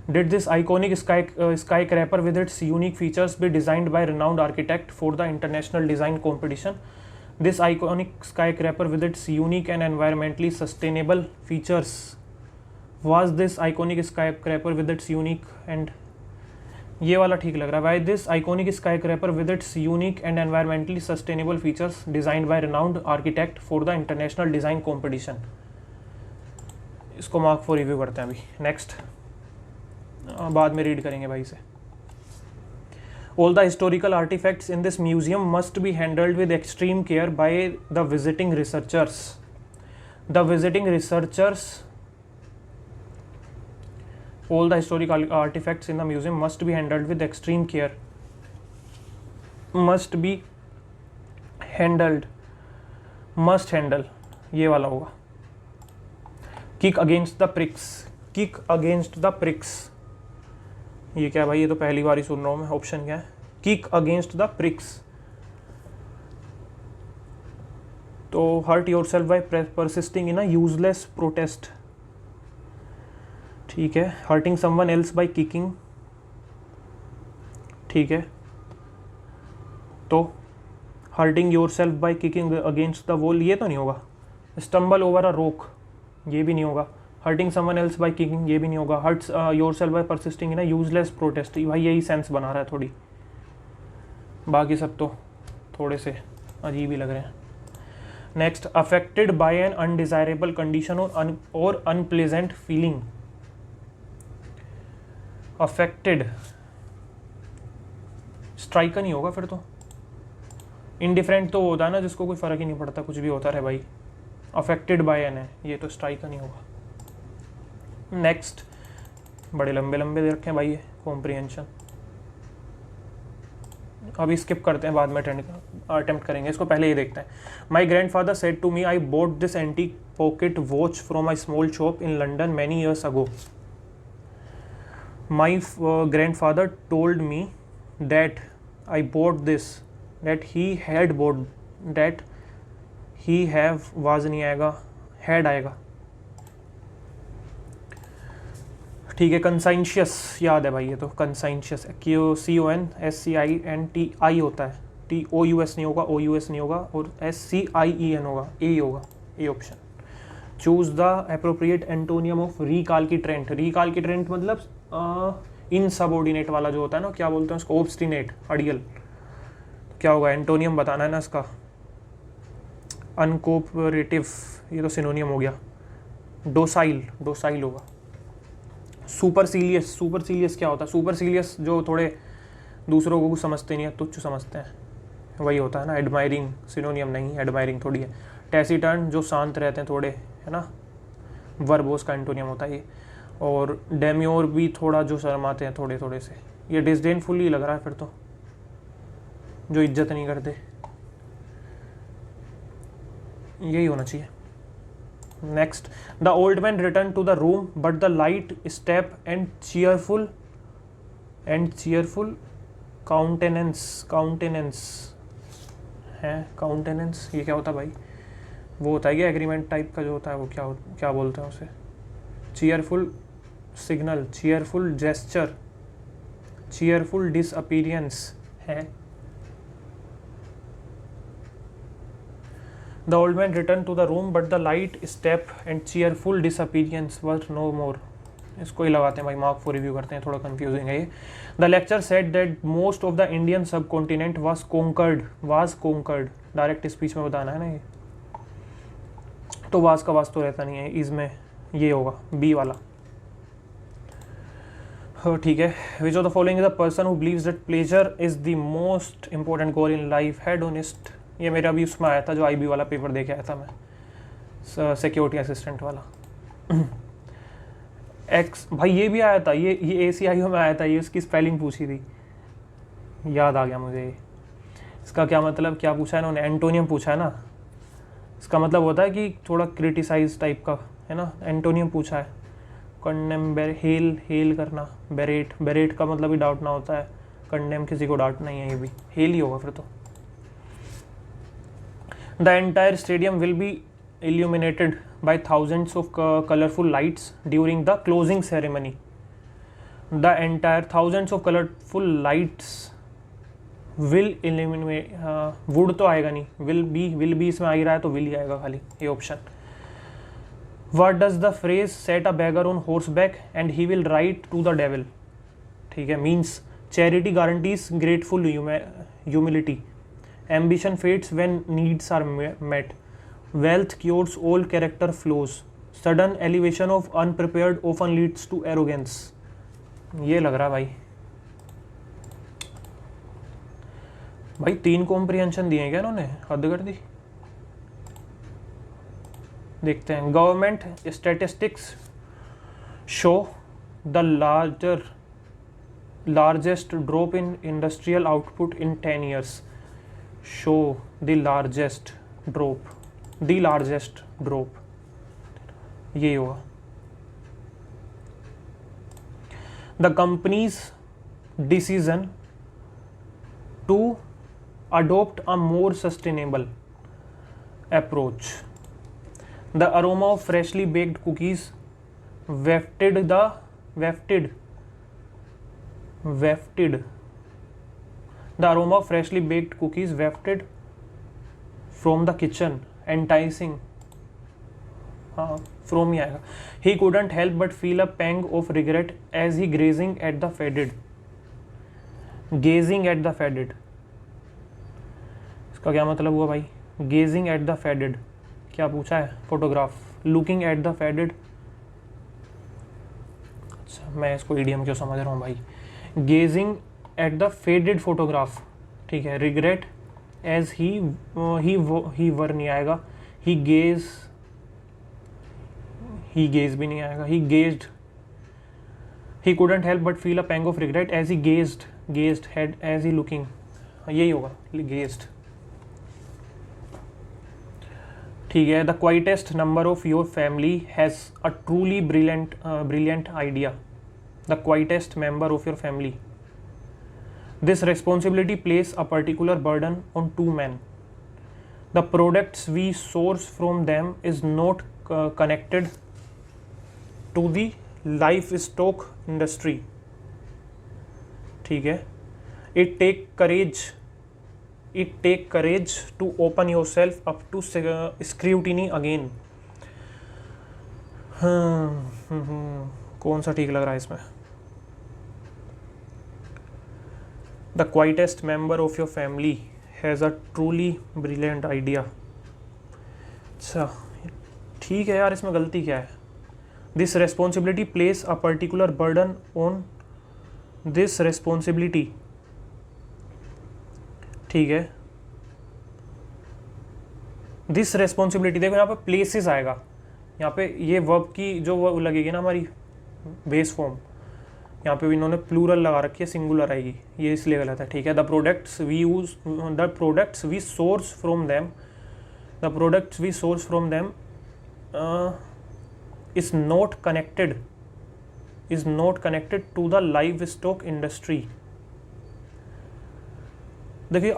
Did this iconic skyscraper with its unique features be designed by renowned architect for the international design competition? This iconic skyscraper with its unique and environmentally sustainable features, was this iconic skyscraper with its unique and, ये वाला ठीक लग रहा है। Why this iconic skyscraper with its unique and environmentally sustainable features designed by renowned architect for the international design competition. इसको mark for review करते हैं अभी। नेक्स्ट बाद में रीड करेंगे भाई से। All the historical artefacts in this museum must be handled with extreme care by the visiting researchers. The visiting researchers, all the historical artifacts in the museum must be handled with extreme care, must be handled, must handle, ये वाला होगा। kick against the pricks, kick against the pricks, ये क्या भाई, ये तो पहली बार ही सुन रहा हूँ मैं। ऑप्शन क्या है? kick against the pricks, तो hurt yourself by persisting in a useless protest, ठीक है। Hurting someone else by kicking, ठीक है। तो hurting yourself by kicking against the wall, ये तो नहीं होगा। स्टम्बल ओवर अ रॉक, ये भी नहीं होगा। Hurting someone else by kicking, ये भी नहीं होगा। Hurts yourself by persisting in a useless protest, भाई यही सेंस बना रहा है थोड़ी, बाकी सब तो थोड़े से अजीब ही लग रहे हैं। Next, affected by an undesirable condition और अनप्लेजेंट फीलिंग। अफेक्टेड, स्ट्राइकर नहीं होगा फिर तो। इनडिफरेंट तो होता है ना जिसको कोई फर्क ही नहीं पड़ता, कुछ भी होता रहे भाई। अफेक्टेड बाय एन है, ये तो स्ट्राइकर नहीं होगा। नेक्स्ट, बड़े लंबे लंबे दे रखे हैं भाई ये कॉम्प्रिहेंशन, अभी स्किप करते हैं, बाद में अटेम्प्ट करेंगे इसको, पहले ये देखते हैं। My grandfather said to me I bought this antique pocket watch from a small shop in London many years ago. My grandfather told me that I bought this, that he had bought, that he have was नहीं आएगा, had आएगा, ठीक है। conscientious याद है भाई, ये तो conscientious, CONSCIENTI होता है, TOUS नहीं होगा, OUS नहीं होगा, और SCIEN होगा, A होगा, A option. Choose the appropriate antonym of recalcitrant. Recalcitrant मतलब इनसबऑर्डिनेट वाला जो होता है ना, क्या बोलते हैं उसको? ऑब्स्टिनेट, अड़ियल। क्या होगा? एंटोनियम बताना है ना इसका। अनकोऑपरेटिव, ये तो सिनोनियम हो गया। डोसाइल, डोसाइल होगा। सुपरसीलियस, सुपरसीलियस क्या होता है? सुपरसीलियस जो थोड़े दूसरों को समझते नहीं है, तुच्छ समझते हैं, वही होता है ना। एडमायरिंग, सिनोनियम नहीं, एडमायरिंग थोड़ी है। टैसिटर्न, जो शांत रहते हैं थोड़े, है ना, वर्बोस का एंटोनियम होता है ये। और डेम्योर भी थोड़ा जो शर्माते हैं थोड़े थोड़े से। ये डिसडेनफुल ही लग रहा है फिर तो, जो इज्जत नहीं करते, यही होना चाहिए। Next, the old man return to the room but the light step and cheerful countenance, countenance है, काउंटेनेंस ये क्या होता है भाई? वो होता है कि एग्रीमेंट टाइप का जो होता है, वो क्या बोलते हैं उसे? Cheerful signal, cheerful gesture, cheerful disappearance है। The old man return to the room but the light step and cheerful disappearance were no more. इसको ही लगाते हैं भाई, मार्क फॉर रिव्यू करते हैं, थोड़ा कंफ्यूजिंग है ये। The lecture said that most of the Indian subcontinent was conquered. Direct speech में बताना है ना ये, तो वाज का वाज तो रहता नहीं है इसमें, ये होगा बी वाला। ठीक है। Which of the following is the person who believes that pleasure is the most important goal in life? Hedonist. ये मेरा अभी उसमें आया था, जो IB वाला पेपर दे के आया था मैं, सिक्योरिटी असिस्टेंट वाला। एक्स भाई ये भी आया था, ये ACIO में आया था, ये उसकी स्पेलिंग पूछी थी, याद आ गया मुझे। इसका क्या मतलब, क्या पूछा है इन्होंने? एंटोनियम पूछा है ना। इसका मतलब होता है कि थोड़ा क्रिटिसाइज टाइप का, है ना। एंटोनियम पूछा है। कंडेम, हेल करना। बेरेट का मतलब ही डांटना होता है। कंडेम किसी को डांटना ही है, ये भी हेल ही होगा फिर तो। The entire stadium will be illuminated by thousands of colorful lights during the closing ceremony. The entire thousands of colorful lights will illuminate, would तो आएगा नहीं, will be इसमें आ ही रहा है तो will ही आएगा खाली, ये option. What does the phrase set a beggar on horseback and he will ride to the devil, ठीक है, means charity guarantees grateful humility. Ambition fades when needs are met. Wealth cures all character flaws. Sudden elevation of unprepared often leads to arrogance. ये लग रहा है भाई 3 comprehension दिए क्या इन्होंने, हद कर दी. देखते हैं. Government statistics show the largest drop in industrial output in 10 years. Show the largest drop. ये होगा. The company's decision to adopt a more sustainable approach. The aroma of freshly baked cookies wafted. The aroma of freshly baked cookies wafted from the kitchen, enticing. From ही आएगा. He couldn't help but feel a pang of regret as he gazing at the faded. इसका क्या मतलब हुआ भाई? Gazing at the faded क्या पूछा है? Photograph. Looking at the faded. अच्छा, मैं इसको idiom क्यों समझ रहा हूँ भाई? Gazing at the faded photograph, ठीक है. Regret as he were नहीं आएगा. He gazed भी नहीं आएगा. He gazed. He couldn't help but feel a pang of regret as he gazed had as he looking. यही होगा, gazed. ठीक है. The quietest member of your family has a truly brilliant idea. The quietest member of your family. This responsibility places a particular burden on 2 men. The products we source from them is not connected to the livestock industry. ठीक है. It take courage to open yourself up to scrutiny again. कौन सा ठीक लग रहा है इसमें? The quietest member of your family has a truly brilliant idea. अच्छा ठीक है यार, इसमें गलती क्या है? This responsibility places a particular burden on this responsibility. ठीक है. This responsibility देखो यहाँ पे places आएगा. यहाँ पे ये वर्ब की जो वर्ब लगेगी ना हमारी बेस फॉर्म, यहाँ पे भी इन्होंने प्लूरल लगा रखी है, सिंगुलर आएगी, ये इसलिए गलत है. ठीक है. The products we source from them is not connected to the livestock industry. देखिए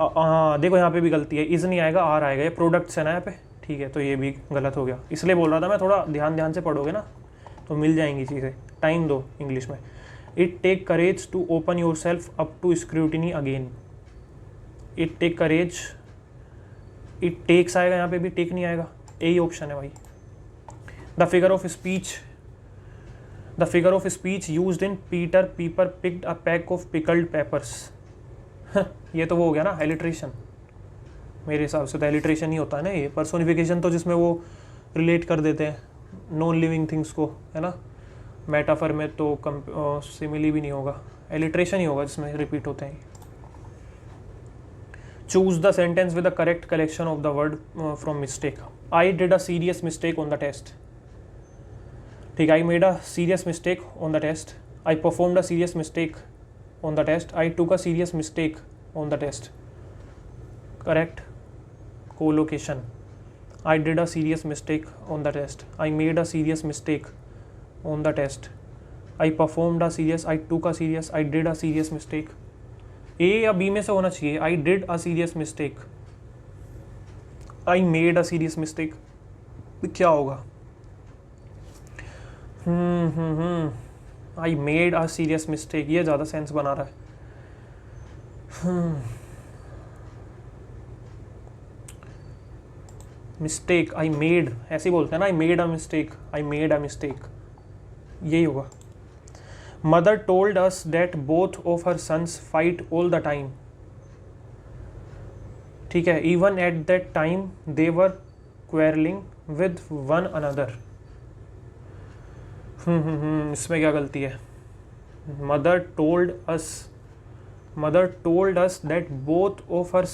देखो यहाँ पे भी गलती है, इज नहीं आएगा, आर आएगा. ये प्रोडक्ट्स है ना यहाँ पे, ठीक है, तो ये भी गलत हो गया. इसलिए बोल रहा था मैं, थोड़ा ध्यान से पढ़ोगे ना तो मिल जाएंगी चीज़ें. टाइम दो इंग्लिश में. It take courage to open yourself up to scrutiny again. It take courage, it takes आएगा, यहाँ पे भी टेक नहीं आएगा, यही ऑप्शन है भाई. The figure of speech used in Peter Piper picked a pack of pickled peppers. ये तो वो हो गया ना एलिट्रेशन. मेरे हिसाब से तो एलिट्रेशन ही होता है ना ये. पर्सोनिफिकेशन तो जिसमें वो रिलेट कर देते हैं नॉन लिविंग थिंग्स को, है ना. मेटाफर में तो सिमिली भी नहीं होगा, एलिट्रेशन ही होगा जिसमें रिपीट होते हैं. Choose the sentence with the correct collection of the word from mistake. I did a serious mistake on the test. ठीक. I made a serious mistake on the test. I performed a serious mistake on the test. I took a serious mistake on the test. Correct collocation. I did a serious mistake on the test. I made a serious mistake on the test. I performed a serious, I took a serious, I did a serious mistake. A या B में से होना चाहिए. I did a serious mistake. I made a serious mistake. क्या होगा? आई made a serious mistake, ये ज़्यादा sense बना रहा है। मिस्टेक, आई मेड, ऐसे ही बोलते हैं ना, I made a mistake, I made a mistake, यही होगा। Mother told us that both of her sons fight all the time, ठीक है, even at that time they were quarrelling with one another. इसमें क्या गलती है? Mother told us that both of her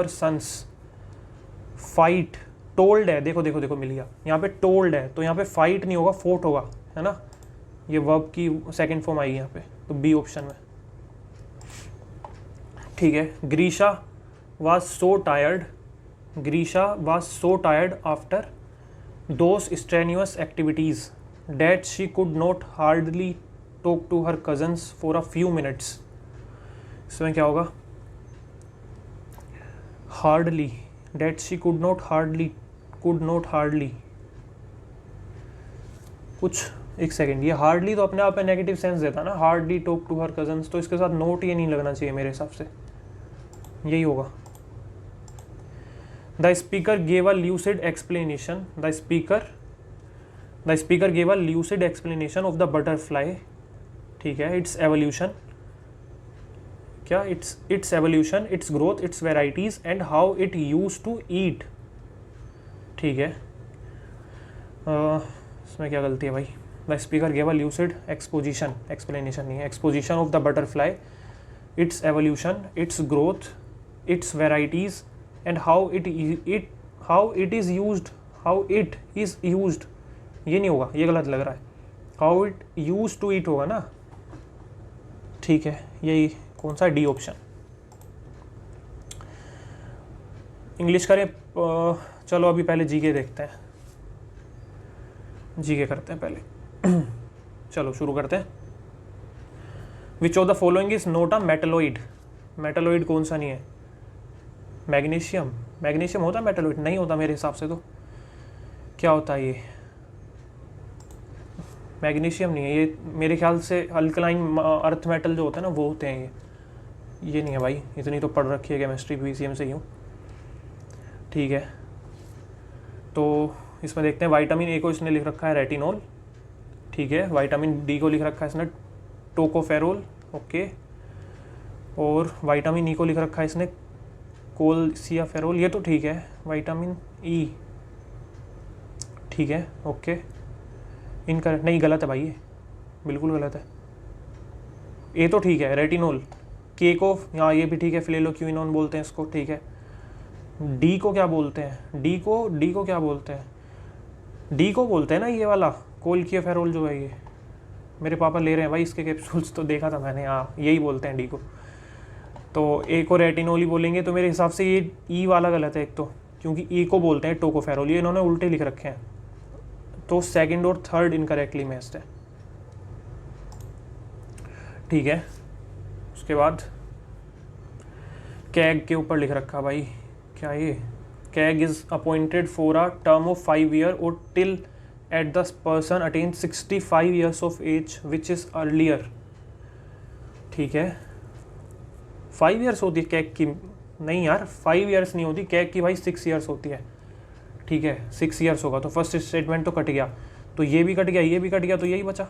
sons fight, told है, देखो देखो देखो मिल गया, यहाँ पे टोल्ड है तो यहाँ पे फाइट नहीं होगा, फोर्ट होगा, है ना, ये वर्ब की सेकंड फॉर्म आई यहाँ पे, तो बी ऑप्शन में, ठीक है। Grisha was so tired after those strenuous activities that she could not hardly talk to her cousins for a few minutes। इसमें क्या होगा? hardly, that she could not hardly कुछ, एक सेकेंड, ये हार्डली तो अपने आप में नेगेटिव सेंस देता है ना, hardly talk to her cousins, तो इसके साथ नोट ये नहीं लगना चाहिए मेरे हिसाब से, यही होगा। The speaker gave a lucid explanation, the speaker gave a lucid explanation of the butterfly, ठीक है, इट्स एवोल्यूशन, क्या, its evolution, its growth, its varieties and how it use to eat, ठीक है। इसमें क्या गलती है भाई? The speaker gave a lucid explanation नहीं है, exposition of the butterfly, its evolution, its growth, its varieties and how it is used, ये नहीं होगा, ये गलत लग रहा है, how it use to eat होगा ना, ठीक है, यही कौन सा, डी ऑप्शन। इंग्लिश करें, चलो अभी पहले जीके देखते हैं, जीके करते हैं पहले। चलो शुरू करते हैं। Which of the following is not a metalloid, metalloid कौन सा नहीं है? मैग्नीशियम होता है मेटलोइड? नहीं होता मेरे हिसाब से, तो क्या होता है ये? मैग्नीशियम नहीं है ये, मेरे ख्याल से अल्कलाइन अर्थ मेटल जो होता है ना वो होते हैं ये नहीं है भाई, इतनी तो पढ़ रखी है केमिस्ट्री पीसीएम से यूँ, ठीक है। तो इसमें देखते हैं, विटामिन ए को इसने लिख रखा है रेटिनॉल, ठीक है, विटामिन डी को लिख रखा है इसने टोकोफेरोल, ओके, और विटामिन ई को लिख रखा है इसने कोलसियाफेरोल, ये तो ठीक है, विटामिन ई, ठीक है, ओके, इनका नहीं, गलत है भाई, ये बिल्कुल गलत है, ए तो ठीक है, रेटिनॉल, के को, हाँ ये भी ठीक है, फ्लेलोक्विनोन बोलते हैं इसको, ठीक है। डी को क्या बोलते हैं? डी को क्या बोलते हैं? डी को बोलते हैं ना ये वाला कोलसियाफेरोल जो है, ये मेरे पापा ले रहे हैं भाई इसके कैप्सूल्स, तो देखा था मैंने, हाँ यही बोलते हैं डी को। तो ए को रेटिनॉल ही बोलेंगे, तो मेरे हिसाब से ये ई वाला गलत है एक तो, क्योंकि ई को बोलते हैं टोकोफेरोल, ये इन्होंने उल्टे लिख रखे हैं, तो सेकंड और थर्ड इनकरेक्टली मैच्ड है, ठीक है। उसके बाद कैग के ऊपर लिख रखा भाई, क्या ये? CAG is appointed for a term of 5 year और till at the person attain 65 years of age which is earlier, ठीक है। 5 ईयर्स होती है कैग की? नहीं यार, 5 ईयर्स नहीं होती कैग की भाई, 6 ईयर्स होती है, ठीक है, 6 ईयर्स होगा, तो फर्स्ट स्टेटमेंट तो कट गया, तो ये भी कट गया, ये भी कट गया, तो यही बचा,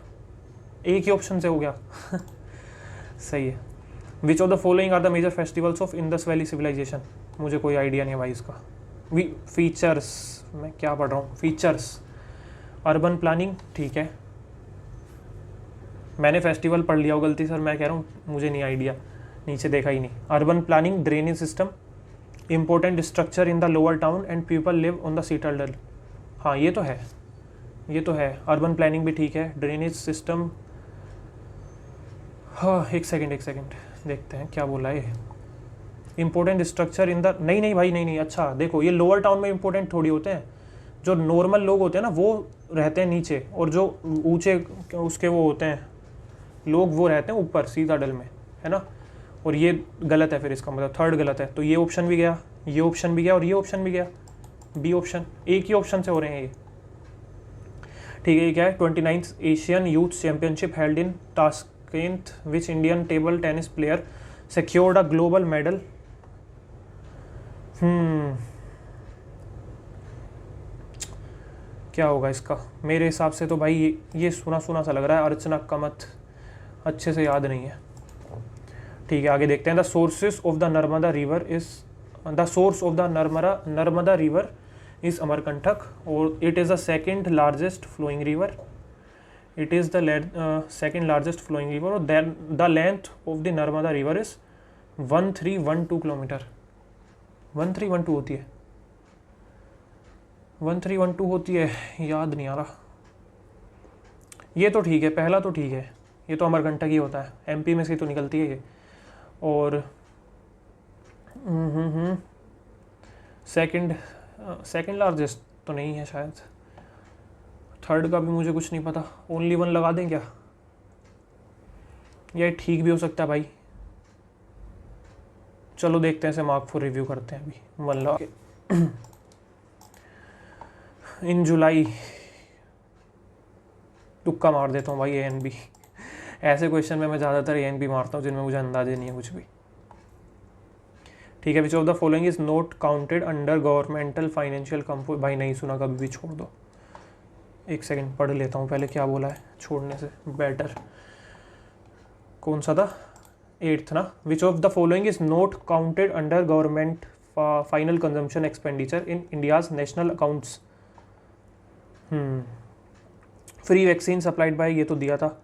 एक ही ऑप्शन से हो गया। सही है। Which of the following are the major festivals of Indus valley civilisation? मुझे कोई आइडिया नहीं है भाई इसका। फीचर्स, मैं क्या पढ़ रहा हूँ, फीचर्स, अर्बन प्लानिंग, ठीक है, मैंने फेस्टिवल पढ़ लिया हो गलती सर, मैं कह रहा हूँ मुझे नहीं आइडिया, नीचे देखा ही नहीं। Urban planning, drainage system, important structure in the lower town and people live on the citadel, हाँ ये तो है, ये तो है, अर्बन प्लानिंग भी ठीक है, ड्रेनेज सिस्टम, हाँ एक सेकेंड देखते हैं क्या बोला है। इम्पोर्टेंट स्ट्रक्चर इन द, नहीं भाई, नहीं, अच्छा देखो, ये लोअर टाउन में इम्पोर्टेंट थोड़ी होते हैं, जो नॉर्मल लोग होते हैं ना वो रहते हैं नीचे, और जो ऊंचे उसके वो होते हैं लोग, वो रहते हैं ऊपर सीताडल में, है ना, और ये गलत है, फिर इसका मतलब थर्ड गलत है, तो ये ऑप्शन भी गया, ये ऑप्शन भी गया, और ये ऑप्शन भी गया, बी ऑप्शन, एक ही ऑप्शन से हो रहे हैं ये, ठीक है, ये क्या है? 29th Asian youth championship held in Tashkent, which Indian table tennis player secured a global medal? क्या होगा इसका? मेरे हिसाब से तो भाई ये सुना सुना सा लग रहा है, अर्चना कामत, अच्छे से याद नहीं है। ठीक है, आगे देखते हैं। The sources of the Narmada river is, the source of the Narmada river is Amarkantak, और it is the second largest flowing river. It is the second largest flowing river, और the length of the Narmada river is 1312 kilometre. 1312 होती है, 1312 होती है, याद नहीं आ रहा। ये तो ठीक है, पहला तो ठीक है, ये तो अमरकंटक ही होता है, एमपी में से तो निकलती है ये। और सेकंड लार्जेस्ट तो नहीं है शायद, थर्ड का भी मुझे कुछ नहीं पता, ओनली वन लगा दें क्या? ये ठीक भी हो सकता है भाई, चलो देखते हैं, इसे मार्क फॉर रिव्यू करते हैं अभी, वन लगा के। इन जुलाई, तुक्का मार देता हूँ भाई, ANB। ऐसे क्वेश्चन में मैं ज़्यादातर ANB मारता हूँ जिनमें मुझे अंदाजे नहीं है कुछ भी। ठीक है, which of the following is not counted under governmental financial compose, भाई नहीं सुना कभी भी, छोड़ दो। एक सेकंड पढ़ लेता हूँ पहले क्या बोला है, छोड़ने से बेटर। कौन सा था? 8th ना। Which of the following is not counted under government final consumption expenditure in India's national accounts? Free vaccine supplied by, ये तो दिया था।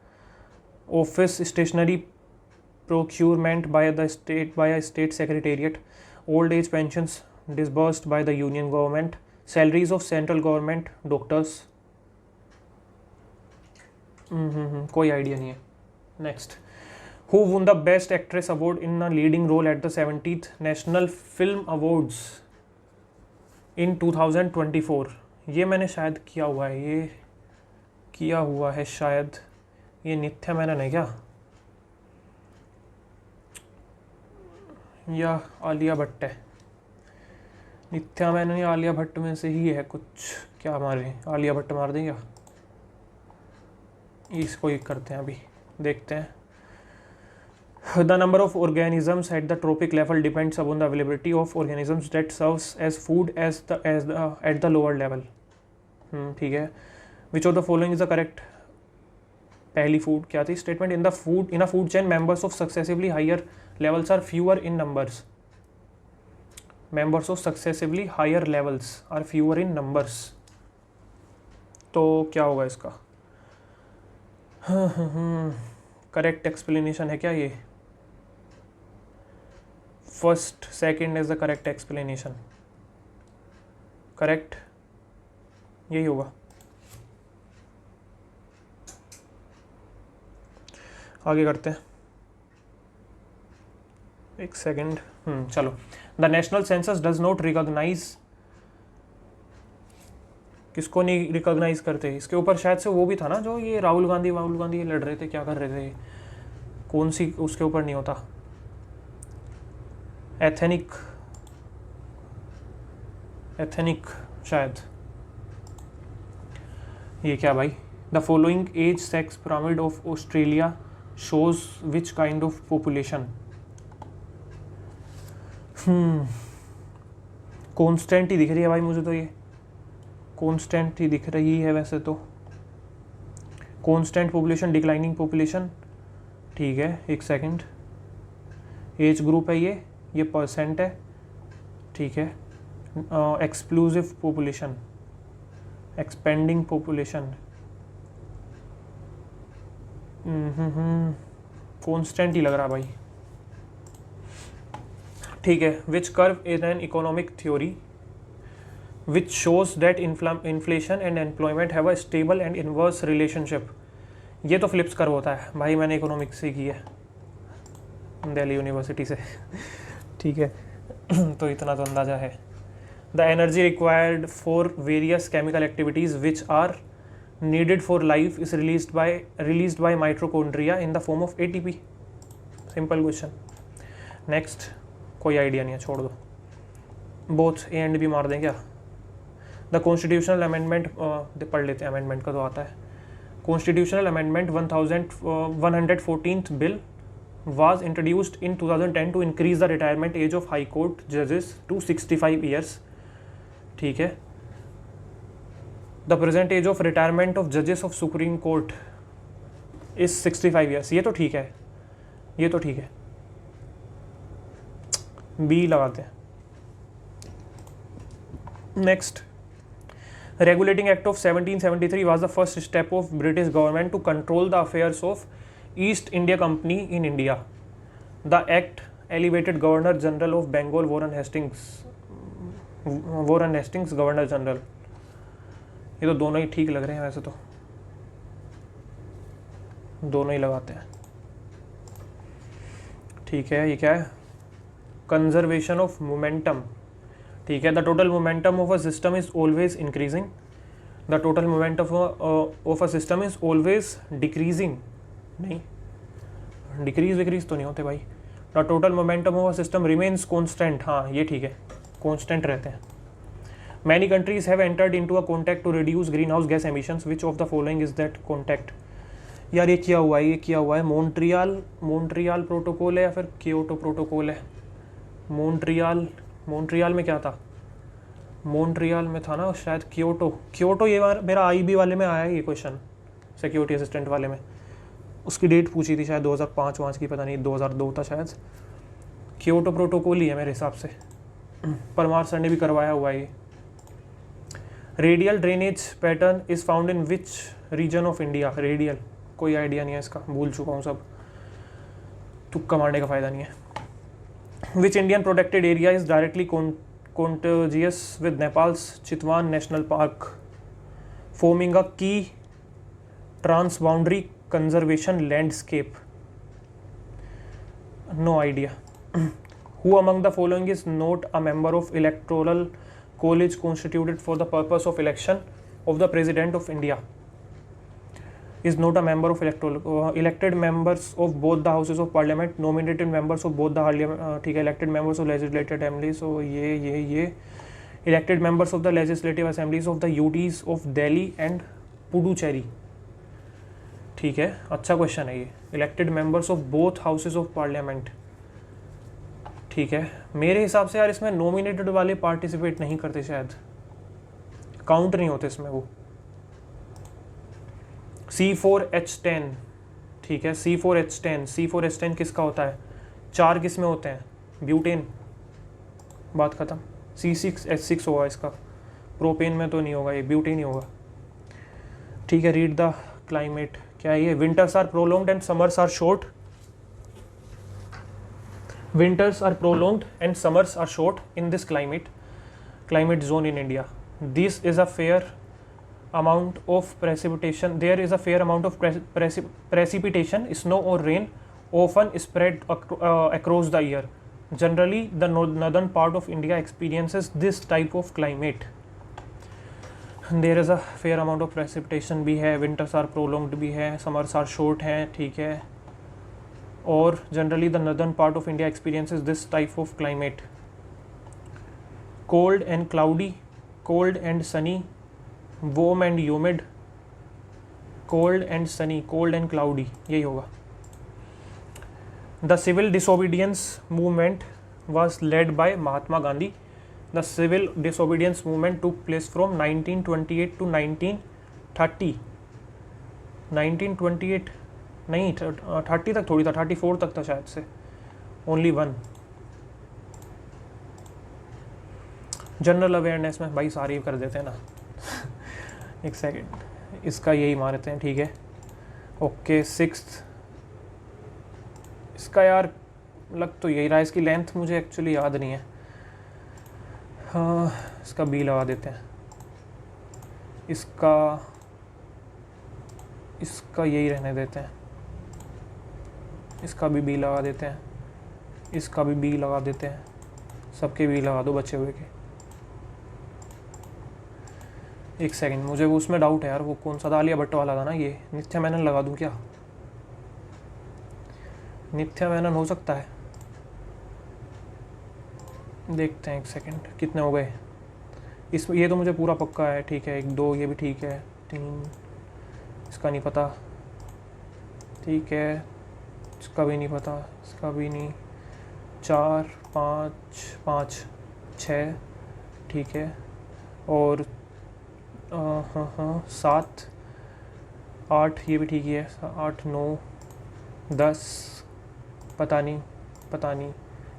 Office stationery procurement by the state, by a state secretariat. Old age pensions disbursed by the union government. Salaries of central government doctors. कोई idea नहीं है। Next, who won the best actress award in a leading role at the 70th national film awards इन 2024? ये मैंने शायद किया हुआ है, ये किया हुआ है शायद, ये नित्या मेनन है क्या, या आलिया भट्ट है? नित्या मेनन या आलिया भट्ट में से ही है कुछ, क्या मारे, आलिया भट्ट मार दें क्या? इसको ही करते हैं अभी, देखते हैं। The number of organisms at the tropic level depends upon the availability of organisms that serves as food at the lower level. ठीक है। Which of the following is the correct? पहली फूड क्या थी statement? in a food chain members of successively higher levels are fewer in numbers. Members of successively higher levels are fewer in numbers. तो क्या होगा इसका? Correct explanation है क्या ये? First second is the correct explanation, correct यही होगा। आगे करते हैं, एक सेकंड। चलो। The national census does not recognise, किसको नहीं रिकॉग्नाइज करते? इसके ऊपर शायद से वो भी था ना, जो ये राहुल गांधी लड़ रहे थे, क्या कर रहे थे, कौन सी उसके ऊपर नहीं होता? एथनिक शायद। ये क्या भाई? The following age sex pyramid of Australia shows which kind of population? Constant ही दिख रही है भाई मुझे तो, ये कॉन्स्टेंट ही दिख रही है वैसे तो। कॉन्स्टेंट पॉपुलेशन, डिक्लाइनिंग पॉपुलेशन, ठीक है एक सेकंड। एज ग्रुप है ये परसेंट है, ठीक है। Exclusive population, expanding population, constant ही लग रहा भाई, ठीक है। Which curve in an economic theory which shows that inflation and employment have a stable and inverse relationship? ये तो फ्लिप्स कर्व होता है भाई, मैंने इकोनॉमिक्स से की है दिल्ली यूनिवर्सिटी से, ठीक है। तो इतना तो अंदाजा है। The energy required for various chemical activities which are needed for life is released by mitochondria in the form of ATP। Simple question. Next, कोई आइडिया नहीं है, छोड़ दो। बोथ A एंड B मार दें क्या? द कॉन्स्टिट्यूशनल अमेंडमेंट, पढ़ लेते हैं, अमेंडमेंट का तो आता है। Constitutional amendment 1114th bill was introduced in 2010 to increase the retirement age of high court judges to 65 years, ठीक है। The present age of retirement of judges of Supreme Court is 65 years। ये तो ठीक है, ये तो ठीक है, बी लगाते हैं। Next, Regulating Act of 1773 was the first step of British government to control the affairs of East India Company in India. The act elevated Governor General of Bengal Warren Hastings Governor General। ये तो दोनों ही ठीक लग रहे हैं, वैसे तो दोनों ही लगाते हैं, ठीक है। ये क्या है? कंजर्वेशन ऑफ मोमेंटम, ठीक है। The total momentum of a system is always increasing, the total momentum of a system is always decreasing, नहीं, डिक्रीज तो नहीं होते भाई। The total momentum of a system remains constant, हाँ ये ठीक है, कॉन्स्टेंट रहते हैं। Many countries have entered into a contact to reduce green house gas emissions, which of the following is that contact? यार ये किया हुआ है, ये किया हुआ है, मॉन्ट्रियल प्रोटोकॉल है या फिर क्योटो प्रोटोकॉल है? मॉन्ट्रियल में क्या था? मॉन्ट्रियल में था ना शायद क्योटो। ये बार मेरा आईबी वाले में आया है ये क्वेश्चन, सिक्योरिटी असिस्टेंट वाले में। उसकी डेट पूछी थी शायद 2005 की, पता नहीं 2002 था शायद। क्योटो प्रोटोकॉल ही है मेरे हिसाब से, परमार सर ने भी करवाया हुआ है ये। Radial drainage pattern is found in which region of India? Radial, कोई आइडिया नहीं है इसका, भूल चुका हूँ सब, तुक्का मारने का फ़ायदा नहीं है। Which Indian protected area is directly contagious with Nepal's Chitwan national park, forming a key transboundary conservation landscape? No idea. Who among the following is not a member of electoral college constituted for the purpose of election of the President of India? Is not a member of elected members of both the houses of parliament, nominated members of both the ठीक है, elected members of legislative assemblies, so ये elected members of the legislative assemblies of the UTs of Delhi and Puducherry, ठीक है। अच्छा question है ये, elected members of both houses of parliament, ठीक है। मेरे हिसाब से यार इसमें नॉमिनेटेड वाले पार्टिसिपेट नहीं करते, शायद काउंट नहीं होते इसमें वो। C4H10, ठीक है, C4H10 किसका होता है? 4 किस में होते हैं? ब्यूटेन, बात खत्म। C6H6 होगा इसका, प्रोपेन में तो नहीं होगा, ये ब्यूटेन ही होगा, ठीक है। रीड द क्लाइमेट, क्या है ये? Winters are prolonged and summers are short, winters are prolonged and summers are short in this climate zone in India. This is a fair amount of precipitation. There is a fair amount of precipitation, snow or rain, often spread across the year. Generally, the northern part of India experiences this type of climate. There is a fair amount of precipitation भी है, winters are prolonged भी है, summers are short हैं, ठीक है। और generally the northern part of India experiences this type of climate. Cold and cloudy, cold and sunny, warm and humid, cold and sunny, cold and cloudy, यही होगा। The civil disobedience movement was led by Mahatma Gandhi. The civil disobedience movement took place from 1928 to 1930. 1928 नहीं, 30 तक थोड़ी था, 34 तक था शायद से, ओनली 1। जनरल अवेयरनेस में भाई सारे कर देते हैं ना। एक सेकेंड, इसका यही मारते हैं, ठीक है। ओके, 6th इसका यार लग तो यही रहा है, इसकी लेंथ मुझे एक्चुअली याद नहीं है। हाँ, इसका बी लगा देते हैं, इसका यही रहने देते हैं, इसका भी बी लगा देते हैं, इसका भी बी लगा देते हैं, सबके बी लगा दो बचे हुए के। एक सेकंड, मुझे वो उसमें डाउट है यार, वो कौन सा आलिया भट्ट वाला था ना, ये नित्या मेनन लगा दूं क्या? नित्या मेनन हो सकता है, देखते हैं। एक सेकंड, कितने हो गए? इसमें ये तो मुझे पूरा पक्का है, ठीक है। 1 2 ये भी ठीक है, 3 इसका नहीं पता, ठीक है, इसका भी नहीं पता, इसका भी नहीं, 4 5 5 6 ठीक है, और हाँ 7 8 ये भी ठीक ही है, 8 9 10 पता नहीं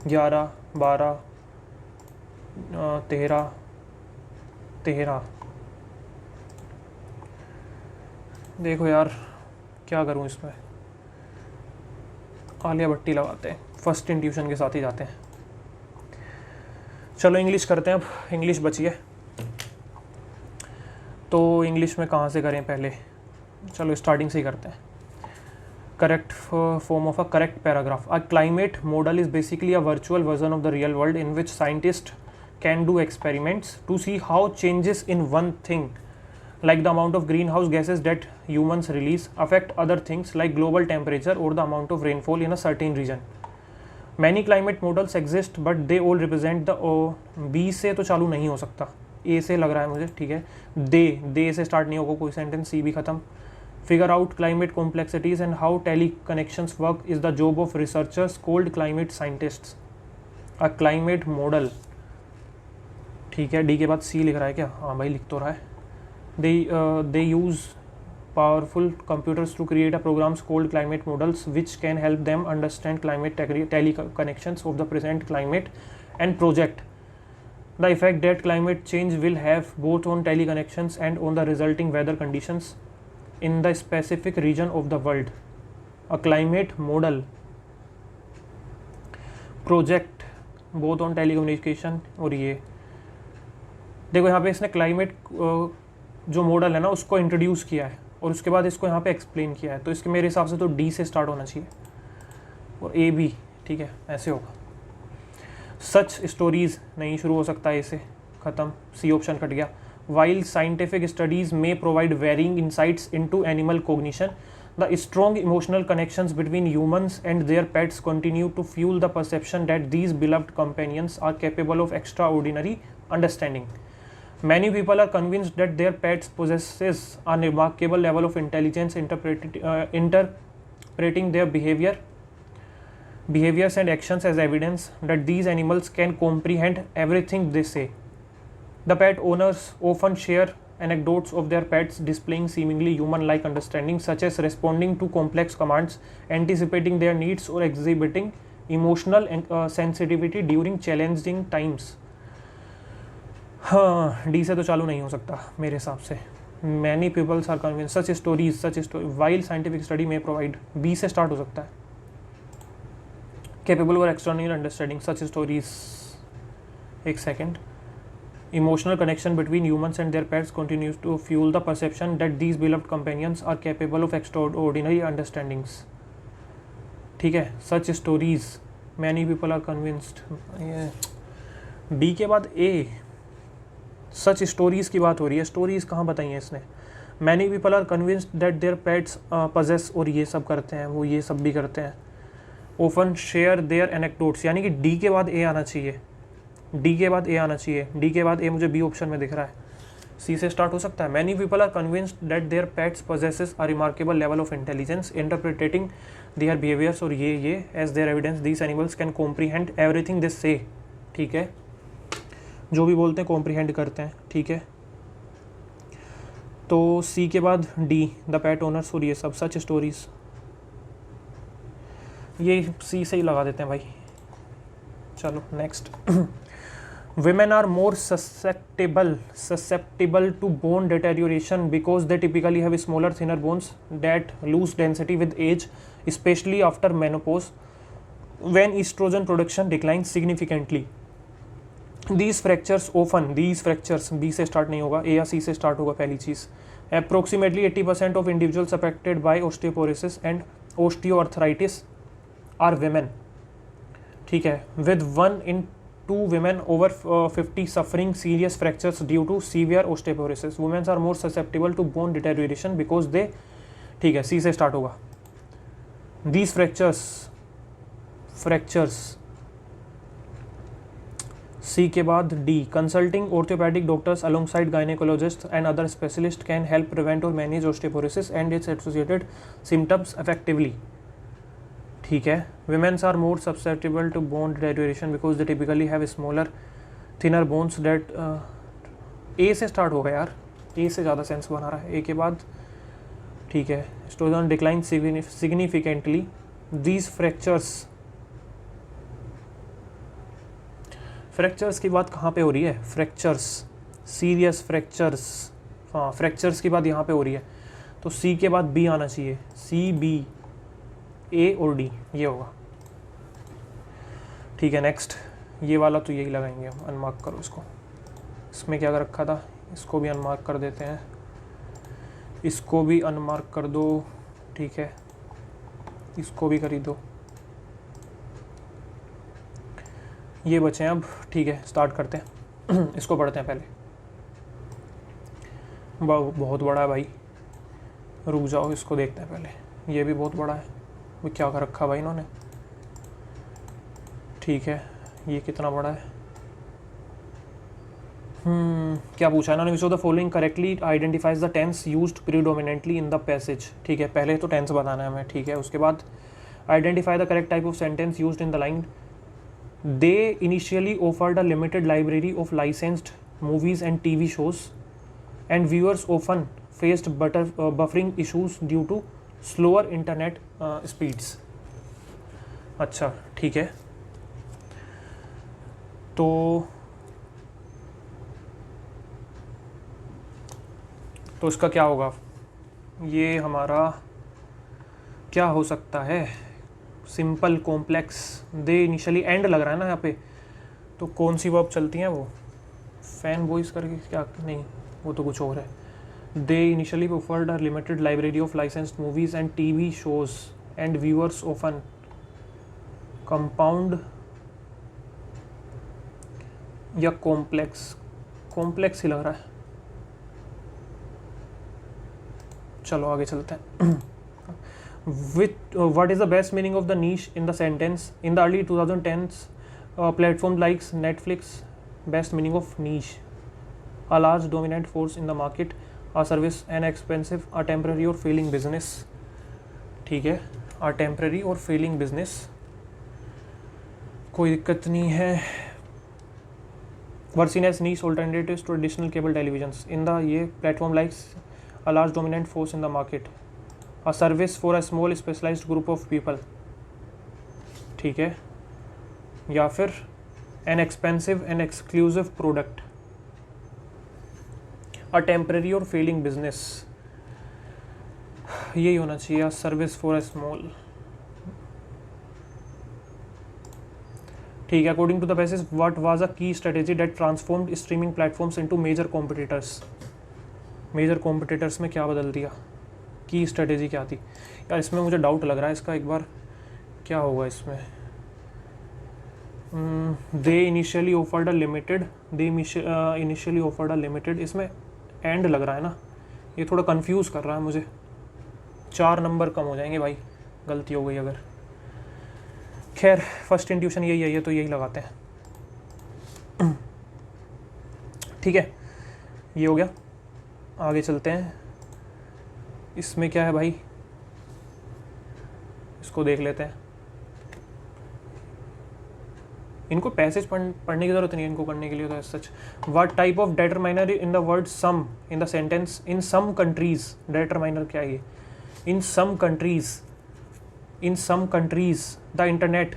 11 12 13 देखो यार क्या करूँ इसमें, आलिया भट्टी लगाते हैं, फर्स्ट इंट्यूशन के साथ ही जाते हैं। चलो इंग्लिश करते हैं, अब इंग्लिश बची है, तो इंग्लिश में कहाँ से करें पहले, चलो स्टार्टिंग से ही करते हैं। Correct form of a correct paragraph. A climate model is basically a virtual version of the real world in which scientists can do experiments to see how changes in one thing, like the amount of greenhouse gases that humans release, affect other things like global temperature or the amount of rainfall in a certain region. Many climate models exist, but they all represent the B से तो चालू नहीं हो सकता, A से लग रहा है मुझे, ठीक है। दे से स्टार्ट नहीं होगा कोई सेंटेंस, C भी खत्म। Figure out climate complexities and how teleconnections work is the job of researchers called climate scientists. A climate model, ठीक है, डी के बाद सी लिख रहा है क्या, हाँ भाई लिख तो रहा है। they use powerful computers to create a programs called climate models which can help them understand climate teleconnections of the present climate and project the effect that climate change will have both on teleconnections and on the resulting weather conditions in the specific region of the world. A climate model project both on telecommunication, और ये देखो यहाँ पे इसने climate जो model है ना उसको इंट्रोड्यूस किया है और उसके बाद इसको यहाँ पे एक्सप्लेन किया है, तो इसके मेरे हिसाब से तो डी से स्टार्ट होना चाहिए और ए बी, ठीक है, ऐसे होगा। सच स्टोरीज नहीं शुरू हो सकता, ए से ख़त्म, सी ऑप्शन कट गया। While scientific studies may provide varying insights into animal cognition, the strong emotional connections between humans and their pets continue to fuel the perception that these beloved companions are capable of extraordinary understanding. Many people are convinced that their pets possesses a remarkable level of intelligence interpreting their behaviors and actions as evidence that these animals can comprehend everything they say. The pet owners often share anecdotes of their pets displaying seemingly human-like understanding, such as responding to complex commands, anticipating their needs, or exhibiting emotional sensitivity during challenging times. हाँ, D से तो चालू नहीं हो सकता मेरे हिसाब से। Many people are convinced such stories while scientific study may provide, B से स्टार्ट हो सकता है। Capable or extraordinary understanding such stories, एक second. Emotional connection between humans and their pets continues to fuel the perception that these beloved companions are capable of extraordinary understandings. ठीक है, such stories many people are convinced. D के बाद ए, such stories की बात हो रही है, stories कहाँ बताई हैं इसने। Many people are convinced that their pets possess, और ये सब करते हैं, वो ये सब भी करते हैं। Often share their anecdotes, यानी कि डी के बाद ए आना चाहिए, डी के बाद ए आना चाहिए, डी के बाद ए मुझे बी ऑप्शन में दिख रहा है, सी से स्टार्ट हो सकता है। Many people are convinced that their pets possesses a remarkable level of intelligence interpreting their behaviours, और ये as their evidence these animals can comprehend everything this say, ठीक है, जो भी बोलते हैं कॉम्प्रीहेंड करते हैं, ठीक है। तो सी के बाद डी, द पेट ओनर्स, और ये सब सच स्टोरीज, ये सी से ही लगा देते हैं भाई। चलो next. Women are more susceptible to bone deterioration because they typically have smaller, thinner bones that lose density with age, especially after menopause, when estrogen production declines significantly. These fractures, B से start नहीं होगा, A या C से start होगा पहली चीज़। Approximately 80% of individuals affected by osteoporosis and osteoarthritis are women, ठीक है, with 1 in 2 women over 50 suffering serious fractures due to severe osteoporosis. Women are more susceptible to bone deterioration because they, ठीक है, C से start होगा। These fractures C के बाद D, consulting orthopedic doctors alongside gynecologist and other specialist can help prevent और manage osteoporosis and its associated symptoms effectively. ठीक है, womens are more susceptible to bone deterioration because they typically have smaller thinner bones that. A से start होगा यार, ए से ज़्यादा sense बना रहा है। ए के बाद ठीक है, स्टोजन डिक्लाइन सिग्निफिकेंटली दीज फ्रैक्चर्स की बात कहाँ पे हो रही है? फ्रैक्चर्स, सीरियस फ्रैक्चर्स, हाँ फ्रैक्चर्स की बात यहाँ पे हो रही है, तो सी के बाद बी आना चाहिए। सी, बी, ए और डी ये होगा। ठीक है, नेक्स्ट ये वाला तो यही लगाएंगे हम, अनमार्क करो इसको। इसमें क्या कर रखा था, इसको भी अनमार्क कर देते हैं, इसको भी अनमार्क कर दो। ठीक है, इसको भी करी दो, ये बचे हैं अब। ठीक है, स्टार्ट करते हैं इसको पढ़ते हैं पहले। बहुत बड़ा है भाई, रुक जाओ, इसको देखते हैं पहले। ये भी बहुत बड़ा है, वो क्या कर रखा भाई इन्होंने। ठीक है, ये कितना बड़ा है? क्या पूछा इन्होंने? Which of the following correctly identifies the tense used predominantly in the passage. ठीक है, पहले तो टेंस बताना है हमें। ठीक है, उसके बाद identify the correct type of sentence used in the line. They initially offered a limited library of licensed movies and TV shows, and viewers often faced buffering issues due to slower internet speeds. अच्छा, ठीक है, तो इसका क्या होगा? ये हमारा क्या हो सकता है? Simple, complex, they initially, and लग रहा है ना यहाँ पे, तो कौन सी वर्ब चलती हैं वो? फैन बॉयज़ करके क्या? नहीं, वो तो कुछ और है। They initially offered a limited library of licensed movies and TV shows and viewers often compound या कॉम्प्लेक्स? कॉम्प्लेक्स ही लग रहा है। चलो आगे चलते हैं। What is the best meaning of the niche in the sentence? In the early 2010s, platforms like Netflix, best meaning of niche, a large dominant force in the market, a service, an expensive, a temporary or failing business. ठीक है, a temporary or failing business, कोई दिक्कत नहीं है। were seen as niche alternatives to traditional cable televisions. In the ये platform likes a large dominant force in the market, a service for a small specialized group of people. ठीक है, या फिर an expensive and exclusive product, a temporary or failing business, यही होना चाहिए, a service for a small। ठीक है, according to the basis, what was a key strategy that transformed streaming platforms into major competitors? major competitors में क्या बदल दिया? की स्ट्रेटेजी क्या थी यार? इसमें मुझे डाउट लग रहा है इसका, एक बार क्या होगा इसमें। They initially offered a limited, initially offered a limited, इसमें एंड लग रहा है ना, ये थोड़ा कंफ्यूज कर रहा है मुझे। 4 नंबर कम हो जाएंगे भाई, गलती हो गई अगर। खैर, फर्स्ट इंट्यूशन यही है, ये तो यही लगाते हैं। ठीक है, ये हो गया, आगे चलते हैं। इसमें क्या है भाई, इसको देख लेते हैं। इनको पैसेज पढ़ने की जरूरत नहीं है, इनको करने के लिए तो सच। What type of determiner in the word some in the sentence? In some countries, determiner क्या है ये? In some countries, in some countries the internet,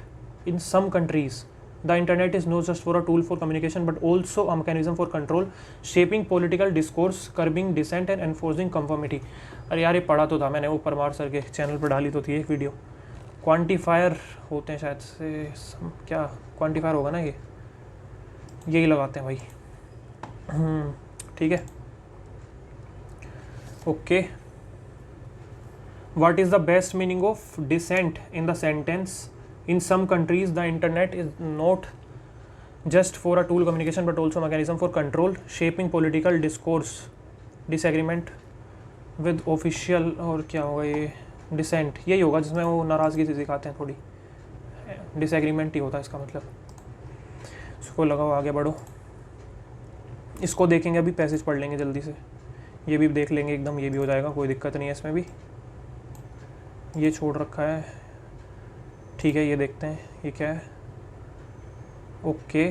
in some countries the internet is not just for a tool for communication but also a mechanism for control, shaping political discourse, curbing dissent and enforcing conformity. अरे यार, ये पढ़ा तो था मैंने, वो Parmar sir के channel पर डाली तो थी एक वीडियो। क्वांटिफायर होते हैं शायद से, क्या क्वांटिफायर होगा ना, ये यही लगाते हैं भाई। ठीक है, okay. What is the best meaning of descent in the sentence? In some countries, the internet is not just for a tool communication but also a mechanism for control, shaping political discourse, disagreement with official, और क्या होगा ये, dissent, यही होगा जिसमें वो नाराज़गी से दिखाते हैं, थोड़ी डिसएग्रीमेंट ही होता है इसका मतलब। इसको लगाओ, आगे बढ़ो। इसको देखेंगे, अभी पैसेज पढ़ लेंगे जल्दी से, ये भी देख लेंगे एकदम, ये भी हो जाएगा, कोई दिक्कत नहीं है इसमें भी। ये छोड़ रखा है, ठीक है, ये देखते हैं ये क्या है। ओके,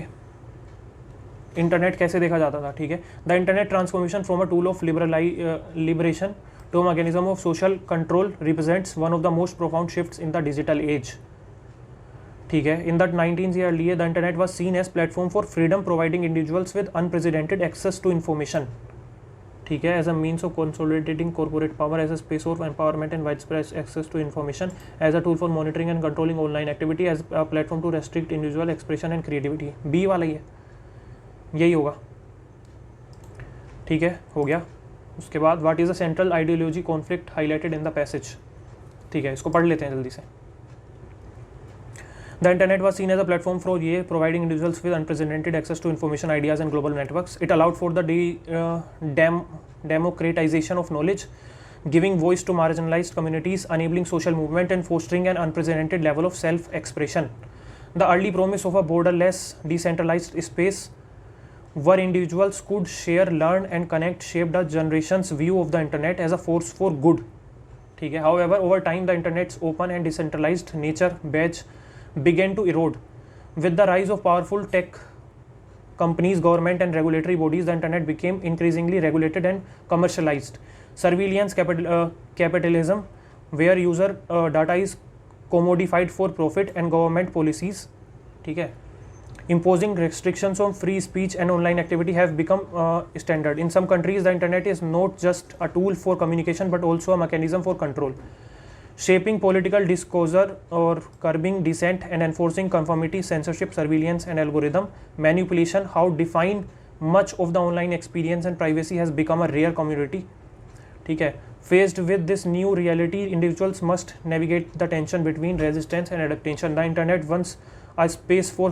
इंटरनेट कैसे देखा जाता था, ठीक है। The internet transformation from a tool of liberation to mechanism of social control represents one of the most profound shifts in the digital age, ठीक है। In the 19th year the internet was seen as platform for freedom providing individuals with unprecedented access to information, ठीक है, as a means of consolidating corporate power, as a space of empowerment and widespread access to information, as a tool for monitoring and controlling online activity, as a platform to restrict individual expression and creativity. B वाला ही है, यही होगा, ठीक है, हो गया। उसके बाद what is the central ideology conflict highlighted in the passage, ठीक है, इसको पढ़ लेते हैं जल्दी से। The internet was seen as a platform for providing individuals with unprecedented access to information, ideas, and global networks. It allowed for the democratization of knowledge, giving voice to marginalized communities, enabling social movement, and fostering an unprecedented level of self-expression. The early promise of a borderless, decentralized space where individuals could share, learn, and connect shaped a generation's view of the internet as a force for good. ठीक है, however, over time, the internet's open and decentralized nature began to erode. With the rise of powerful tech companies, government, and regulatory bodies, the internet became increasingly regulated and commercialized. Surveillance capitalism, where user data is commodified for profit, and government policies, ठीक है, imposing restrictions on free speech and online activity have become standard. In some countries, the internet is not just a tool for communication but also a mechanism for control, shaping political discourse or curbing dissent and enforcing conformity, censorship, surveillance, and algorithm manipulation. How define much of the online experience and privacy has become a rare commodity. ठीक है, faced with this new reality, individuals must navigate the tension between resistance and adaptation. The internet, once a space for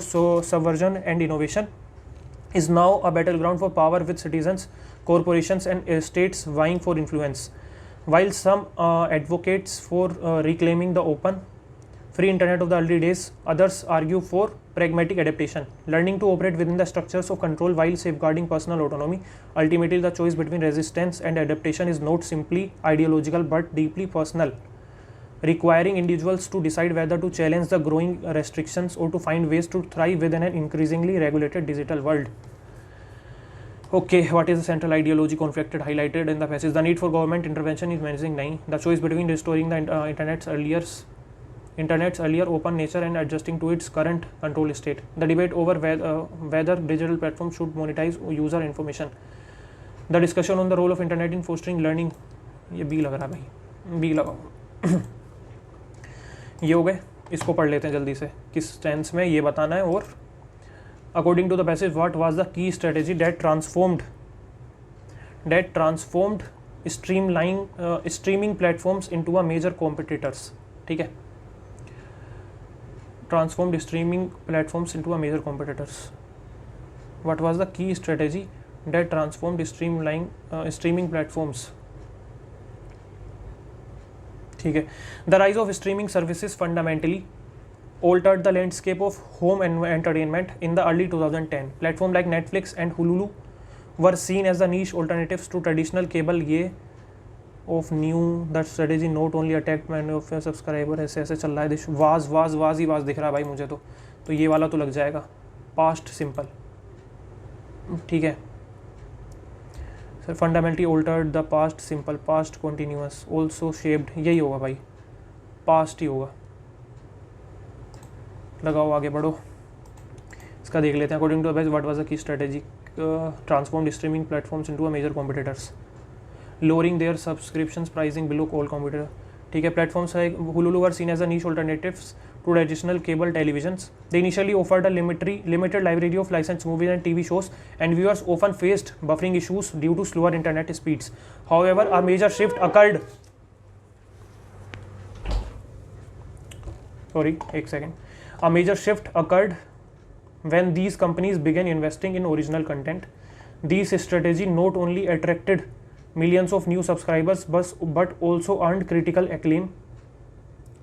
subversion and innovation, is now a battleground for power, with citizens, corporations, and states vying for influence. While some advocates for reclaiming the open, free internet of the early days, others argue for pragmatic adaptation, learning to operate within the structures of control while safeguarding personal autonomy. Ultimately, the choice between resistance and adaptation is not simply ideological but deeply personal, requiring individuals to decide whether to challenge the growing restrictions or to find ways to thrive within an increasingly regulated digital world. Okay, what is the central ideology conflicted highlighted in the passage? The need for government intervention is menacing. नहीं, the choice between restoring the internet's earlier open nature and adjusting to its current control state. The debate over whether digital platforms should monetize user information. The discussion on the role of internet in fostering learning. ये B लग रहा है भाई, B लगाओ। ये हो गए, इसको पढ़ लेते हैं जल्दी से, किस टेंस में ये बताना है। और according to the passage, what was the key strategy that transformed streaming platforms into a major competitors, ठीक है, transformed streaming platforms into a major competitors. What was the key strategy that transformed streaming platforms, ठीक है। The rise of streaming services fundamentally altered the landscape of home and entertainment in the early 2010. Platforms like Netflix and Hulu were seen as the niche alternatives to traditional cable. ये of new that strategy not only attacked many of your subscribers, ऐसे चल रहा है, was he दिख रहा है भाई मुझे तो ये वाला तो लग जाएगा, past simple, ठीक है sir. Fundamentally altered the past simple, past continuous, also shaped, यही होगा भाई, past ही होगा। लगाओ, आगे बढ़ो, इसका देख लेते हैं। According to what was the key strategy transformed streaming platforms into a major competitors, lowering their subscriptions pricing below all competitor, ठीक है। Platforms like Hulu were seen as a niche alternatives to traditional cable televisions. They initially offered a limited library of licensed movies and TV shows, and viewers often faced buffering issues due to slower internet speeds. However, a major shift occurred. A major shift occurred when these companies began investing in original content. These strategy not only attracted millions of new subscribers but also earned critical acclaim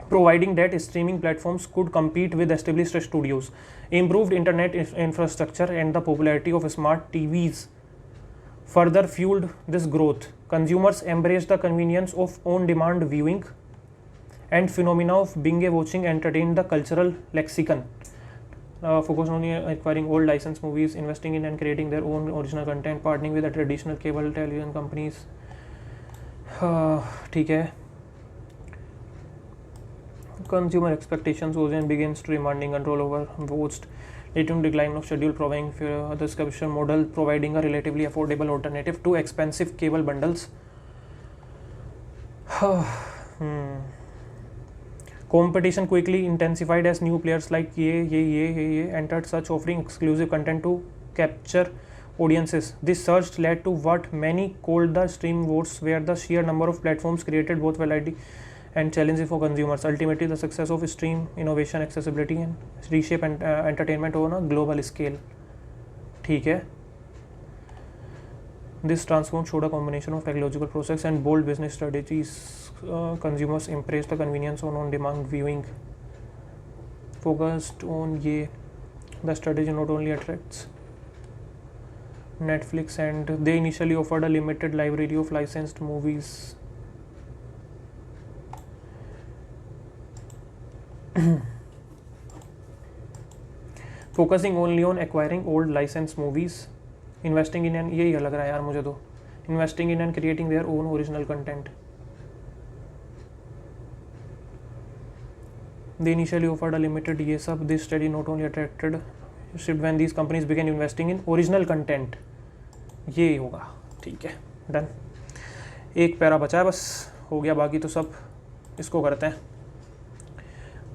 providing that streaming platforms could compete with established studios. Improved internet infrastructure and the popularity of smart TVs further fueled this growth. Consumers embraced the convenience of on-demand viewing, and phenomena of binge watching entertained the cultural lexicon. Focused on acquiring old licensed movies, investing in and creating their own original content, partnering with the traditional cable television companies. ठीक है. Consumer expectations and begins to demanding control over watched, leading to decline of schedule, providing the subscription model, providing a relatively affordable alternative to expensive cable bundles. Competition quickly intensified as new players like ye entered, such offering exclusive content to capture audiences. This surge led to what many called the stream wars, where the sheer number of platforms created both variety and challenges for consumers. Ultimately, the success of stream innovation, accessibility and reshape and entertainment on a global scale. ठीक है. This transform showed a combination of technological process and bold business strategies. Consumers embraced the convenience of on-demand viewing. Focused on the strategy not only attracts Netflix, and they initially offered a limited library of licensed movies. Focusing only on acquiring old licensed movies, investing in and यही लग रहा है यार मुझे तो, investing in and creating their own original content. They initially offered a limited ये सब. This study not only attracted when these companies began investing in original content. ये होगा. ठीक है, डन. एक पैरा बचा है बस, हो गया, बाकी तो सब इसको करते हैं.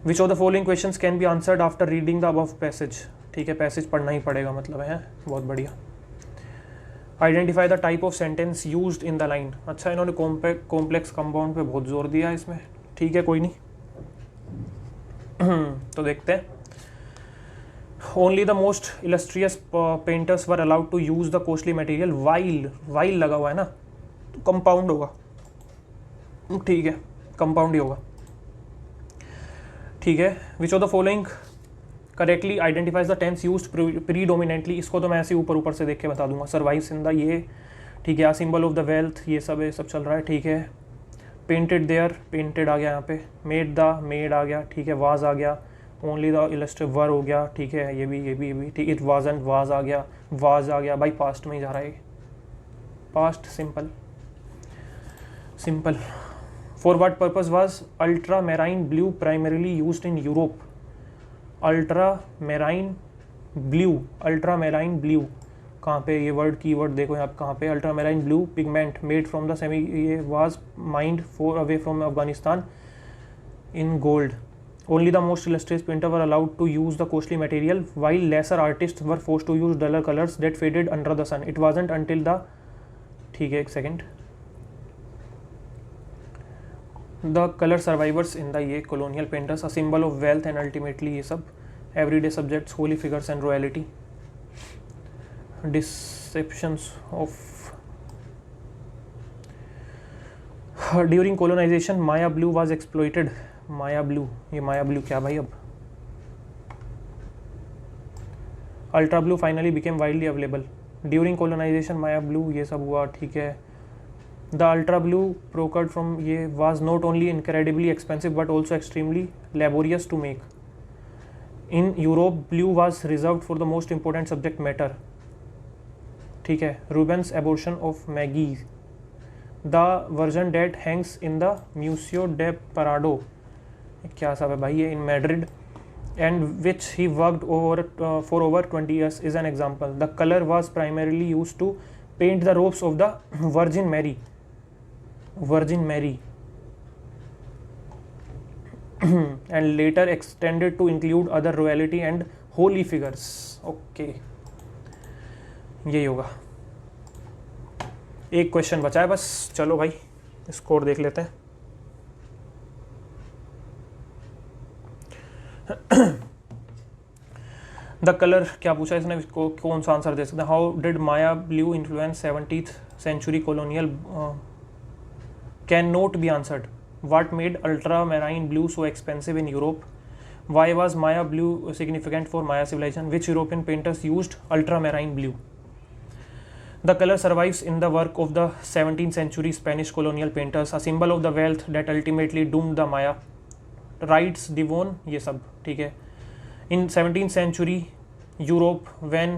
Which of the following questions can be answered after reading the above passage? ठीक है, पैसेज पढ़ना ही पड़ेगा मतलब है. बहुत बढ़िया. Identify the type of sentence used in the line. अच्छा, इन्होंने कॉम्प्लेक्स कंपाउंड पे बहुत जोर दिया इसमें. ठीक है, कोई नहीं. तो देखते हैं. Only the most illustrious painters were allowed to use the costly material. while लगा हुआ है ना, तो कंपाउंड होगा. ठीक है, कंपाउंड ही होगा. ठीक है. Which of the following correctly identifies the tense used predominantly? इसको तो मैं ऐसे ऊपर से देख के बता दूंगा. Survives in the ये, ठीक है. सिंबल ऑफ द वेल्थ, ये सब चल रहा है. ठीक है. पेंटेड देयर, पेंटेड आ गया यहाँ पे. मेड द, मेड आ गया. ठीक है. वाज आ गया. ओनली द इलस्ट्रेटिव वर हो गया. ठीक है. ये भी ठीक. इट वाजंट, वाज आ गया. वाज आ गया भाई, पास्ट में ही जा रहा है. Past simple. For what purpose was ultramarine blue primarily used in Europe? ultramarine blue कहाँ पे, ये वर्ड कीवर्ड देखो यहाँ कहाँ पे. ultramarine blue pigment made from the semi ये was mined far away from Afghanistan in gold. Only the most illustrious painters were allowed to use the costly material, while lesser artists were forced to use duller colors that faded under the sun. It wasn't until the, ठीक है, एक second. The color survivors in the ये colonial painters, a symbol of wealth and ultimately ये सब everyday subjects, holy figures and royalty. Deceptions of during colonization, Maya blue was exploited. Maya blue, ये Maya blue क्या भाई अब? Ultra blue finally became widely available. During colonization, Maya blue ये सब हुआ. ठीक है. The ultra blue procured from ये was not only incredibly expensive but also extremely laborious to make. In Europe, blue was reserved for the most important subject matter. ठीक है. Rubens' abortion of Maggie, the version that hangs in the Museo del Prado, क्या सब है भाई ये, in Madrid, and which he worked for over 20 years, is an example. The color was primarily used to paint the robes of the Virgin Mary and later extended to include other royalty and holy figures. Okay, यही होगा. एक question बचा है बस. चलो भाई score देख लेते हैं. द कलर क्या पूछा इसने, इसको कौन सा आंसर दे सकते हैं. How did Maya blue influence 17th century colonial? Can note be answered. What made ultramarine blue so expensive in Europe? Why was Maya blue significant for Maya civilization? Which European painters used ultramarine blue? The color survives in the work of the 17th century Spanish colonial painters, a symbol of the wealth that ultimately doomed the Maya. Writes Devon, ये सब ठीक है. In 17th century Europe, when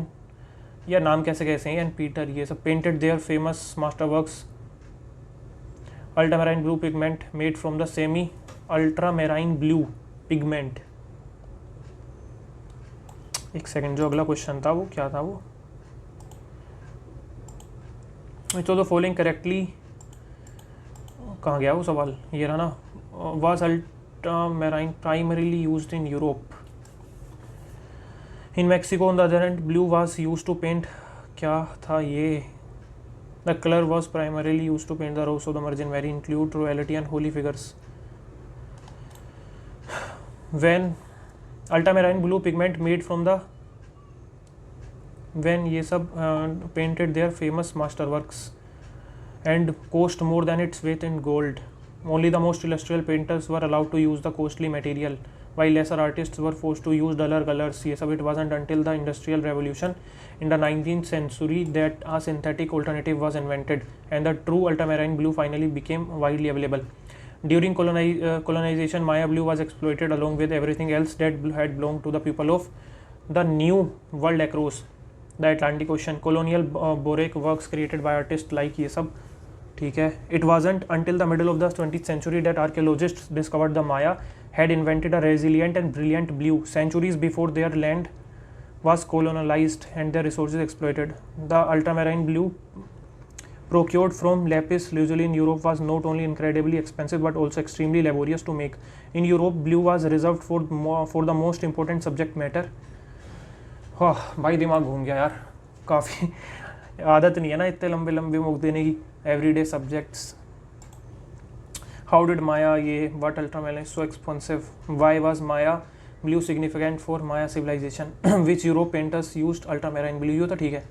या नाम कैसे कैसे हैं, and Peter ये सब painted their famous masterworks. Ultramarine blue pigment made from the semi ultramarine blue pigment. एक सेकेंड, जो अगला क्वेश्चन था वो क्या था? वो तो द फॉलोइंग करेक्टली, कहाँ गया वो सवाल? ये रहा ना. Was ultramarine primarily used in Europe. In Mexico on the other hand blue was used to paint, क्या था ये? The colour was primarily used to paint the robes of the Virgin Mary, include royalty and holy figures. When ultramarine blue pigment made from the, when ये सब painted their famous masterworks and cost more than its weight in gold. Only the most illustrious painters were allowed to use the costly material, while lesser artists were forced to use duller colors. ये सब, it wasn't until the Industrial Revolution in the 19th century that a synthetic alternative was invented, and the true ultramarine blue finally became widely available. During colonization, Maya blue was exploited along with everything else that had belonged to the people of the New World across the Atlantic Ocean. Colonial Baroque works created by artists like ये सब ठीक है. It wasn't until the middle of the 20th century that archaeologists discovered the Maya had invented a resilient and brilliant blue centuries before their land was colonized and their resources exploited. The ultramarine blue procured from lapis lazuli in Europe was not only incredibly expensive but also extremely laborious to make. In Europe, blue was reserved for the most important subject matter. हाँ भाई, दिमाग घूम गया यार. काफ़ी आदत नहीं है ना इतने लंबे लंबे मुख देने की. Everyday subjects. How did Maya, ये what ultramarine so expensive, why was Maya blue significant for Maya civilisation, which Europe painters used ultramarine blue. ये तो ठीक है.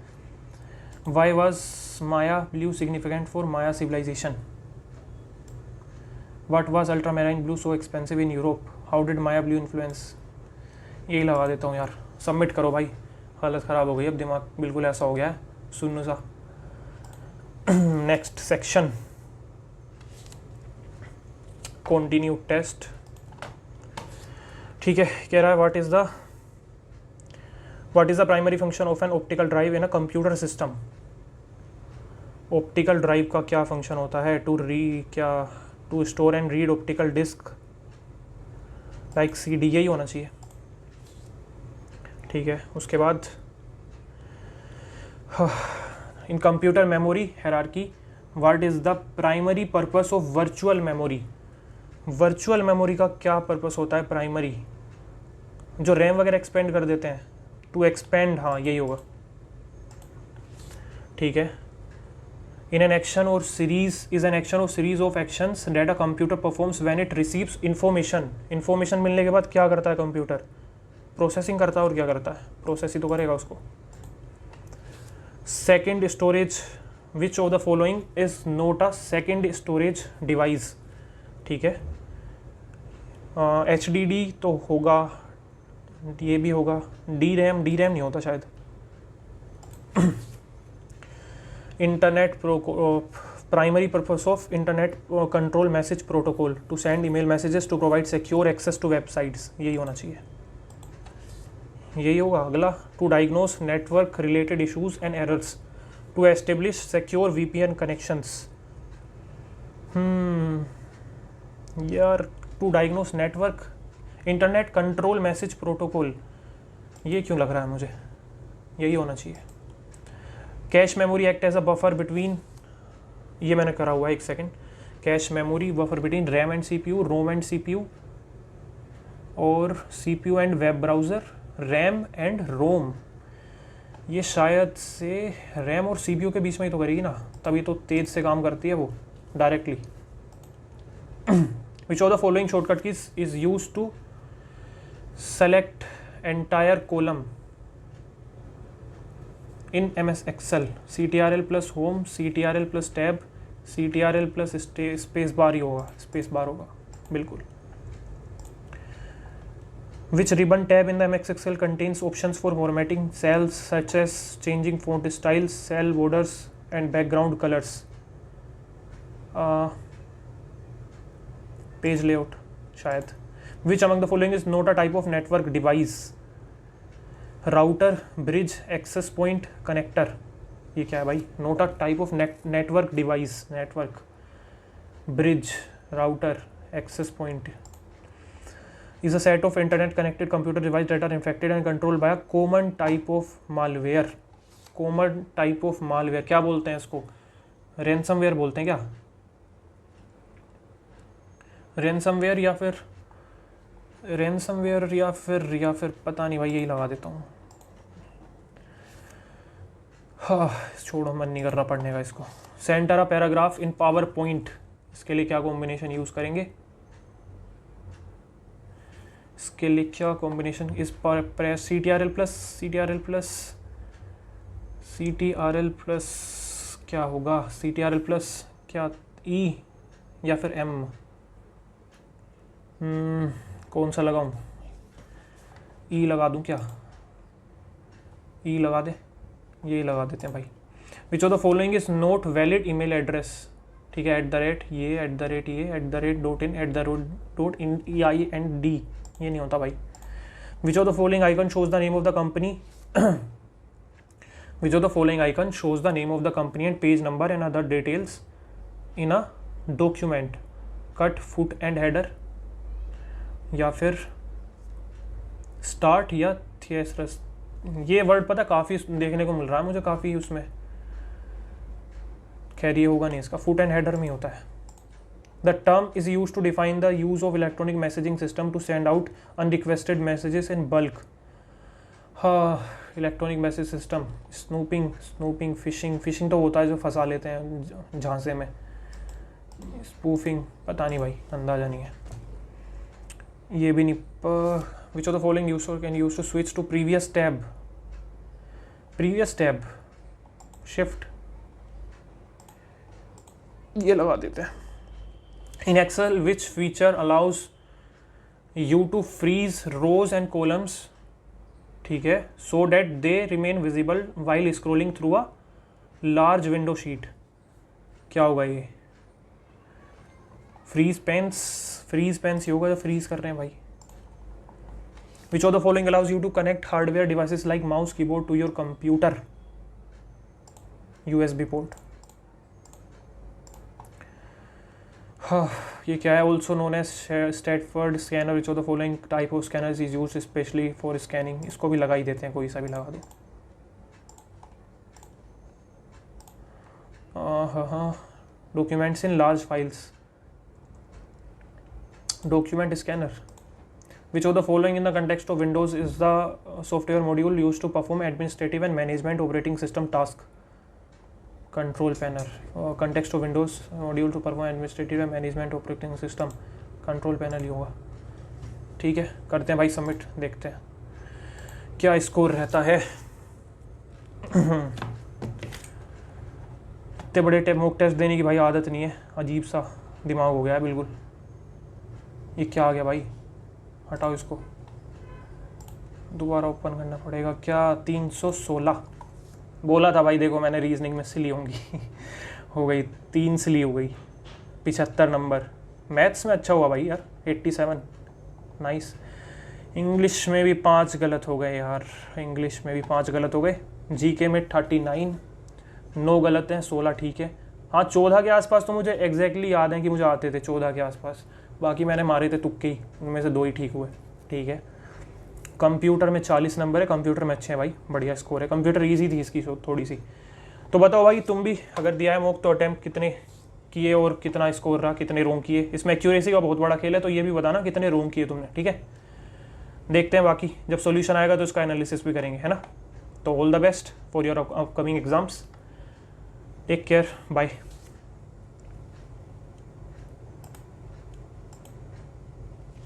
Why was Maya blue significant for Maya civilisation. What was ultramarine blue so expensive in Europe. How did Maya blue influence. यही लगा देता हूँ यार. Submit करो भाई, हालत ख़राब हो गई, अब दिमाग बिल्कुल ऐसा हो गया है सुन्न सा. Next section, continue test. ठीक है, कह रहा है what is the primary function of an optical drive in a computer system. Optical drive का क्या फंक्शन होता है? To store and read optical disc like CD, यही होना चाहिए. ठीक है. उसके बाद in computer memory hierarchy, what is the primary purpose of virtual memory. Virtual memory का क्या पर्पस होता है? प्राइमरी, जो रैम वगैरह एक्सपेंड कर देते हैं. टू एक्सपेंड, हाँ यही होगा. ठीक है. इन एन एक्शन और सीरीज इज एन एक्शन और series of actions that a computer performs when it receives information. Information मिलने के बाद क्या करता है कंप्यूटर? प्रोसेसिंग करता है. और क्या करता है? प्रोसेस ही तो करेगा उसको. Second storage, which of the following is not a second storage device. ठीक है. HDD तो होगा, ये भी होगा. DRAM नहीं होता शायद. Internet primary purpose of internet control message protocol, to send email messages to provide secure access to websites. यही होना चाहिए. यही होगा अगला. To diagnose network related issues and errors, to establish secure VPN connections. यार, to diagnose network internet control message protocol, ये क्यों लग रहा है मुझे? यही होना चाहिए. Cache memory act as a buffer between, ये मैंने करा हुआ है. एक second. Cache memory buffer between RAM and CPU, ROM and CPU, और CPU and web browser, RAM and ROM. ये शायद से रैम और CPU के बीच में ही तो करेगी ना, तभी तो तेज़ से काम करती है वो directly. Which of the following shortcut keys is use to select entire column in MS Excel. CTRL plus home, CTRL plus tab, CTRL plus space bar ही होगा, स्पेस बार होगा बिल्कुल। Which ribbon tab in the MX Excel contains options for formatting cells such as changing font styles, cell borders and background colors? Page layout शायद। Which among the following is not a type of network device? Router, bridge, access point, connector। ये क्या है भाई? Not a type of network device, network, bridge, router, access point is a set of internet connected computer devices that are infected and controlled by a common type of malware। common type of malware क्या बोलते हैं इसको? ransomware बोलते हैं क्या? ransomware या फिर पता नहीं भाई, यही लगा देता हूँ। हाँ छोड़ो, मन नहीं कर रहा पढ़ने का इसको। Centre a paragraph in power point, इसके लिए क्या कॉम्बिनेशन यूज़ करेंगे? इसके लिए क्या कॉम्बिनेशन? इस पर प्रेस CTRL प्लस क्या होगा? CTRL प्लस क्या E या फिर M? कौन सा लगाऊं? E लगा दूं क्या? E लगा दे, यही लगा देते हैं भाई। Which of the following is not valid email address? ठीक है, @, @, ये नहीं होता भाई। Which of the following icon shows the name of the company? Which of the following icon shows the name of the company and page number and other details in a document? Cut, foot and header या फिर start या थियसरस? ये word पता काफ़ी देखने को मिल रहा है मुझे, काफ़ी उसमें। खैर ये होगा नहीं, इसका फुट एंड हेडर में होता है। The term is use to define the use of electronic messaging system to send out unrequested messages in bulk. हाँ, electronic message system. Snooping, phishing तो होता है जो फंसा लेते हैं झांसे में। स्पूफिंग पता नहीं भाई, अंदाजा नहीं है। ये भी नहीं। Which of the following user can use to switch to previous tab? Shift, ये लगा देते हैं। In Excel which feature allows you to freeze rows and columns, ठीक है, so that they remain visible while scrolling through a large window sheet? क्या होगा ये? Freeze pens होगा जो फ्रीज कर रहे हैं भाई। Which of the following allows you to connect hardware devices like mouse, keyboard to your computer? USB port. हाँ, ये क्या है? Also known as statford scanner. Which of the following type of scanners is use specially for scanning? इसको भी लगा ही देते हैं, कोई सा भी लगा दो। हाँ, documents in large files, document scanner. Which of the following in the context of Windows is the software module use to perform administrative and management operating system task? Control panel. Context of Windows module to perform administrative and management operating system, control panel ही होगा। ठीक है, करते हैं भाई submit, देखते हैं क्या स्कोर रहता है। इतने बड़े मॉक टेस्ट देने की भाई आदत नहीं है, अजीब सा दिमाग हो गया है बिल्कुल। ये क्या आ गया भाई? हटाओ इसको, दोबारा ओपन करना पड़ेगा क्या? 316 बोला था भाई, देखो मैंने रीजनिंग में सिली होंगी। हो गई 3 सिली हो गई, 75 नंबर। मैथ्स में अच्छा हुआ भाई यार, 87, नाइस। इंग्लिश में भी 5 गलत हो गए यार, इंग्लिश में भी 5 गलत हो गए। जीके में 39, 9 गलत हैं, 16 ठीक है। हाँ 14 के आसपास तो मुझे एग्जैक्टली याद है कि मुझे आते थे 14 के आसपास, बाकी मैंने मारे थे तुक्के ही, उनमें से 2 ही ठीक हुए। ठीक है, कंप्यूटर में 40 नंबर है, कंप्यूटर में अच्छे हैं भाई, बढ़िया स्कोर है। कंप्यूटर इजी थी इसकी थोड़ी सी। तो बताओ भाई तुम भी अगर दिया है मॉक तो अटैम्प्ट कितने किए और कितना स्कोर रहा, कितने रोंग किए? इसमें एक्यूरेसी का बहुत बड़ा खेल है, तो ये भी बताना कितने रोंग किए तुमने। ठीक है, देखते हैं बाकी जब सॉल्यूशन आएगा तो इसका एनालिसिस भी करेंगे, है ना। तो all the best for your upcoming exams, take care, bye.